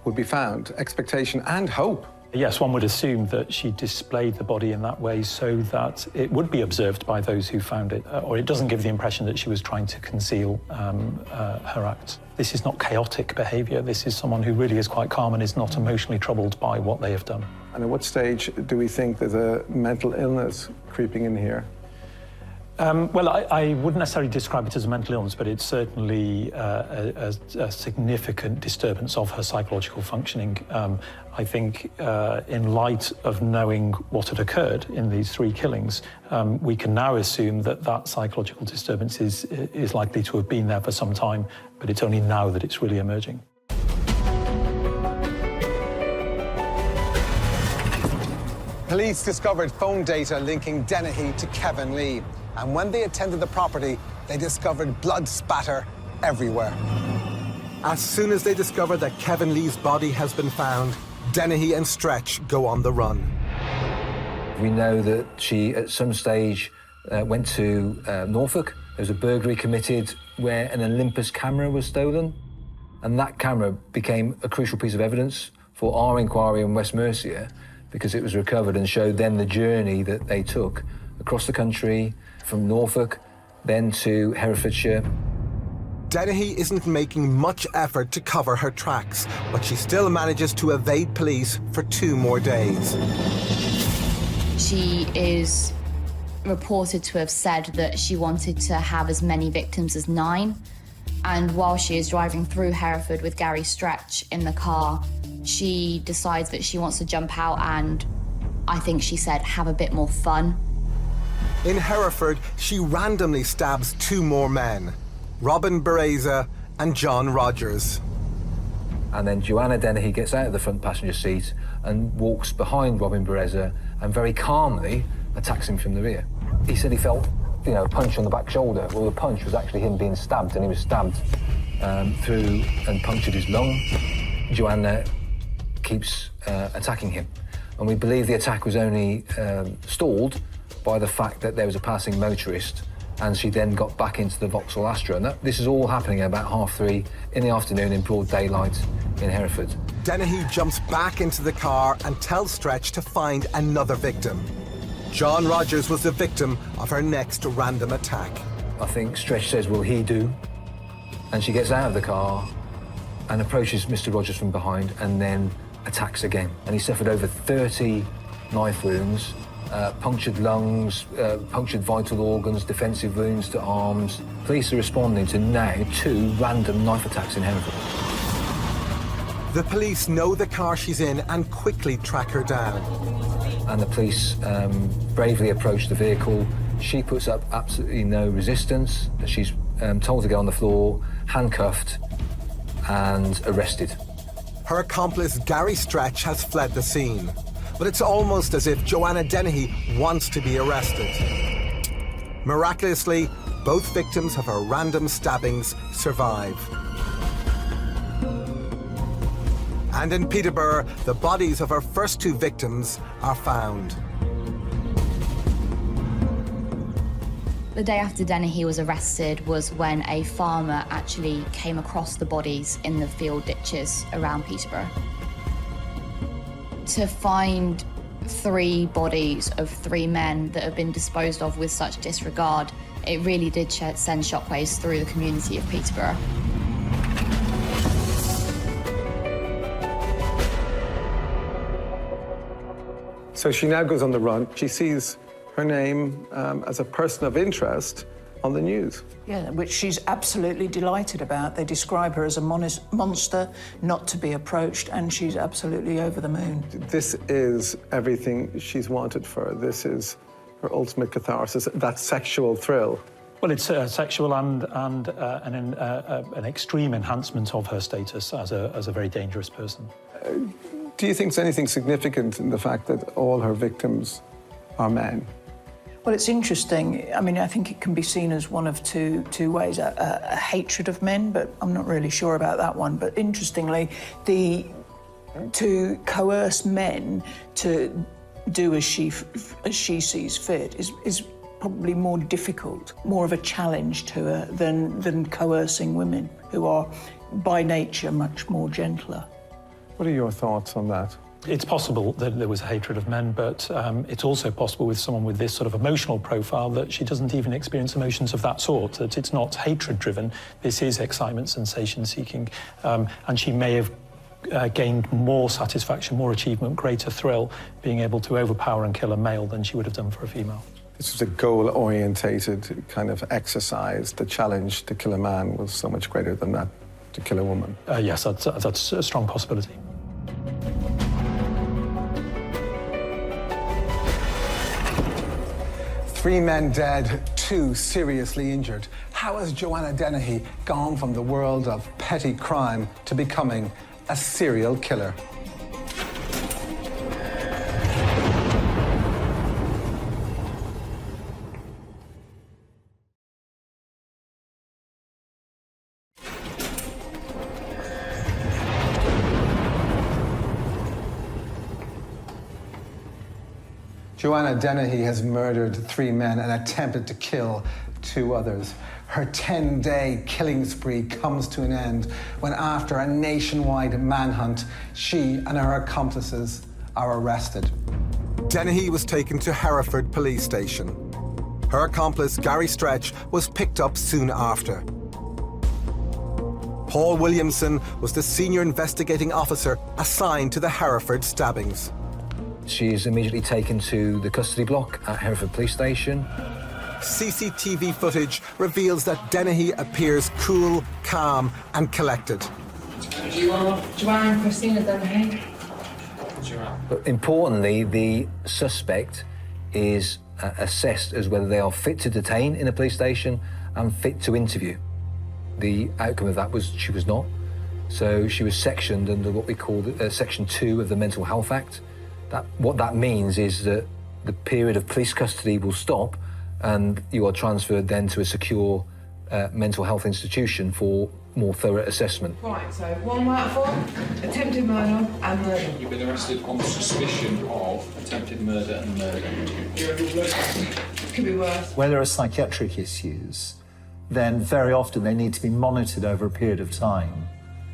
would be found, expectation and hope. Yes, one would assume that she displayed the body in that way so that it would be observed by those who found it, or it doesn't give the impression that she was trying to conceal her acts. This is not chaotic behaviour. This is someone who really is quite calm and is not emotionally troubled by what they have done. And at what stage do we think there's a mental illness creeping in here? Well, I wouldn't necessarily describe it as a mental illness, but it's certainly a significant disturbance of her psychological functioning. I think in light of knowing what had occurred in these 3 killings, we can now assume that that psychological disturbance is likely to have been there for some time, but it's only now that it's really emerging. Police discovered phone data linking Dennehy to Kevin Lee. And when they attended the property, they discovered blood spatter everywhere. As soon as they discover that Kevin Lee's body has been found, Dennehy and Stretch go on the run. We know that she, at some stage, went to Norfolk. There was a burglary committed where an Olympus camera was stolen. And that camera became a crucial piece of evidence for our inquiry in West Mercia, because it was recovered and showed them the journey that they took across the country, from Norfolk, then to Herefordshire. Dennehy isn't making much effort to cover her tracks, but she still manages to evade police for 2 more days. She is reported to have said that she wanted to have as many victims as 9. And while she is driving through Hereford with Gary Stretch in the car, she decides that she wants to jump out and, I think she said, have a bit more fun. In Hereford, she randomly stabs 2 more men, Robin Bereza and John Rogers. And then Joanna Dennehy gets out of the front passenger seat and walks behind Robin Bereza and very calmly attacks him from the rear. He said he felt, a punch on the back shoulder. Well, the punch was actually him being stabbed, and he was stabbed through and punctured his lung. Joanna keeps attacking him. And we believe the attack was only stalled by the fact that there was a passing motorist, and she then got back into the Vauxhall Astra. And this is all happening at about 3:30 in the afternoon in broad daylight in Hereford. Dennehy jumps back into the car and tells Stretch to find another victim. John Rogers was the victim of her next random attack. I think Stretch says, will he do? And she gets out of the car and approaches Mr. Rogers from behind and then attacks again. And he suffered over 30 knife wounds, punctured lungs, punctured vital organs, defensive wounds to arms. Police are responding to now 2 random knife attacks in Hereford. The police know the car she's in and quickly track her down. And the police bravely approach the vehicle. She puts up absolutely no resistance. She's told to get on the floor, handcuffed and arrested. Her accomplice, Gary Stretch, has fled the scene. But it's almost as if Joanna Dennehy wants to be arrested. Miraculously, both victims of her random stabbings survive. And in Peterborough, the bodies of her first 2 victims are found. The day after Dennehy was arrested was when a farmer actually came across the bodies in the field ditches around Peterborough. To find 3 bodies of 3 men that have been disposed of with such disregard, it really did send shockwaves through the community of Peterborough. So she now goes on the run. She sees her name as a person of interest on the news. Yeah, which she's absolutely delighted about. They describe her as a monster, not to be approached, and she's absolutely over the moon. This is everything she's wanted for. This is her ultimate catharsis, that sexual thrill. Well, it's sexual and an extreme enhancement of her status as a very dangerous person. Do you think there's anything significant in the fact that all her victims are men? Well, it's interesting. I mean, I think it can be seen as one of two ways. A hatred of men, but I'm not really sure about that one. But interestingly, to coerce men to do as she sees fit is probably more difficult, more of a challenge to her than coercing women, who are by nature much more gentler. What are your thoughts on that? It's possible that there was a hatred of men, but it's also possible with someone with this sort of emotional profile that she doesn't even experience emotions of that sort, that it's not hatred-driven. This is excitement, sensation-seeking, and she may have gained more satisfaction, more achievement, greater thrill being able to overpower and kill a male than she would have done for a female. This was a goal-orientated kind of exercise. The challenge to kill a man was so much greater than that to kill a woman. Yes, that's a strong possibility. Three men dead, 2 seriously injured. How has Joanna Dennehy gone from the world of petty crime to becoming a serial killer? Joanna Dennehy has murdered 3 men and attempted to kill 2 others. Her 10-day killing spree comes to an end when, after a nationwide manhunt, she and her accomplices are arrested. Dennehy was taken to Hereford Police Station. Her accomplice, Gary Stretch, was picked up soon after. Paul Williamson was the senior investigating officer assigned to the Hereford stabbings. She is immediately taken to the custody block at Hereford Police Station. CCTV footage reveals that Dennehy appears cool, calm and collected. Joanne Christina Dennehy. But importantly, the suspect is assessed as whether they are fit to detain in a police station and fit to interview. The outcome of that was she was not. So she was sectioned under what we call Section 2 of the Mental Health Act. What that means is that the period of police custody will stop and you are transferred then to a secure mental health institution for more thorough assessment. Right, so 1 out of 4, attempted murder and murder. You've been arrested on suspicion of attempted murder and murder. Could be worse. Where there are psychiatric issues, then very often they need to be monitored over a period of time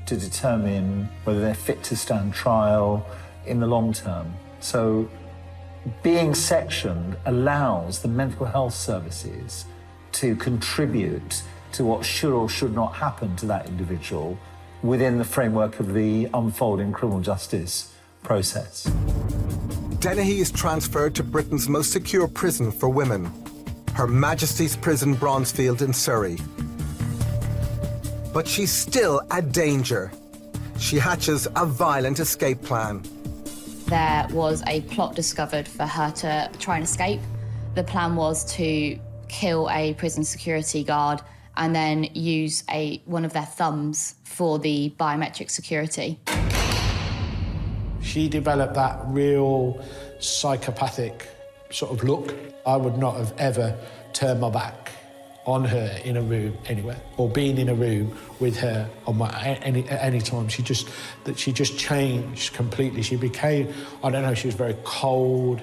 to determine whether they're fit to stand trial in the long term. So being sectioned allows the mental health services to contribute to what should or should not happen to that individual within the framework of the unfolding criminal justice process. Dennehy is transferred to Britain's most secure prison for women, Her Majesty's Prison Bronzefield in Surrey. But she's still a danger. She hatches a violent escape plan. There was a plot discovered for her to try and escape. The plan was to kill a prison security guard and then use one of their thumbs for the biometric security. She developed that real psychopathic sort of look. I would not have ever turned my back on her in a room anywhere, or been in a room with her on any time. She just changed completely. She became, I don't know, she was very cold,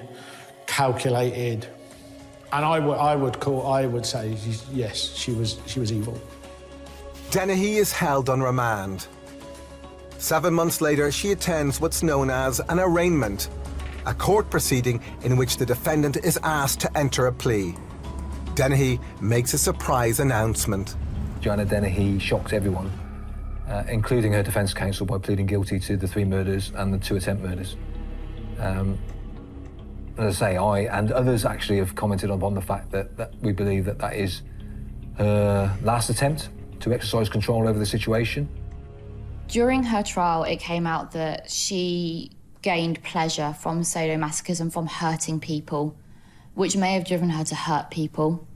calculated, and I would say yes, she was evil. Dennehy is held on remand. 7 months later, she attends what's known as an arraignment, a court proceeding in which the defendant is asked to enter a plea. Dennehy makes a surprise announcement. Joanna Dennehy shocked everyone, including her defence counsel, by pleading guilty to the 3 murders and the 2 attempt murders. As I say, I and others actually have commented upon the fact that we believe that is her last attempt to exercise control over the situation. During her trial, it came out that she gained pleasure from sadomasochism, from hurting people, which may have driven her to hurt people.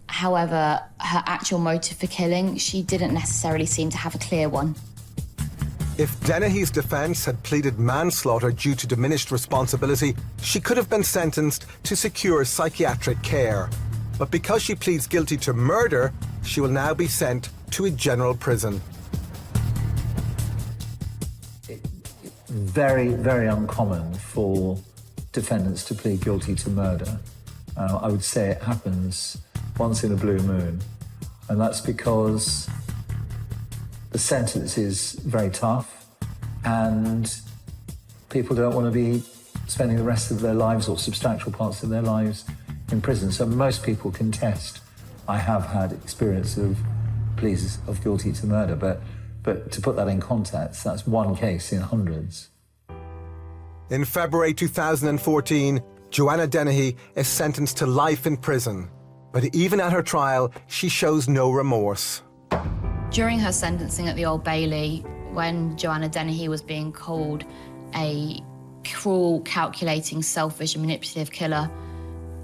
However, her actual motive for killing, she didn't necessarily seem to have a clear one. If Dennehy's defence had pleaded manslaughter due to diminished responsibility, she could have been sentenced to secure psychiatric care. But because she pleads guilty to murder, she will now be sent to a general prison. Very, very uncommon for defendants to plead guilty to murder. I would say it happens once in a blue moon, and that's because the sentence is very tough and people don't want to be spending the rest of their lives or substantial parts of their lives in prison. So most people contest. I have had experience of pleas of guilty to murder, but to put that in context, that's one case in hundreds. In February 2014, Joanna Dennehy is sentenced to life in prison. But even at her trial, she shows no remorse. During her sentencing at the Old Bailey, when Joanna Dennehy was being called a cruel, calculating, selfish and manipulative killer,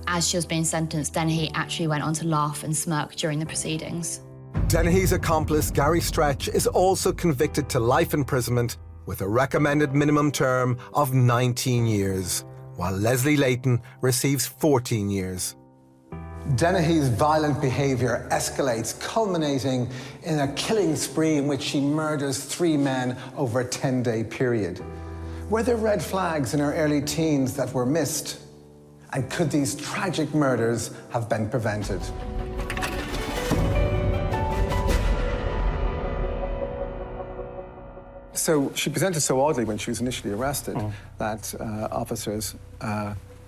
as she was being sentenced, Dennehy actually went on to laugh and smirk during the proceedings. Dennehy's accomplice, Gary Stretch, is also convicted to life imprisonment with a recommended minimum term of 19 years, while Leslie Layton receives 14 years. Dennehy's violent behaviour escalates, culminating in a killing spree in which she murders 3 men over a 10-day period. Were there red flags in her early teens that were missed? And could these tragic murders have been prevented? So she presented so oddly when she was initially arrested that officers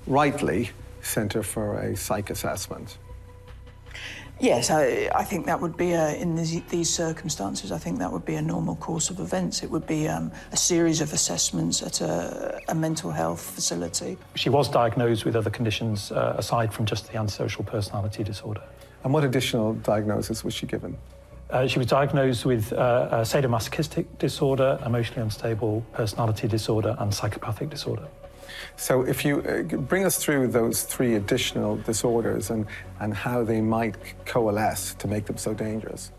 rightly sent her for a psych assessment. Yes, I think that would be, in these circumstances, I think that would be a normal course of events. It would be a series of assessments at a mental health facility. She was diagnosed with other conditions aside from just the antisocial personality disorder. And what additional diagnosis was she given? She was diagnosed with a sadomasochistic disorder, emotionally unstable personality disorder, and psychopathic disorder. So if you bring us through those 3 additional disorders and how they might coalesce to make them so dangerous.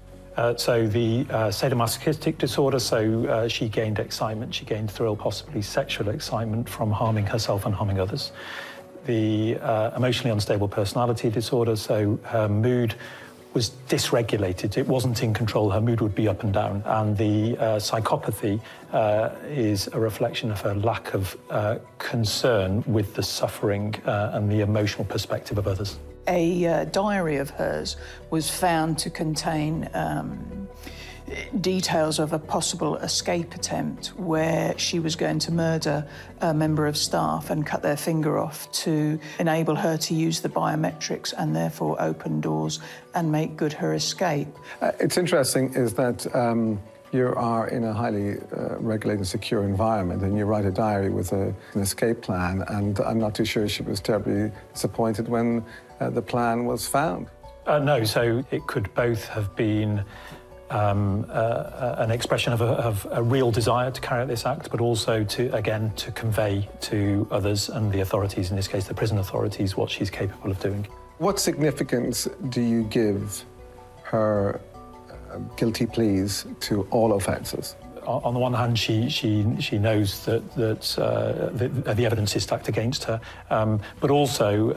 So the sadomasochistic disorder, so she gained excitement, she gained thrill, possibly sexual excitement from harming herself and harming others. The emotionally unstable personality disorder, so her mood was dysregulated. It wasn't in control. Her mood would be up and down. And the psychopathy is a reflection of her lack of concern with the suffering and the emotional perspective of others. A diary of hers was found to contain details of a possible escape attempt where she was going to murder a member of staff and cut their finger off to enable her to use the biometrics and therefore open doors and make good her escape. It's interesting is that you are in a highly regulated, secure environment, and you write a diary with an escape plan, and I'm not too sure she was terribly disappointed when the plan was found. No, so it could both have been an expression of a real desire to carry out this act, but also to convey to others and the authorities, in this case the prison authorities, what she's capable of doing. What significance do you give her guilty pleas to all offences? On the one hand, she knows that the evidence is stacked against her, but also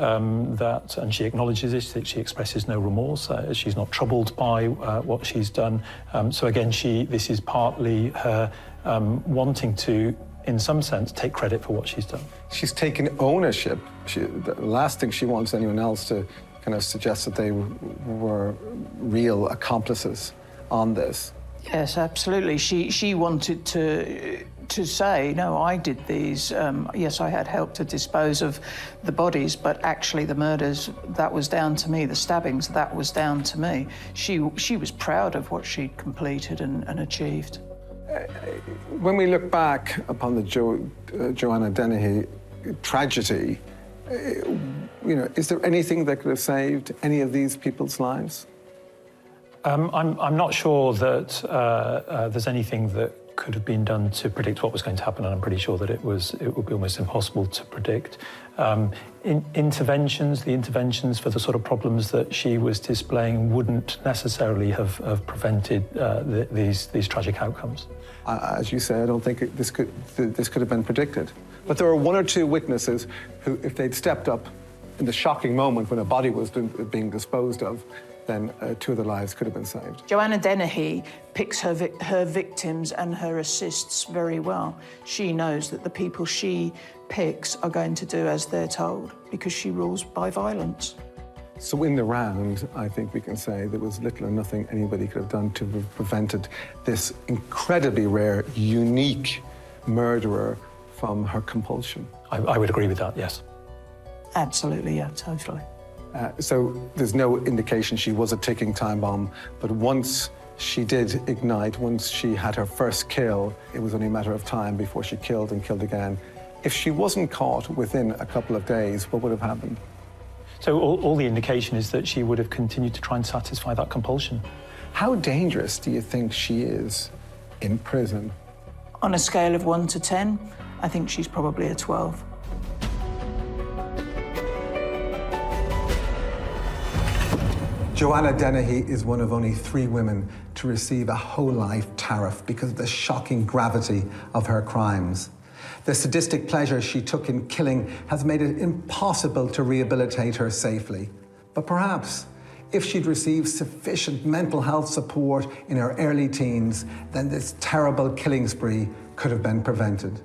that, and she acknowledges this, that she expresses no remorse. She's not troubled by what she's done. So again, this is partly her wanting to, in some sense, take credit for what she's done. She's taken ownership. The last thing she wants anyone else to kind of suggest that they were real accomplices on this. Yes, absolutely. She wanted to say, no, I did these. Yes, I had helped to dispose of the bodies, but actually the murders, that was down to me. The stabbings, that was down to me. She was proud of what she'd completed and achieved. When we look back upon the Joanna Dennehy tragedy, is there anything that could have saved any of these people's lives? I'm not sure that there's anything that could have been done to predict what was going to happen, and I'm pretty sure that it would be almost impossible to predict. The interventions for the sort of problems that she was displaying wouldn't necessarily have prevented these tragic outcomes. As you say, I don't think this could have been predicted. But there were one or two witnesses who, if they'd stepped up in the shocking moment when a body was being disposed of, then two of their lives could have been saved. Joanna Dennehy picks her victims and her assists very well. She knows that the people she picks are going to do as they're told because she rules by violence. So in the round, I think we can say there was little or nothing anybody could have done to have prevented this incredibly rare, unique murderer from her compulsion. I would agree with that, yes. Absolutely, yeah, totally. So there's no indication she was a ticking time bomb, but once she did ignite, once she had her first kill, it was only a matter of time before she killed and killed again. If she wasn't caught within a couple of days, what would have happened? So all the indication is that she would have continued to try and satisfy that compulsion. How dangerous do you think she is in prison? On a scale of 1 to 10, I think she's probably a 12. Joanna Dennehy is one of only 3 women to receive a whole life tariff because of the shocking gravity of her crimes. The sadistic pleasure she took in killing has made it impossible to rehabilitate her safely. But perhaps, if she'd received sufficient mental health support in her early teens, then this terrible killing spree could have been prevented.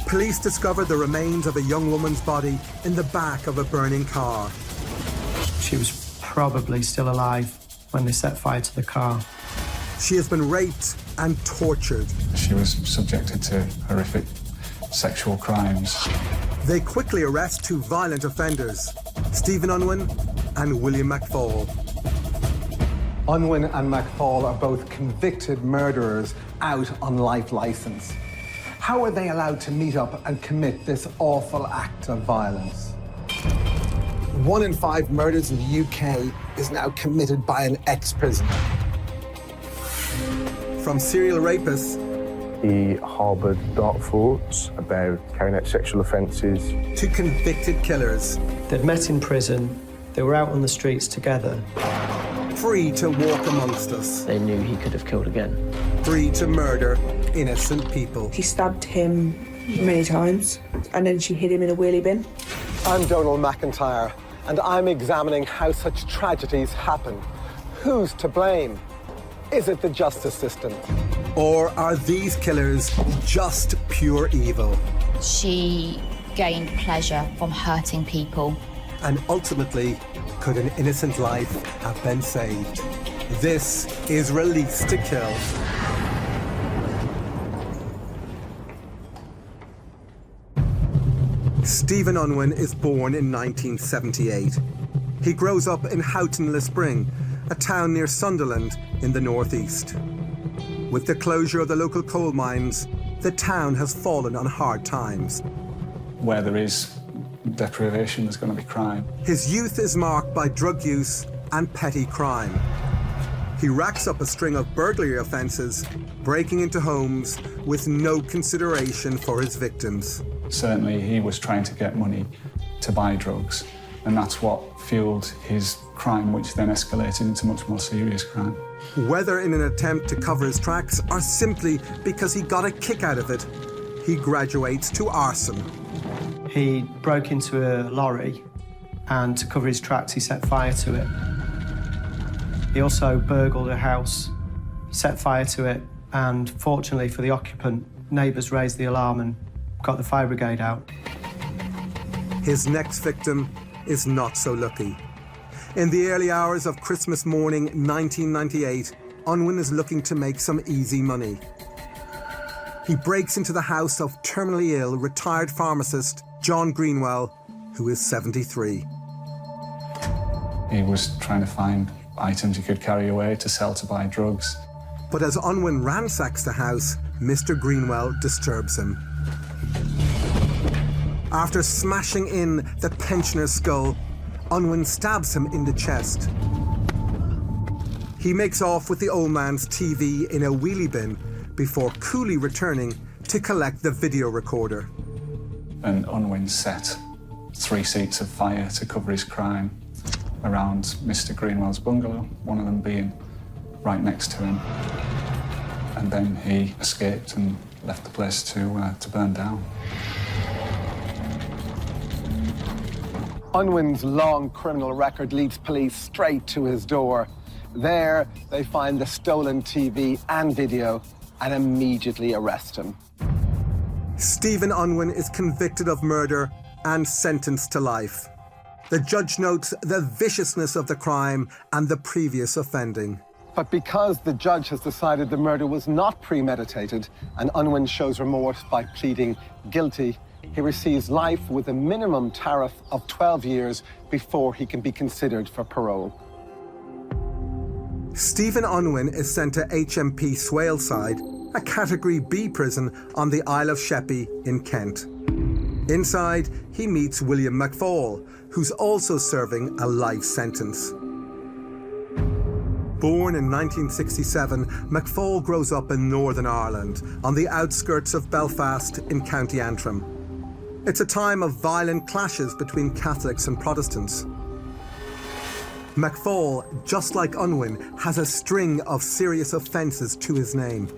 Police discovered the remains of a young woman's body in the back of a burning car. She was probably still alive when they set fire to the car. She has been raped and tortured. She was subjected to horrific sexual crimes. They quickly arrest two violent offenders, Stephen Unwin and William McFall. Unwin and McFall are both convicted murderers out on life licence. How are they allowed to meet up and commit this awful act of violence? 1 in 5 murders in the UK is now committed by an ex-prisoner. From serial rapists He harboured dark thoughts about carrying out sexual offences. to convicted killers, They'd met in prison, they were out on the streets together. free to walk amongst us, They knew he could have killed again. free to murder innocent people. She stabbed him many times, and then she hid him in a wheelie bin. I'm Donald McIntyre, and I'm examining how such tragedies happen. Who's to blame? Is it the justice system? Or are these killers just pure evil? She gained pleasure from hurting people. And ultimately, could an innocent life have been saved? This is Release to Kill. Stephen Unwin is born in 1978. He grows up in Houghton-le-Spring, a town near Sunderland in the northeast. With the closure of the local coal mines, the town has fallen on hard times. Where there is deprivation, there's going to be crime. His youth is marked by drug use and petty crime. He racks up a string of burglary offences, breaking into homes with no consideration for his victims. Certainly, he was trying to get money to buy drugs, and that's what fueled his crime, which then escalated into much more serious crime. Whether in an attempt to cover his tracks or simply because he got a kick out of it, he graduates to arson. He broke into a lorry, and to cover his tracks, he set fire to it. He also burgled a house, set fire to it, and fortunately for the occupant, neighbours raised the alarm and got the fire brigade out. His next victim is not so lucky. In the early hours of Christmas morning 1998, Unwin is looking to make some easy money. He breaks into the house of terminally ill retired pharmacist John Greenwell, who is 73. He was trying to find items he could carry away to sell to buy drugs. But as Unwin ransacks the house, Mr. Greenwell disturbs him. After smashing in the pensioner's skull, Unwin stabs him in the chest. He makes off with the old man's TV in a wheelie bin before coolly returning to collect the video recorder. And Unwin set 3 seats of fire to cover his crime around Mr. Greenwell's bungalow, one of them being right next to him. And then he escaped and left the place to burn down. Unwin's long criminal record leads police straight to his door. There, they find the stolen TV and video and immediately arrest him. Stephen Unwin is convicted of murder and sentenced to life. The judge notes the viciousness of the crime and the previous offending. But because the judge has decided the murder was not premeditated and Unwin shows remorse by pleading guilty, he receives life with a minimum tariff of 12 years before he can be considered for parole. Stephen Unwin is sent to HMP Swaleside, a Category B prison on the Isle of Sheppey in Kent. Inside, he meets William McFall, who's also serving a life sentence. Born in 1967, McFall grows up in Northern Ireland, on the outskirts of Belfast in County Antrim. It's a time of violent clashes between Catholics and Protestants. McFall, just like Unwin, has a string of serious offences to his name.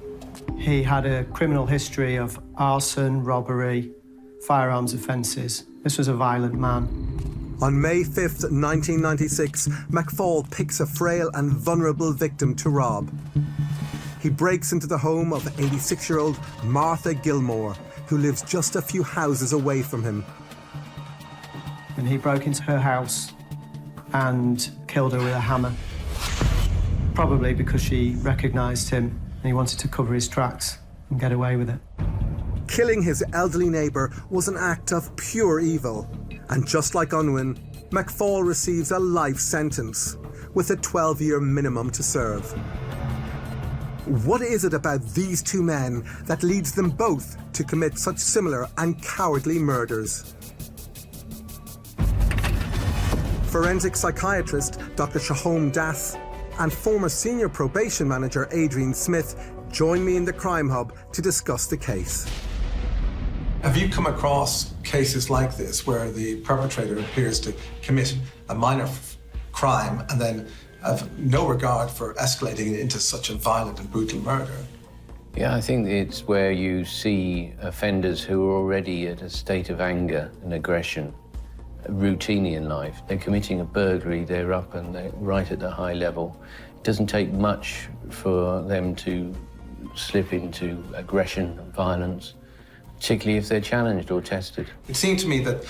He had a criminal history of arson, robbery, firearms offences. This was a violent man. On May 5th, 1996, McFall picks a frail and vulnerable victim to rob. He breaks into the home of 86-year-old Martha Gilmore, who lives just a few houses away from him. And he broke into her house and killed her with a hammer. probably because she recognised him and he wanted to cover his tracks and get away with it. Killing his elderly neighbour was an act of pure evil. And just like Unwin, McFall receives a life sentence with a 12-year minimum to serve. What is it about these two men that leads them both to commit such similar and cowardly murders? Forensic psychiatrist Dr. Shahom Das and former senior probation manager Adrian Smith join me in the Crime Hub to discuss the case. Have you come across cases like this where the perpetrator appears to commit a minor crime and then have no regard for escalating it into such a violent and brutal murder? Yeah, I think it's where you see offenders who are already at a state of anger and aggression routinely in life. They're committing a burglary, they're up and they're right at the high level. It doesn't take much for them to slip into aggression and violence, particularly if they're challenged or tested. It seemed to me that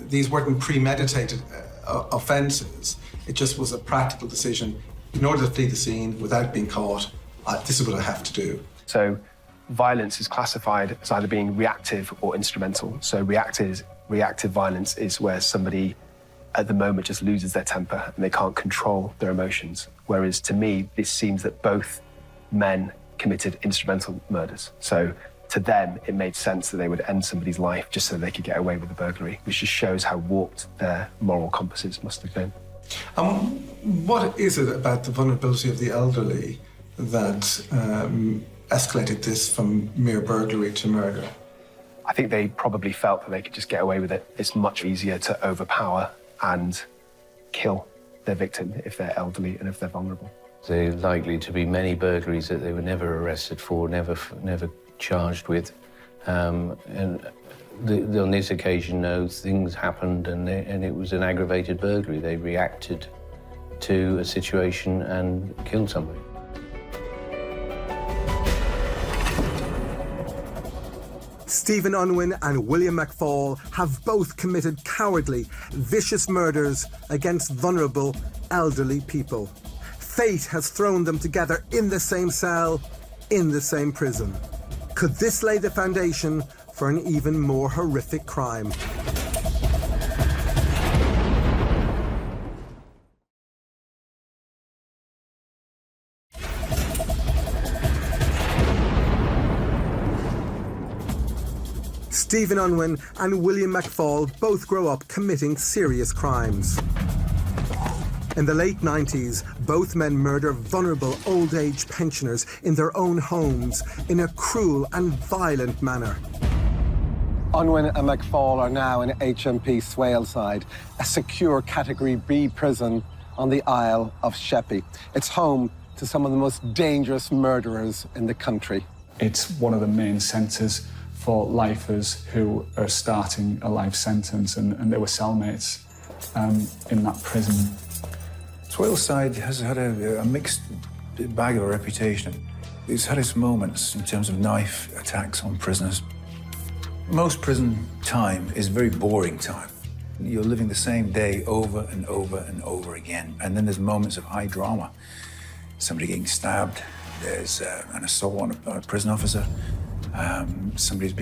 these weren't premeditated offences. It just was a practical decision. In order to flee the scene without being caught, this is what I have to do. So violence is classified as either being reactive or instrumental. So reactive violence is where somebody at the moment just loses their temper and they can't control their emotions. Whereas to me, this seems that both men committed instrumental murders. So to them, it made sense that they would end somebody's life just so they could get away with the burglary, which just shows how warped their moral compasses must have been. What is it about the vulnerability of the elderly that escalated this from mere burglary to murder? I think they probably felt that they could just get away with it. It's much easier to overpower and kill their victim if they're elderly and if they're vulnerable. There are likely to be many burglaries that they were never arrested for, never charged with. On this occasion, no, things happened and it was an aggravated burglary. They reacted to a situation and killed somebody. Stephen Unwin and William McFall have both committed cowardly, vicious murders against vulnerable, elderly people. Fate has thrown them together in the same cell, in the same prison. Could this lay the foundation for an even more horrific crime? Stephen Unwin and William McFall both grow up committing serious crimes. In the late 90s, both men murder vulnerable old-age pensioners in their own homes in a cruel and violent manner. Unwin and McFall are now in HMP Swaleside, a secure Category B prison on the Isle of Sheppey. It's home to some of the most dangerous murderers in the country. It's one of the main centres for lifers who are starting a life sentence, and they were cellmates in that prison. Swaleside has had a mixed bag of a reputation. It's had its moments in terms of knife attacks on prisoners. Most prison time is very boring time. You're living the same day over and over and over again. And then there's moments of high drama. Somebody getting stabbed, there's an assault on a prison officer, somebody's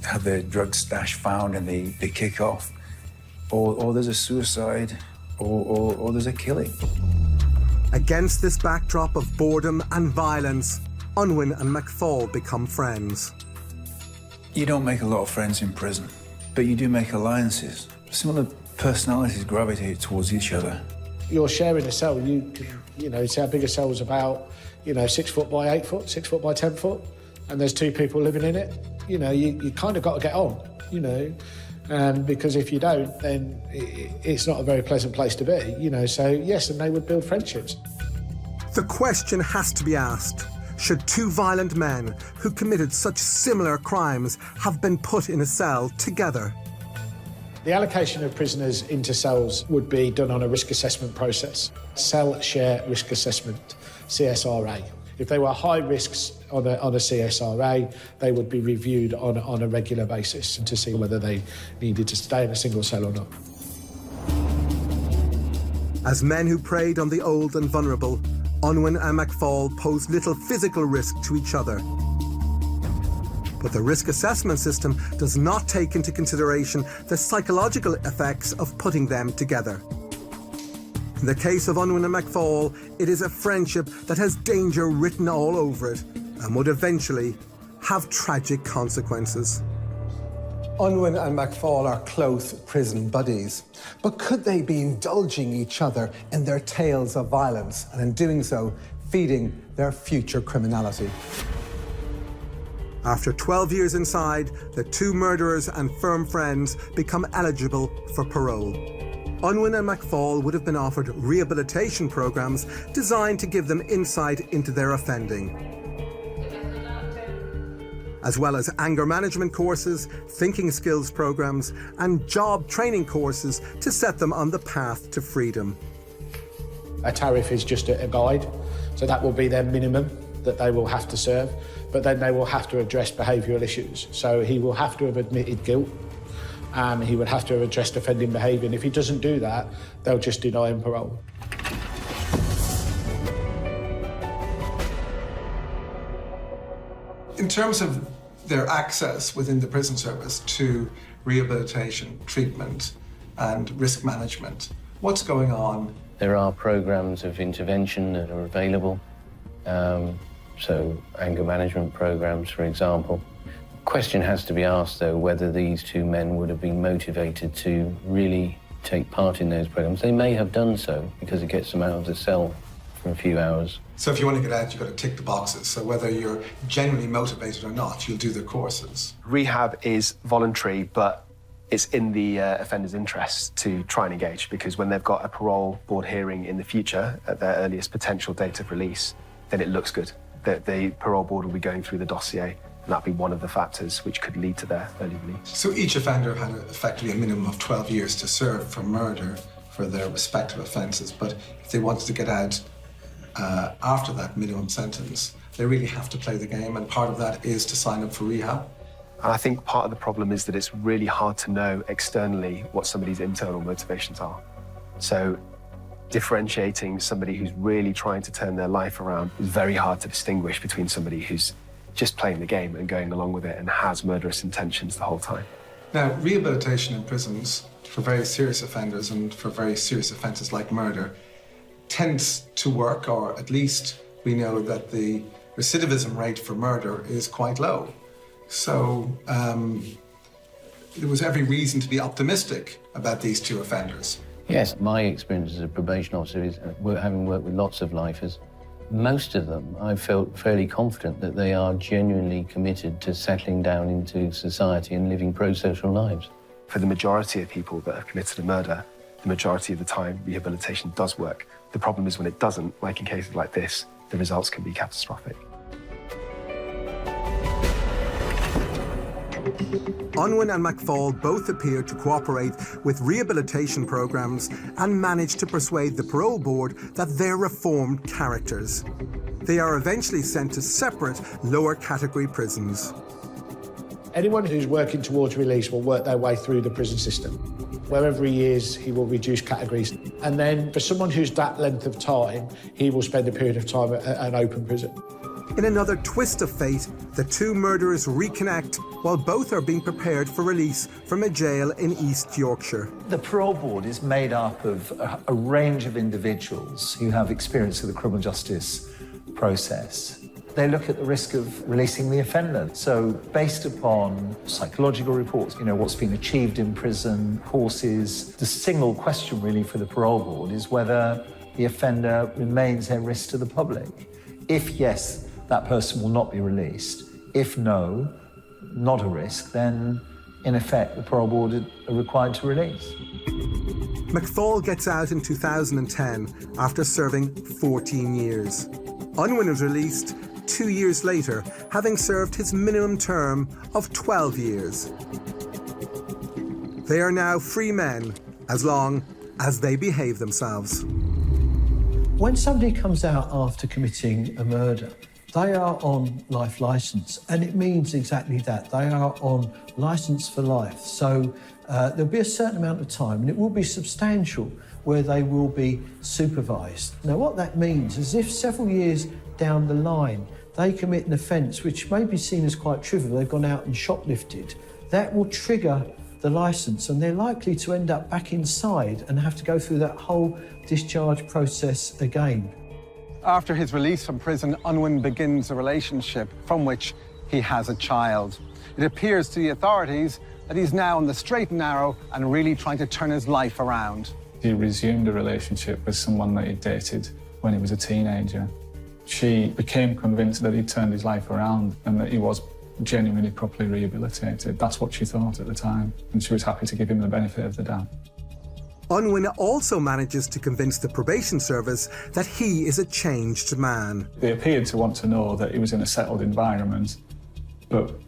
had their drug stash found and they kick off, or there's a suicide, or there's a killing. Against this backdrop of boredom and violence, Unwin and McFall become friends. You don't make a lot of friends in prison, but you do make alliances. Similar personalities gravitate towards each other. You're sharing a cell. You say how big a cell's about, 6 foot by 8 foot, 6 foot by 10 foot, and there's 2 people living in it. You kind of got to get on, because if you don't, then it's not a very pleasant place to be, So yes, and they would build friendships. The question has to be asked. Should 2 violent men who committed such similar crimes have been put in a cell together? The allocation of prisoners into cells would be done on a risk assessment process. Cell Share Risk Assessment, CSRA. If they were high risks on a CSRA, they would be reviewed on a regular basis to see whether they needed to stay in a single cell or not. As men who preyed on the old and vulnerable, Unwin and McFall pose little physical risk to each other. But the risk assessment system does not take into consideration the psychological effects of putting them together. In the case of Unwin and McFall, it is a friendship that has danger written all over it and would eventually have tragic consequences. Unwin and McFall are close prison buddies, but could they be indulging each other in their tales of violence and in doing so, feeding their future criminality? After 12 years inside, the two murderers and firm friends become eligible for parole. Unwin and McFall would have been offered rehabilitation programs designed to give them insight into their offending, as well as anger management courses, thinking skills programs, and job training courses to set them on the path to freedom. A tariff is just a guide, so that will be their minimum that they will have to serve, but then they will have to address behavioural issues. So he will have to have admitted guilt, he would have to have addressed offending behaviour, and if he doesn't do that, they'll just deny him parole. In terms of their access within the prison service to rehabilitation, treatment, and risk management, what's going on? There are programs of intervention that are available, so anger management programs, for example. The question has to be asked, though, whether these two men would have been motivated to really take part in those programs. They may have done so because it gets them out of the cell for a few hours. So if you want to get out, you've got to tick the boxes. So whether you're genuinely motivated or not, you'll do the courses. Rehab is voluntary, but it's in the offender's interest to try and engage, because when they've got a parole board hearing in the future at their earliest potential date of release, then it looks good. The parole board will be going through the dossier, and that'll be one of the factors which could lead to their early release. So each offender had effectively a minimum of 12 years to serve for murder for their respective offences, but if they wanted to get out after that minimum sentence, they really have to play the game, and part of that is to sign up for rehab. And I think part of the problem is that it's really hard to know externally what somebody's internal motivations are. So differentiating somebody who's really trying to turn their life around is very hard to distinguish between somebody who's just playing the game and going along with it and has murderous intentions the whole time. Now, rehabilitation in prisons for very serious offenders and for very serious offences like murder tends to work, or at least we know that the recidivism rate for murder is quite low. So there was every reason to be optimistic about these two offenders. Yes, my experience as a probation officer is, having worked with lots of lifers, most of them, I felt fairly confident that they are genuinely committed to settling down into society and living pro-social lives. For the majority of people that have committed a murder, the majority of the time, rehabilitation does work. The problem is when it doesn't, like in cases like this, the results can be catastrophic. Unwin and McFall both appear to cooperate with rehabilitation programs and manage to persuade the parole board that they're reformed characters. They are eventually sent to separate lower category prisons. Anyone who's working towards release will work their way through the prison system. Wherever he is, he will reduce categories. And then for someone who's that length of time, he will spend a period of time at an open prison. In another twist of fate, the two murderers reconnect while both are being prepared for release from a jail in East Yorkshire. The parole board is made up of a range of individuals who have experience of the criminal justice process. They look at the risk of releasing the offender. So based upon psychological reports, what's been achieved in prison, courses, the single question really for the parole board is whether the offender remains a risk to the public. If yes, that person will not be released. If no, not a risk, then in effect the parole board are required to release. McFall gets out in 2010 after serving 14 years. Unwin was released 2 years later, having served his minimum term of 12 years. They are now free men, as long as they behave themselves. When somebody comes out after committing a murder, they are on life licence, and it means exactly that. They are on licence for life. So there'll be a certain amount of time, and it will be substantial, where they will be supervised. Now, what that means is if several years down the line they commit an offence which may be seen as quite trivial, they've gone out and shoplifted, that will trigger the licence and they're likely to end up back inside and have to go through that whole discharge process again. After his release from prison, Unwin begins a relationship from which he has a child. It appears to the authorities that he's now on the straight and narrow and really trying to turn his life around. He resumed a relationship with someone that he dated when he was a teenager. She became convinced that he'd turned his life around and that he was genuinely properly rehabilitated. That's what she thought at the time, and she was happy to give him the benefit of the doubt. Unwin also manages to convince the probation service that he is a changed man. They appeared to want to know that he was in a settled environment, but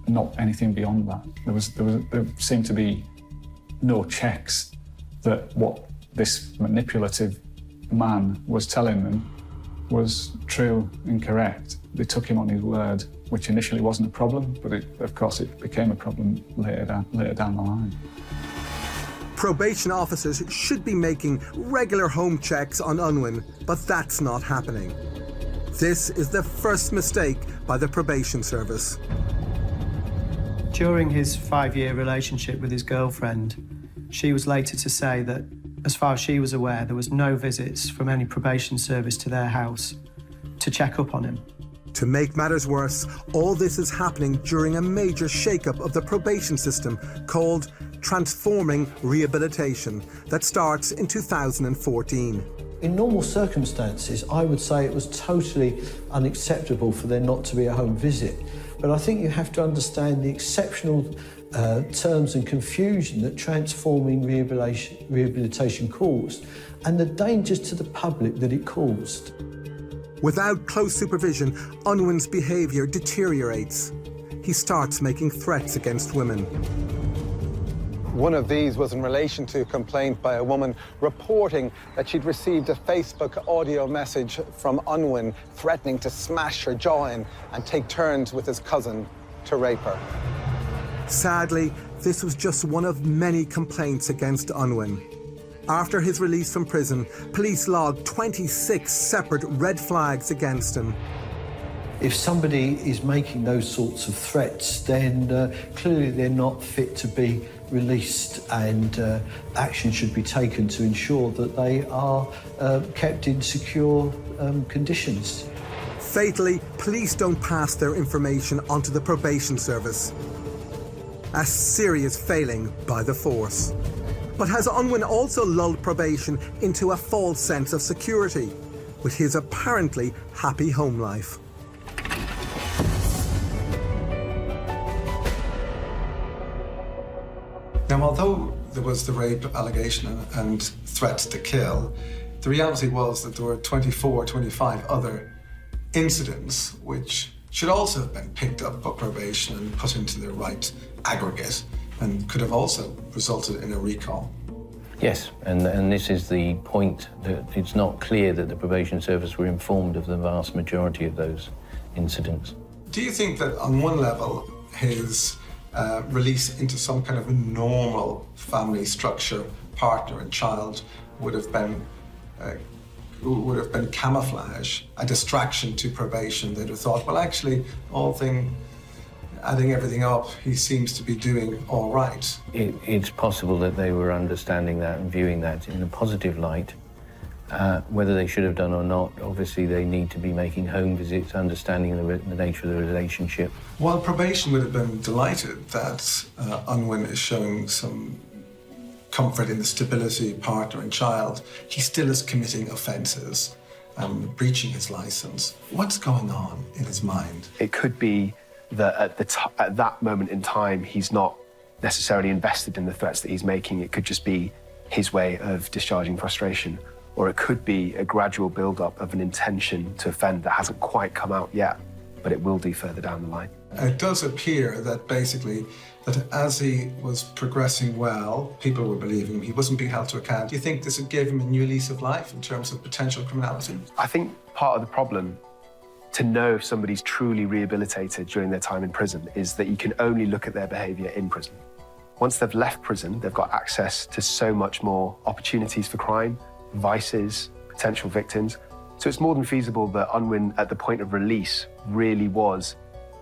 not anything beyond that. There seemed to be no checks that what this manipulative man was telling them was true and correct. They took him on his word, which initially wasn't a problem, but of course it became a problem later down the line. Probation officers should be making regular home checks on Unwin, but that's not happening. This is the first mistake by the probation service. During his 5-year relationship with his girlfriend, she was later to say that, as far as she was aware, there was no visits from any probation service to their house to check up on him. To make matters worse, all this is happening during a major shake-up of the probation system called Transforming Rehabilitation that starts in 2014. In normal circumstances, I would say it was totally unacceptable for there not to be a home visit. But I think you have to understand the exceptional terms and confusion that transforming rehabilitation caused and the dangers to the public that it caused. Without close supervision, Unwin's behaviour deteriorates. He starts making threats against women. One of these was in relation to a complaint by a woman reporting that she'd received a Facebook audio message from Unwin threatening to smash her jaw in and take turns with his cousin to rape her. Sadly, this was just one of many complaints against Unwin. After his release from prison, police logged 26 separate red flags against him. If somebody is making those sorts of threats, then clearly they're not fit to be released, and action should be taken to ensure that they are kept in secure conditions. Fatally, police don't pass their information onto the probation service. A serious failing by the force. But has Unwin also lulled probation into a false sense of security with his apparently happy home life? Now, although there was the rape allegation and threats to kill, the reality was that there were 24, 25 other incidents which should also have been picked up by probation and put into the right aggregate and could have also resulted in a recall. Yes, and this is the point, that it's not clear that the probation service were informed of the vast majority of those incidents. Do you think that on one level his release into some kind of a normal family structure, partner and child, would have been camouflage, a distraction to probation? They'd have thought, well, actually, adding everything up, he seems to be doing all right. It's possible that they were understanding that and viewing that in a positive light. Whether they should have done or not, obviously they need to be making home visits, understanding the nature of the relationship. While probation would have been delighted that Unwin is showing some comfort in the stability, partner and child, he still is committing offences and breaching his licence. What's going on in his mind? It could be that at that moment in time, he's not necessarily invested in the threats that he's making. It could just be his way of discharging frustration. Or it could be a gradual build-up of an intention to offend that hasn't quite come out yet, but it will do further down the line. It does appear that basically, that as he was progressing well, people were believing him, he wasn't being held to account. Do you think this gave him a new lease of life in terms of potential criminality? I think part of the problem to know if somebody's truly rehabilitated during their time in prison is that you can only look at their behaviour in prison. Once they've left prison, they've got access to so much more opportunities for crime, vices, potential victims. So it's more than feasible that Unwin, at the point of release, really was,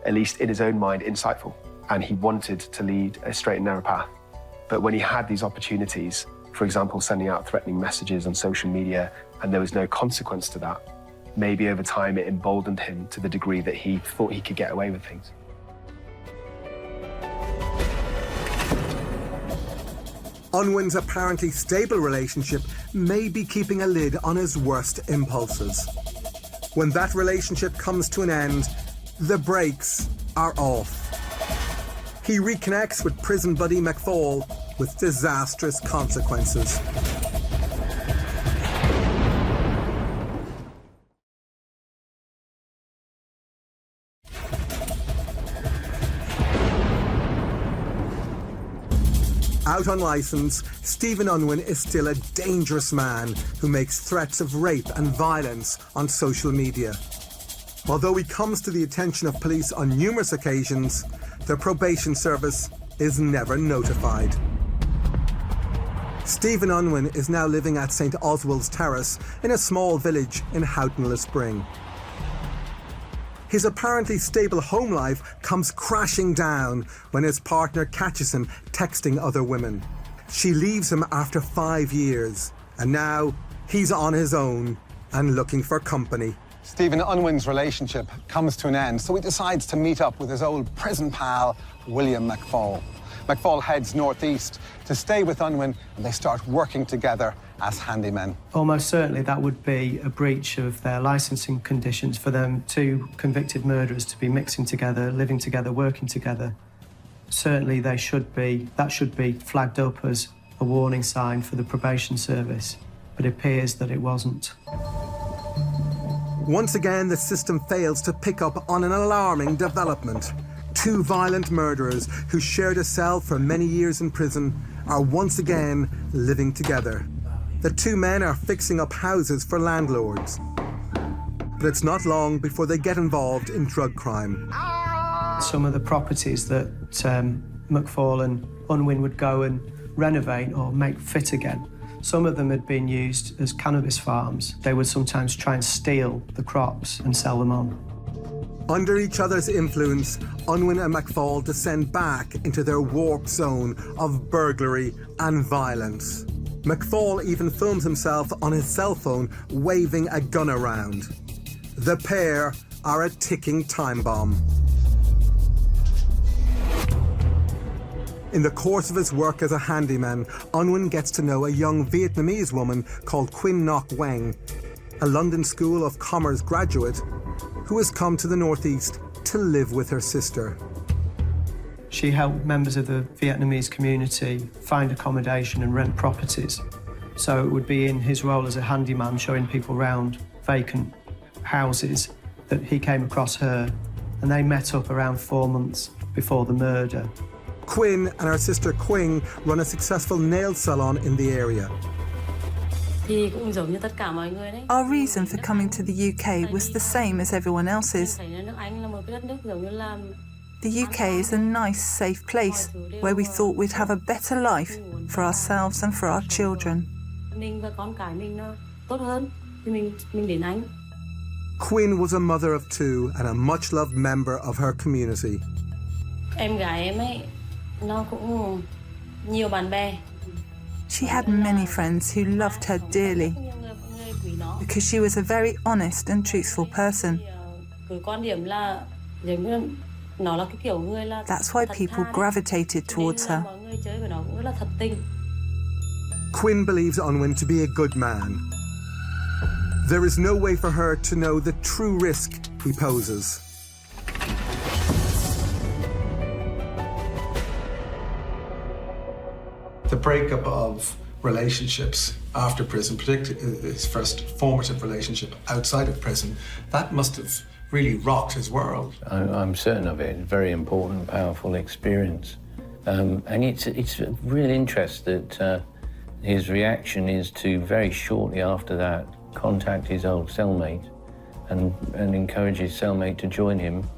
at least in his own mind, insightful. And he wanted to lead a straight and narrow path. But when he had these opportunities, for example, sending out threatening messages on social media, and there was no consequence to that, maybe over time it emboldened him to the degree that he thought he could get away with things. Unwin's apparently stable relationship may be keeping a lid on his worst impulses. When that relationship comes to an end, the brakes are off. He reconnects with prison buddy McFall with disastrous consequences. Out on licence, Stephen Unwin is still a dangerous man who makes threats of rape and violence on social media. Although he comes to the attention of police on numerous occasions, the probation service is never notified. Stephen Unwin is now living at St Oswald's Terrace in a small village in Houghton-le-Spring. His apparently stable home life comes crashing down when his partner catches him texting other women. She leaves him after 5 years, and now he's on his own and looking for company. Stephen Unwin's relationship comes to an end, so he decides to meet up with his old prison pal, William McFall. McFall heads northeast to stay with Unwin, and they start working together as handymen. Almost certainly that would be a breach of their licensing conditions for them, two convicted murderers, to be mixing together, living together, working together. Certainly that should be flagged up as a warning sign for the probation service, but it appears that it wasn't. Once again, the system fails to pick up on an alarming development. Two violent murderers who shared a cell for many years in prison are once again living together. The two men are fixing up houses for landlords. But it's not long before they get involved in drug crime. Some of the properties that McFall and Unwin would go and renovate or make fit again, some of them had been used as cannabis farms. They would sometimes try and steal the crops and sell them on. Under each other's influence, Unwin and McFall descend back into their warped zone of burglary and violence. McFall even films himself on his cell phone waving a gun around. The pair are a ticking time bomb. In the course of his work as a handyman, Unwin gets to know a young Vietnamese woman called Quinn Ngoc Nguyen, a London School of Commerce graduate who has come to the northeast to live with her sister. She helped members of the Vietnamese community find accommodation and rent properties. So it would be in his role as a handyman showing people around vacant houses that he came across her, and they met up around 4 months before the murder. Quinn and her sister Quing run a successful nail salon in the area. Our reason for coming to the UK was the same as everyone else's. The UK is a nice, safe place where we thought we'd have a better life for ourselves and for our children. Quinn was a mother of two and a much-loved member of her community. She had many friends who loved her dearly because she was a very honest and truthful person. That's why people gravitated towards her. Quinn believes Unwin to be a good man. There is no way for her to know the true risk he poses. The breakup of relationships after prison, particularly his first formative relationship outside of prison, that must have really rocked his world. I'm certain of it. It's a very important, powerful experience. And it's a real interest that his reaction is to, very shortly after that, contact his old cellmate and encourage his cellmate to join him,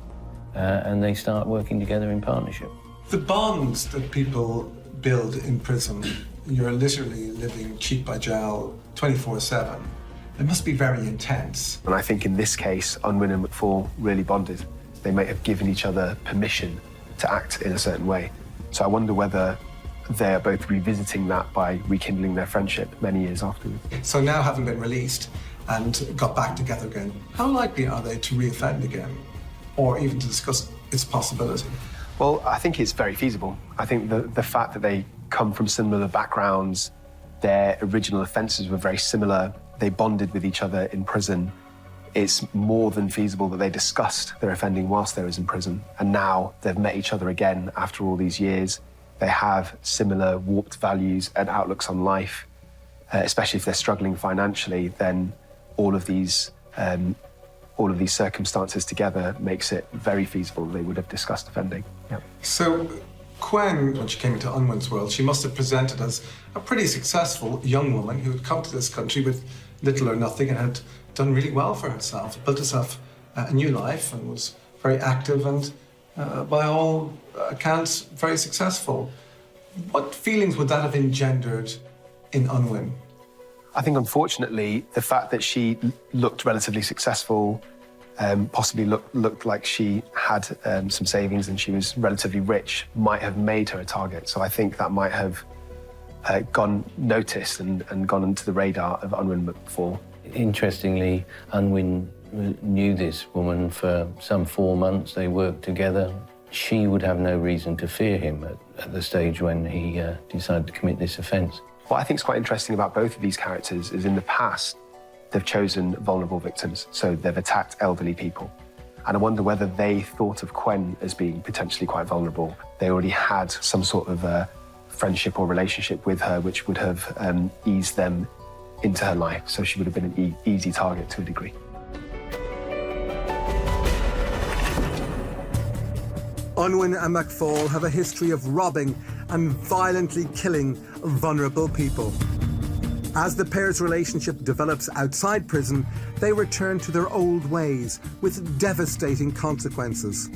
and they start working together in partnership. The bonds that people build in prison. You're literally living cheek by jowl 24/7. It must be very intense. And I think in this case, Unwin and McFall really bonded. They may have given each other permission to act in a certain way. So I wonder whether they're both revisiting that by rekindling their friendship many years afterwards. So now, having been released and got back together again, how likely are they to reoffend again, or even to discuss its possibility? Well, I think it's very feasible. I think the fact that they come from similar backgrounds, their original offences were very similar, they bonded with each other in prison, it's more than feasible that they discussed their offending whilst they was in prison. And now they've met each other again after all these years. They have similar warped values and outlooks on life, especially if they're struggling financially, then all of these circumstances together makes it very feasible they would have discussed offending. Yeah. So Gwen, when she came into Unwin's world, she must have presented as a pretty successful young woman who had come to this country with little or nothing and had done really well for herself, built herself a new life and was very active and, by all accounts, very successful. What feelings would that have engendered in Unwin? I think, unfortunately, the fact that she looked relatively successful, possibly looked like she had some savings and she was relatively rich, might have made her a target. So I think that might have gone noticed and gone into the radar of Unwin McFall. Interestingly, Unwin knew this woman for some 4 months. They worked together. She would have no reason to fear him at the stage when he decided to commit this offence. What I think is quite interesting about both of these characters is in the past, they've chosen vulnerable victims, so they've attacked elderly people. And I wonder whether they thought of Gwen as being potentially quite vulnerable. They already had some sort of friendship or relationship with her, which would have eased them into her life, so she would have been an easy target to a degree. Unwin and McFall have a history of robbing and violently killing vulnerable people. As the pair's relationship develops outside prison, they return to their old ways with devastating consequences.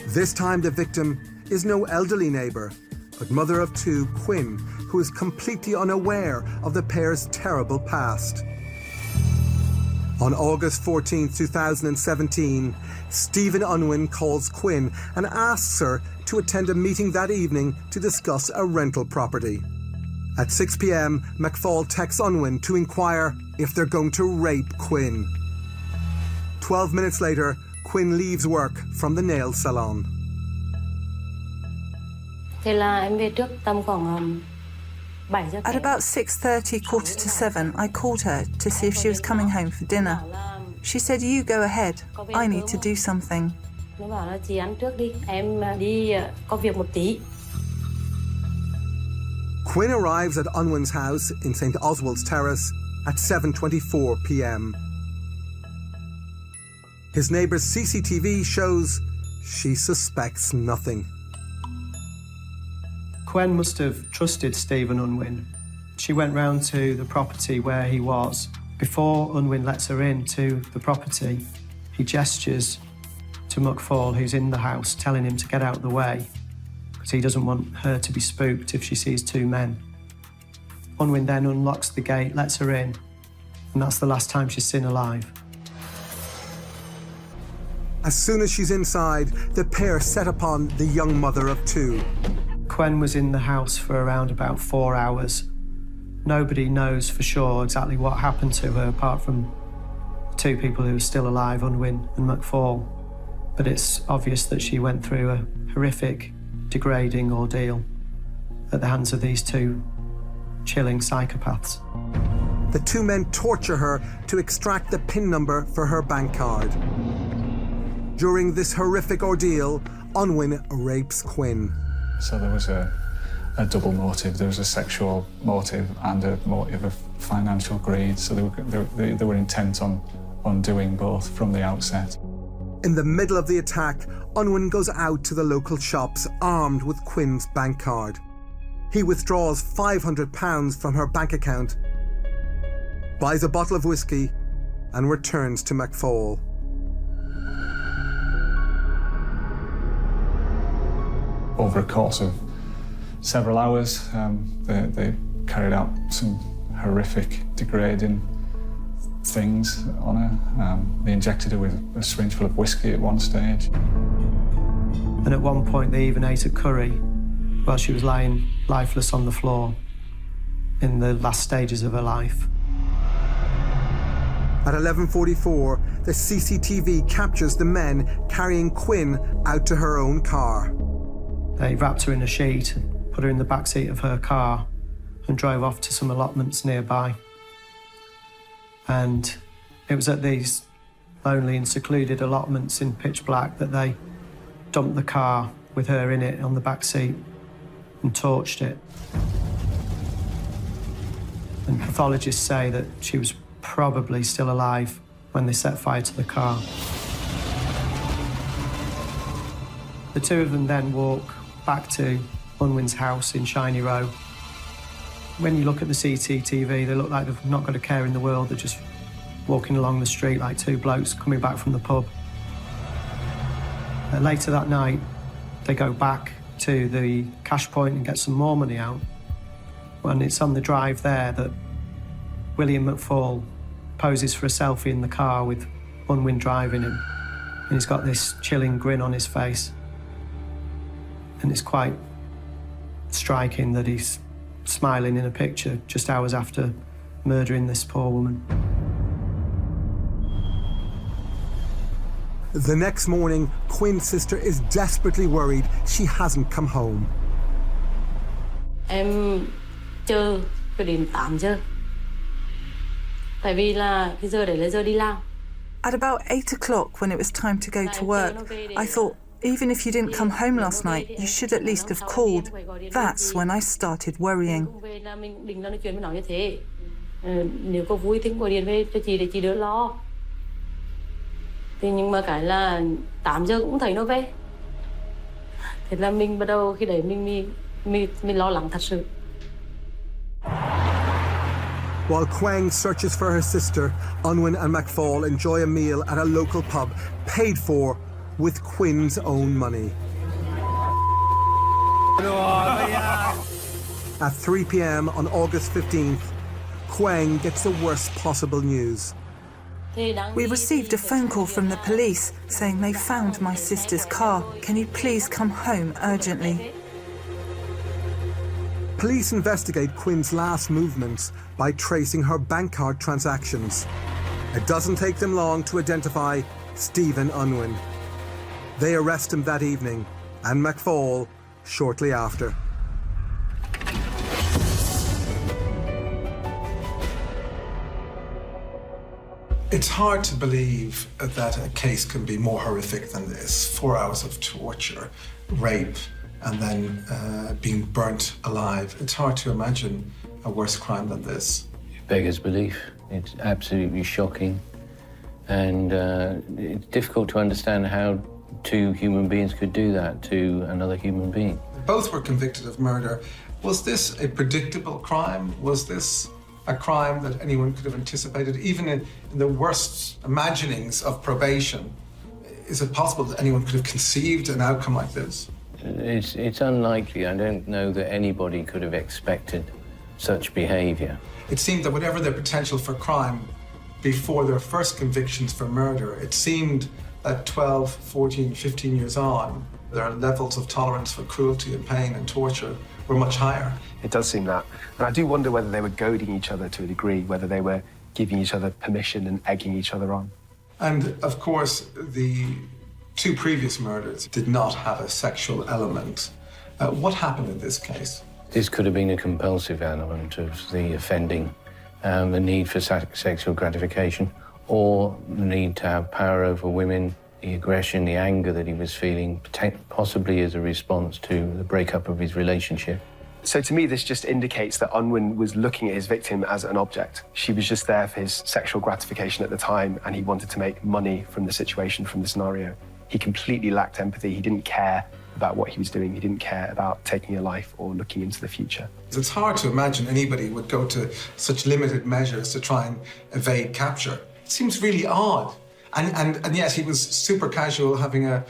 This time the victim is no elderly neighbour, but mother of two, Quinn, who is completely unaware of the pair's terrible past. On August 14, 2017, Stephen Unwin calls Quinn and asks her to attend a meeting that evening to discuss a rental property. At 6 p.m, McFall texts Unwin to inquire if they're going to rape Quinn. 12 minutes later, Quinn leaves work from the nail salon. At about 6:30, 6:45, I called her to see if she was coming home for dinner. She said, "You go ahead. I need to do something." Quinn arrives at Unwin's house in St. Oswald's Terrace at 7:24 p.m. His neighbour's CCTV shows she suspects nothing. Gwen must have trusted Stephen Unwin. She went round to the property where he was. Before Unwin lets her into the property, he gestures to McFall, who's in the house, telling him to get out of the way, because he doesn't want her to be spooked if she sees two men. Unwin then unlocks the gate, lets her in, and that's the last time she's seen alive. As soon as she's inside, the pair set upon the young mother of two. Gwen was in the house for around about 4 hours. Nobody knows for sure exactly what happened to her, apart from two people who are still alive, Unwin and McFall. But it's obvious that she went through a horrific, degrading ordeal at the hands of these two chilling psychopaths. The two men torture her to extract the PIN number for her bank card. During this horrific ordeal, Unwin rapes Quinn. So there was a double motive. There was a sexual motive and a motive of financial greed. So they were intent on doing both from the outset. In the middle of the attack, Unwin goes out to the local shops armed with Quinn's bank card. He withdraws £500 from her bank account, buys a bottle of whiskey, and returns to McFall. Over a course of several hours. They carried out some horrific, degrading things on her. They injected her with a syringe full of whiskey at one stage. And at one point, they even ate a curry while she was lying lifeless on the floor in the last stages of her life. At 11:44, the CCTV captures the men carrying Quinn out to her own car. They wrapped her in a sheet and put her in the back seat of her car and drove off to some allotments nearby. And it was at these lonely and secluded allotments in pitch black that they dumped the car with her in it on the back seat and torched it. And pathologists say that she was probably still alive when they set fire to the car. The two of them then walk back to Unwin's house in Shiny Row. When you look at the CCTV, they look like they've not got a care in the world. They're just walking along the street like two blokes coming back from the pub. Later that night, they go back to the cash point and get some more money out. And it's on the drive there that William McFall poses for a selfie in the car with Unwin driving him. And he's got this chilling grin on his face. And it's quite striking that he's smiling in a picture just hours after murdering this poor woman. The next morning, Quinn's sister is desperately worried she hasn't come home. Em chờ cho đến 8 giờ. Tại vì là cái giờ đấy là giờ đi làm. At about 8 o'clock, when it was time to go to work, I thought, even if you didn't come home last night, you should at least have called. That's when I started worrying. Mình định nói chuyện với nó như thế. Nếu có vui thì gọi điện về cho chị để chị đỡ lo. Thì nhưng mà cái là 8 giờ cũng thấy nó về. Thế là mình bắt đầu khi đấy mình lo lắng thật sự. While Quang searches for her sister, Unwin and McFall enjoy a meal at a local pub, paid for with Quinn's own money. At 3 p.m. on August 15th, Quang gets the worst possible news. We received a phone call from the police saying they found my sister's car. Can you please come home urgently? Police investigate Quinn's last movements by tracing her bank card transactions. It doesn't take them long to identify Stephen Unwin. They arrest him that evening, and McFall shortly after. It's hard to believe that a case can be more horrific than this. 4 hours of torture, rape, and then being burnt alive. It's hard to imagine a worse crime than this. It beggars belief. It's absolutely shocking. And it's difficult to understand how two human beings could do that to another human being. Both were convicted of murder. Was this a predictable crime? Was this a crime that anyone could have anticipated? Even in the worst imaginings of probation, is it possible that anyone could have conceived an outcome like this? It's unlikely. I don't know that anybody could have expected such behaviour. It seemed that whatever their potential for crime before their first convictions for murder, it seemed that 12, 14, 15 years on, their levels of tolerance for cruelty and pain and torture were much higher. It does seem that. And I do wonder whether they were goading each other to a degree, whether they were giving each other permission and egging each other on. And of course, the two previous murders did not have a sexual element. What happened in this case? This could have been a compulsive element of the offending, the need for sexual gratification, or the need to have power over women, the aggression, the anger that he was feeling, possibly as a response to the breakup of his relationship. So to me, this just indicates that Unwin was looking at his victim as an object. She was just there for his sexual gratification at the time, and he wanted to make money from the situation, from the scenario. He completely lacked empathy. He didn't care about what he was doing. He didn't care about taking a life or looking into the future. It's hard to imagine anybody would go to such limited measures to try and evade capture. It seems really odd. And yes, he was super casual, having a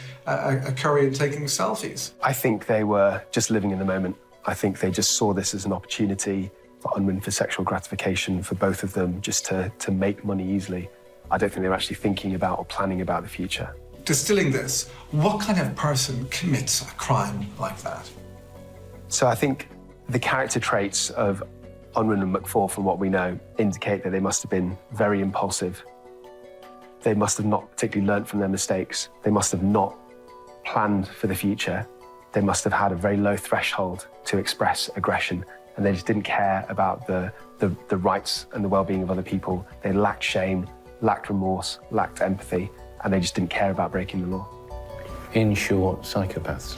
curry and taking selfies. I think they were just living in the moment. I think they just saw this as an opportunity for Unwin for sexual gratification for both of them, just to make money easily. I don't think they were actually thinking about or planning about the future. Distilling this, what kind of person commits a crime like that? So I think the character traits of Unwin and McFaul, from what we know, indicate that they must have been very impulsive. They must have not particularly learnt from their mistakes. They must have not planned for the future. They must have had a very low threshold to express aggression, and they just didn't care about the rights and the well-being of other people. They lacked shame, lacked remorse, lacked empathy, and they just didn't care about breaking the law. In short, psychopaths.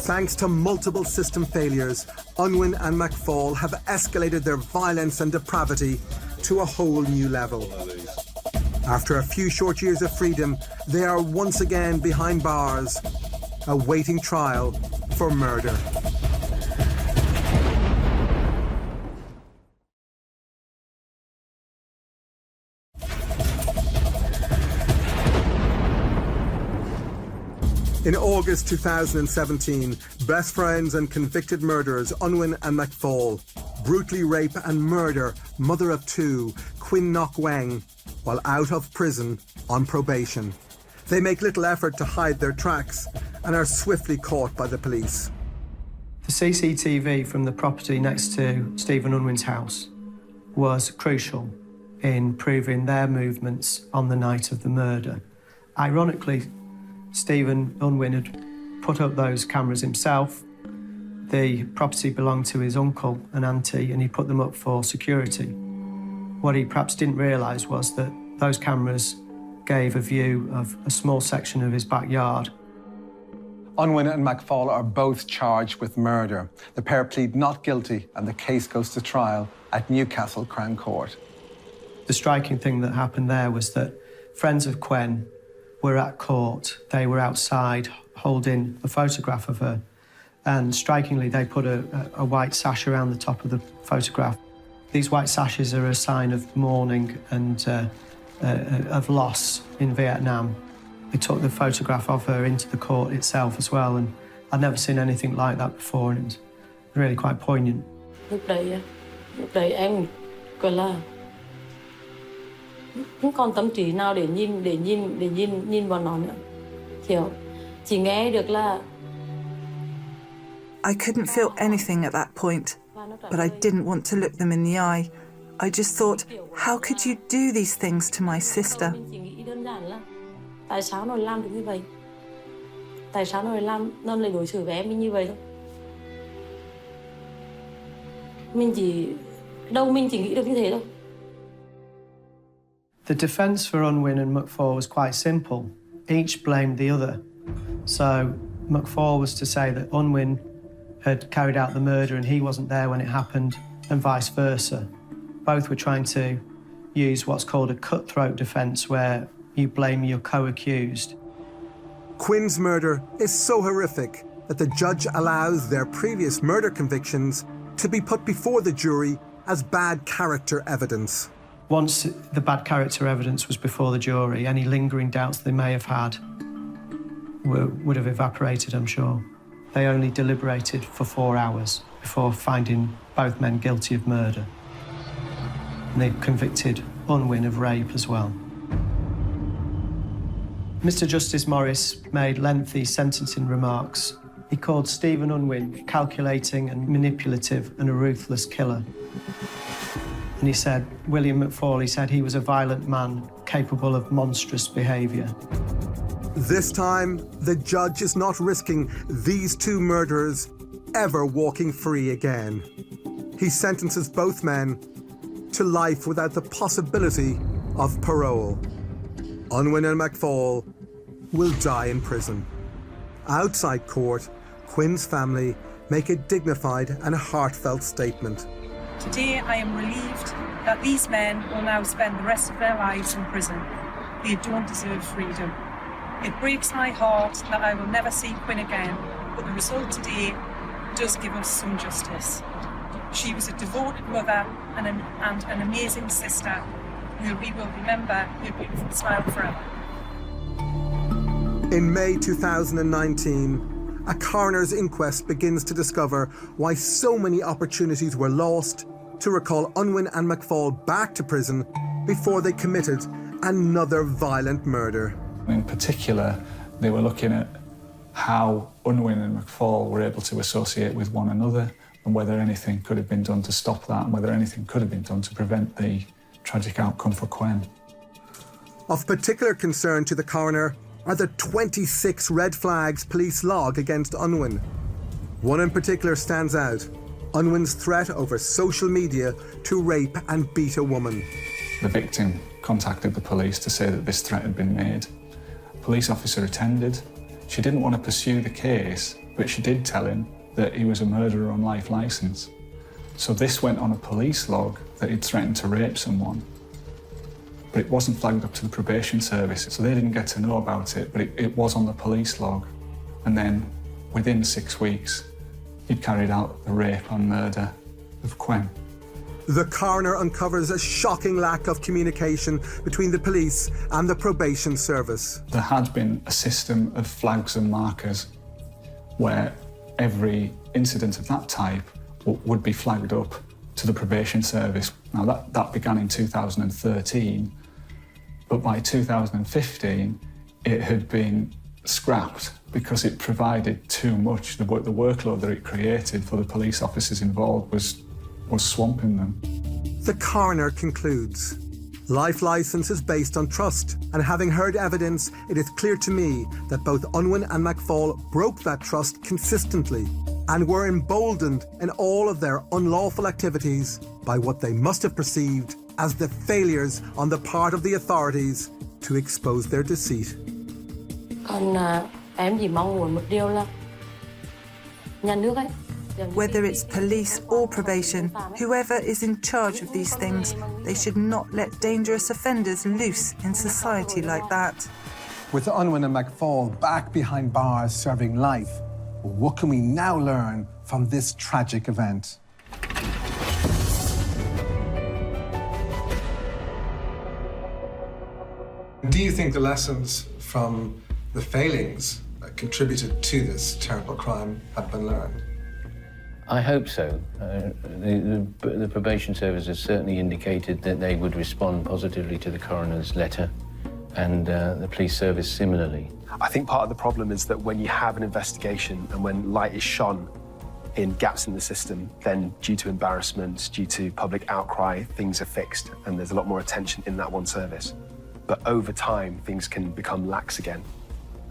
Thanks to multiple system failures, Unwin and McFaul have escalated their violence and depravity to a whole new level. After a few short years of freedom, they are once again behind bars, awaiting trial for murder. In August 2017, best friends and convicted murderers Unwin and McFaul brutally rape and murder mother of two, Quinn Ngoc Weng, while out of prison on probation. They make little effort to hide their tracks and are swiftly caught by the police. The CCTV from the property next to Stephen Unwin's house was crucial in proving their movements on the night of the murder. Ironically, Stephen Unwin had put up those cameras himself. The property belonged to his uncle and auntie, and he put them up for security. What he perhaps didn't realise was that those cameras gave a view of a small section of his backyard. Unwin and McFaul are both charged with murder. The pair plead not guilty, and the case goes to trial at Newcastle Crown Court. The striking thing that happened there was that friends of Quen were at court. They were outside holding a photograph of her, and strikingly they put a white sash around the top of the photograph. These white sashes are a sign of mourning and of loss in Vietnam. They took the photograph of her into the court itself as well, and I'd never seen anything like that before, and it was really quite poignant. Lúc đấy em gọi là không còn tâm trí nào để nhìn vào nó nữa. Hiểu. Chỉ nghe được là I couldn't feel anything at that point, but I didn't want to look them in the eye. I just thought, how could you do these things to my sister? mình chỉ nghĩ đơn giản là tại sao nó làm được như vậy? Tại sao nó lại đối xử với em như vậy thôi? Mình chỉ nghĩ được như thế thôi. The defence for Unwin and McFaul was quite simple. Each blamed the other. So McFaul was to say that Unwin had carried out the murder and he wasn't there when it happened, and vice versa. Both were trying to use what's called a cutthroat defence, where you blame your co-accused. Quinn's murder is so horrific that the judge allows their previous murder convictions to be put before the jury as bad character evidence. Once the bad character evidence was before the jury, any lingering doubts they may have had would have evaporated, I'm sure. They only deliberated for 4 hours before finding both men guilty of murder. And they convicted Unwin of rape as well. Mr. Justice Morris made lengthy sentencing remarks. He called Stephen Unwin calculating and manipulative and a ruthless killer. And he said, William McFaul, he said he was a violent man capable of monstrous behaviour. This time, the judge is not risking these two murderers ever walking free again. He sentences both men to life without the possibility of parole. Unwin and McFaul will die in prison. Outside court, Quinn's family make a dignified and heartfelt statement. Today I am relieved that these men will now spend the rest of their lives in prison. They don't deserve freedom. It breaks my heart that I will never see Quinn again, but the result today does give us some justice. She was a devoted mother and an amazing sister who we will remember her beautiful smile forever. In May 2019, a coroner's inquest begins to discover why so many opportunities were lost to recall Unwin and McFall back to prison before they committed another violent murder. In particular, they were looking at how Unwin and McFall were able to associate with one another and whether anything could have been done to stop that and whether anything could have been done to prevent the tragic outcome for Quen. Of particular concern to the coroner are the 26 red flags police log against Unwin. One in particular stands out: Unwin's threat over social media to rape and beat a woman. The victim contacted the police to say that this threat had been made. A police officer attended. She didn't want to pursue the case, but she did tell him that he was a murderer on life licence. So this went on a police log that he'd threatened to rape someone. But it wasn't flagged up to the probation service, so they didn't get to know about it, but it was on the police log. And then, within 6 weeks, he'd carried out the rape and murder of Quen. The coroner uncovers a shocking lack of communication between the police and the probation service. There had been a system of flags and markers where every incident of that type would be flagged up to the probation service. Now that began in 2013, but by 2015 it had been scrapped because it provided too much. The workload that it created for the police officers involved was swamping them. The coroner concludes, life licence is based on trust, and having heard evidence, it is clear to me that both Unwin and McFall broke that trust consistently and were emboldened in all of their unlawful activities by what they must have perceived as the failures on the part of the authorities to expose their deceit. Em chỉ mong muốn một điều là nhà nước ấy. Whether it's police or probation, whoever is in charge of these things, they should not let dangerous offenders loose in society like that. With Unwin and McFall back behind bars serving life, what can we now learn from this tragic event? Do you think the lessons from the failings that contributed to this terrible crime have been learned? I hope so. The probation service has certainly indicated that they would respond positively to the coroner's letter, and the police service similarly. I think part of the problem is that when you have an investigation and when light is shone in gaps in the system, then due to embarrassment, due to public outcry, things are fixed and there's a lot more attention in that one service. But over time, things can become lax again.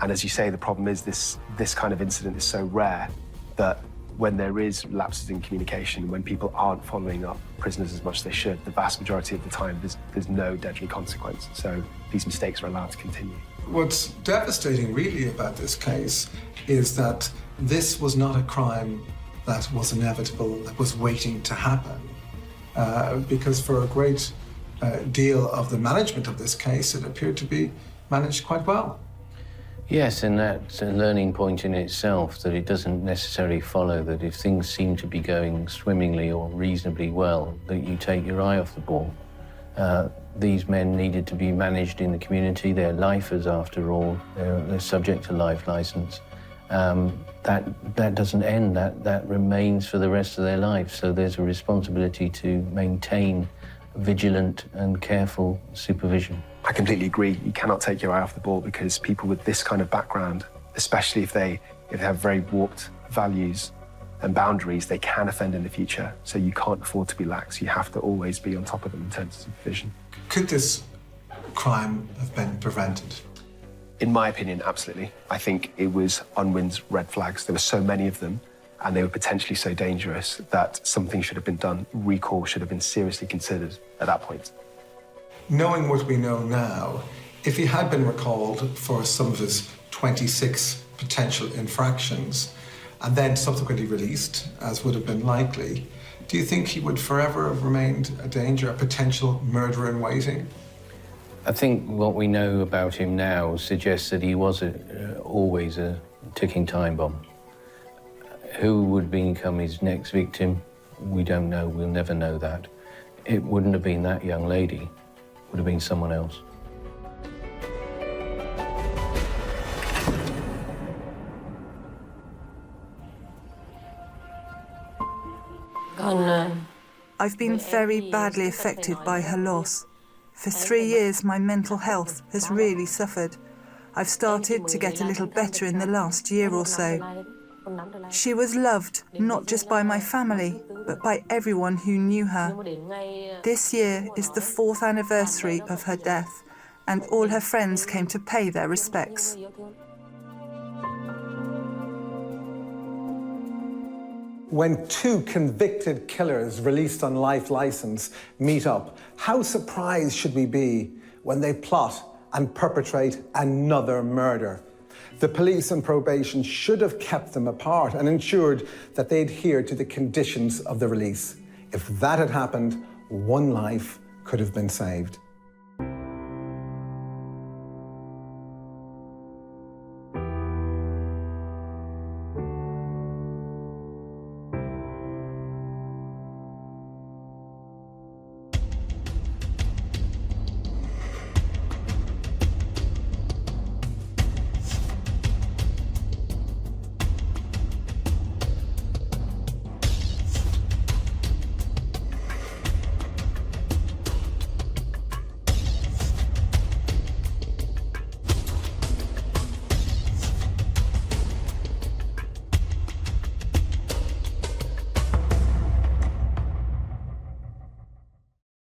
And as you say, the problem is this kind of incident is so rare that when there is lapses in communication, when people aren't following up prisoners as much as they should, the vast majority of the time there's no deadly consequence. So these mistakes are allowed to continue. What's devastating really about this case is that this was not a crime that was inevitable, that was waiting to happen. Because for a great deal of the management of this case, it appeared to be managed quite well. Yes, and that's a learning point in itself, that it doesn't necessarily follow that if things seem to be going swimmingly or reasonably well, that you take your eye off the ball. These men needed to be managed in the community. They're lifers, after all. They're subject to life licence. That doesn't end. That remains for the rest of their life. So there's a responsibility to maintain vigilant and careful supervision. I completely agree. You cannot take your eye off the ball because people with this kind of background, especially if they have very warped values and boundaries, they can offend in the future. So you can't afford to be lax. You have to always be on top of them in terms of supervision. Could this crime have been prevented? In my opinion, absolutely. I think it was Unwin's red flags. There were so many of them, and they were potentially so dangerous that something should have been done. Recall should have been seriously considered at that point. Knowing what we know now, if he had been recalled for some of his 26 potential infractions and then subsequently released, as would have been likely, do you think he would forever have remained a danger, a potential murderer in waiting? I think what we know about him now suggests that he was always a ticking time bomb. Who would become his next victim? We don't know. We'll never know that. It wouldn't have been that young lady. It would have been someone else. I've been very badly affected by her loss. For 3 years, my mental health has really suffered. I've started to get a little better in the last year or so. She was loved, not just by my family, but by everyone who knew her. This year is the 4th anniversary of her death, and all her friends came to pay their respects. When 2 convicted killers released on life licence meet up, how surprised should we be when they plot and perpetrate another murder? The police and probation should have kept them apart and ensured that they adhered to the conditions of the release. If that had happened, 1 life could have been saved.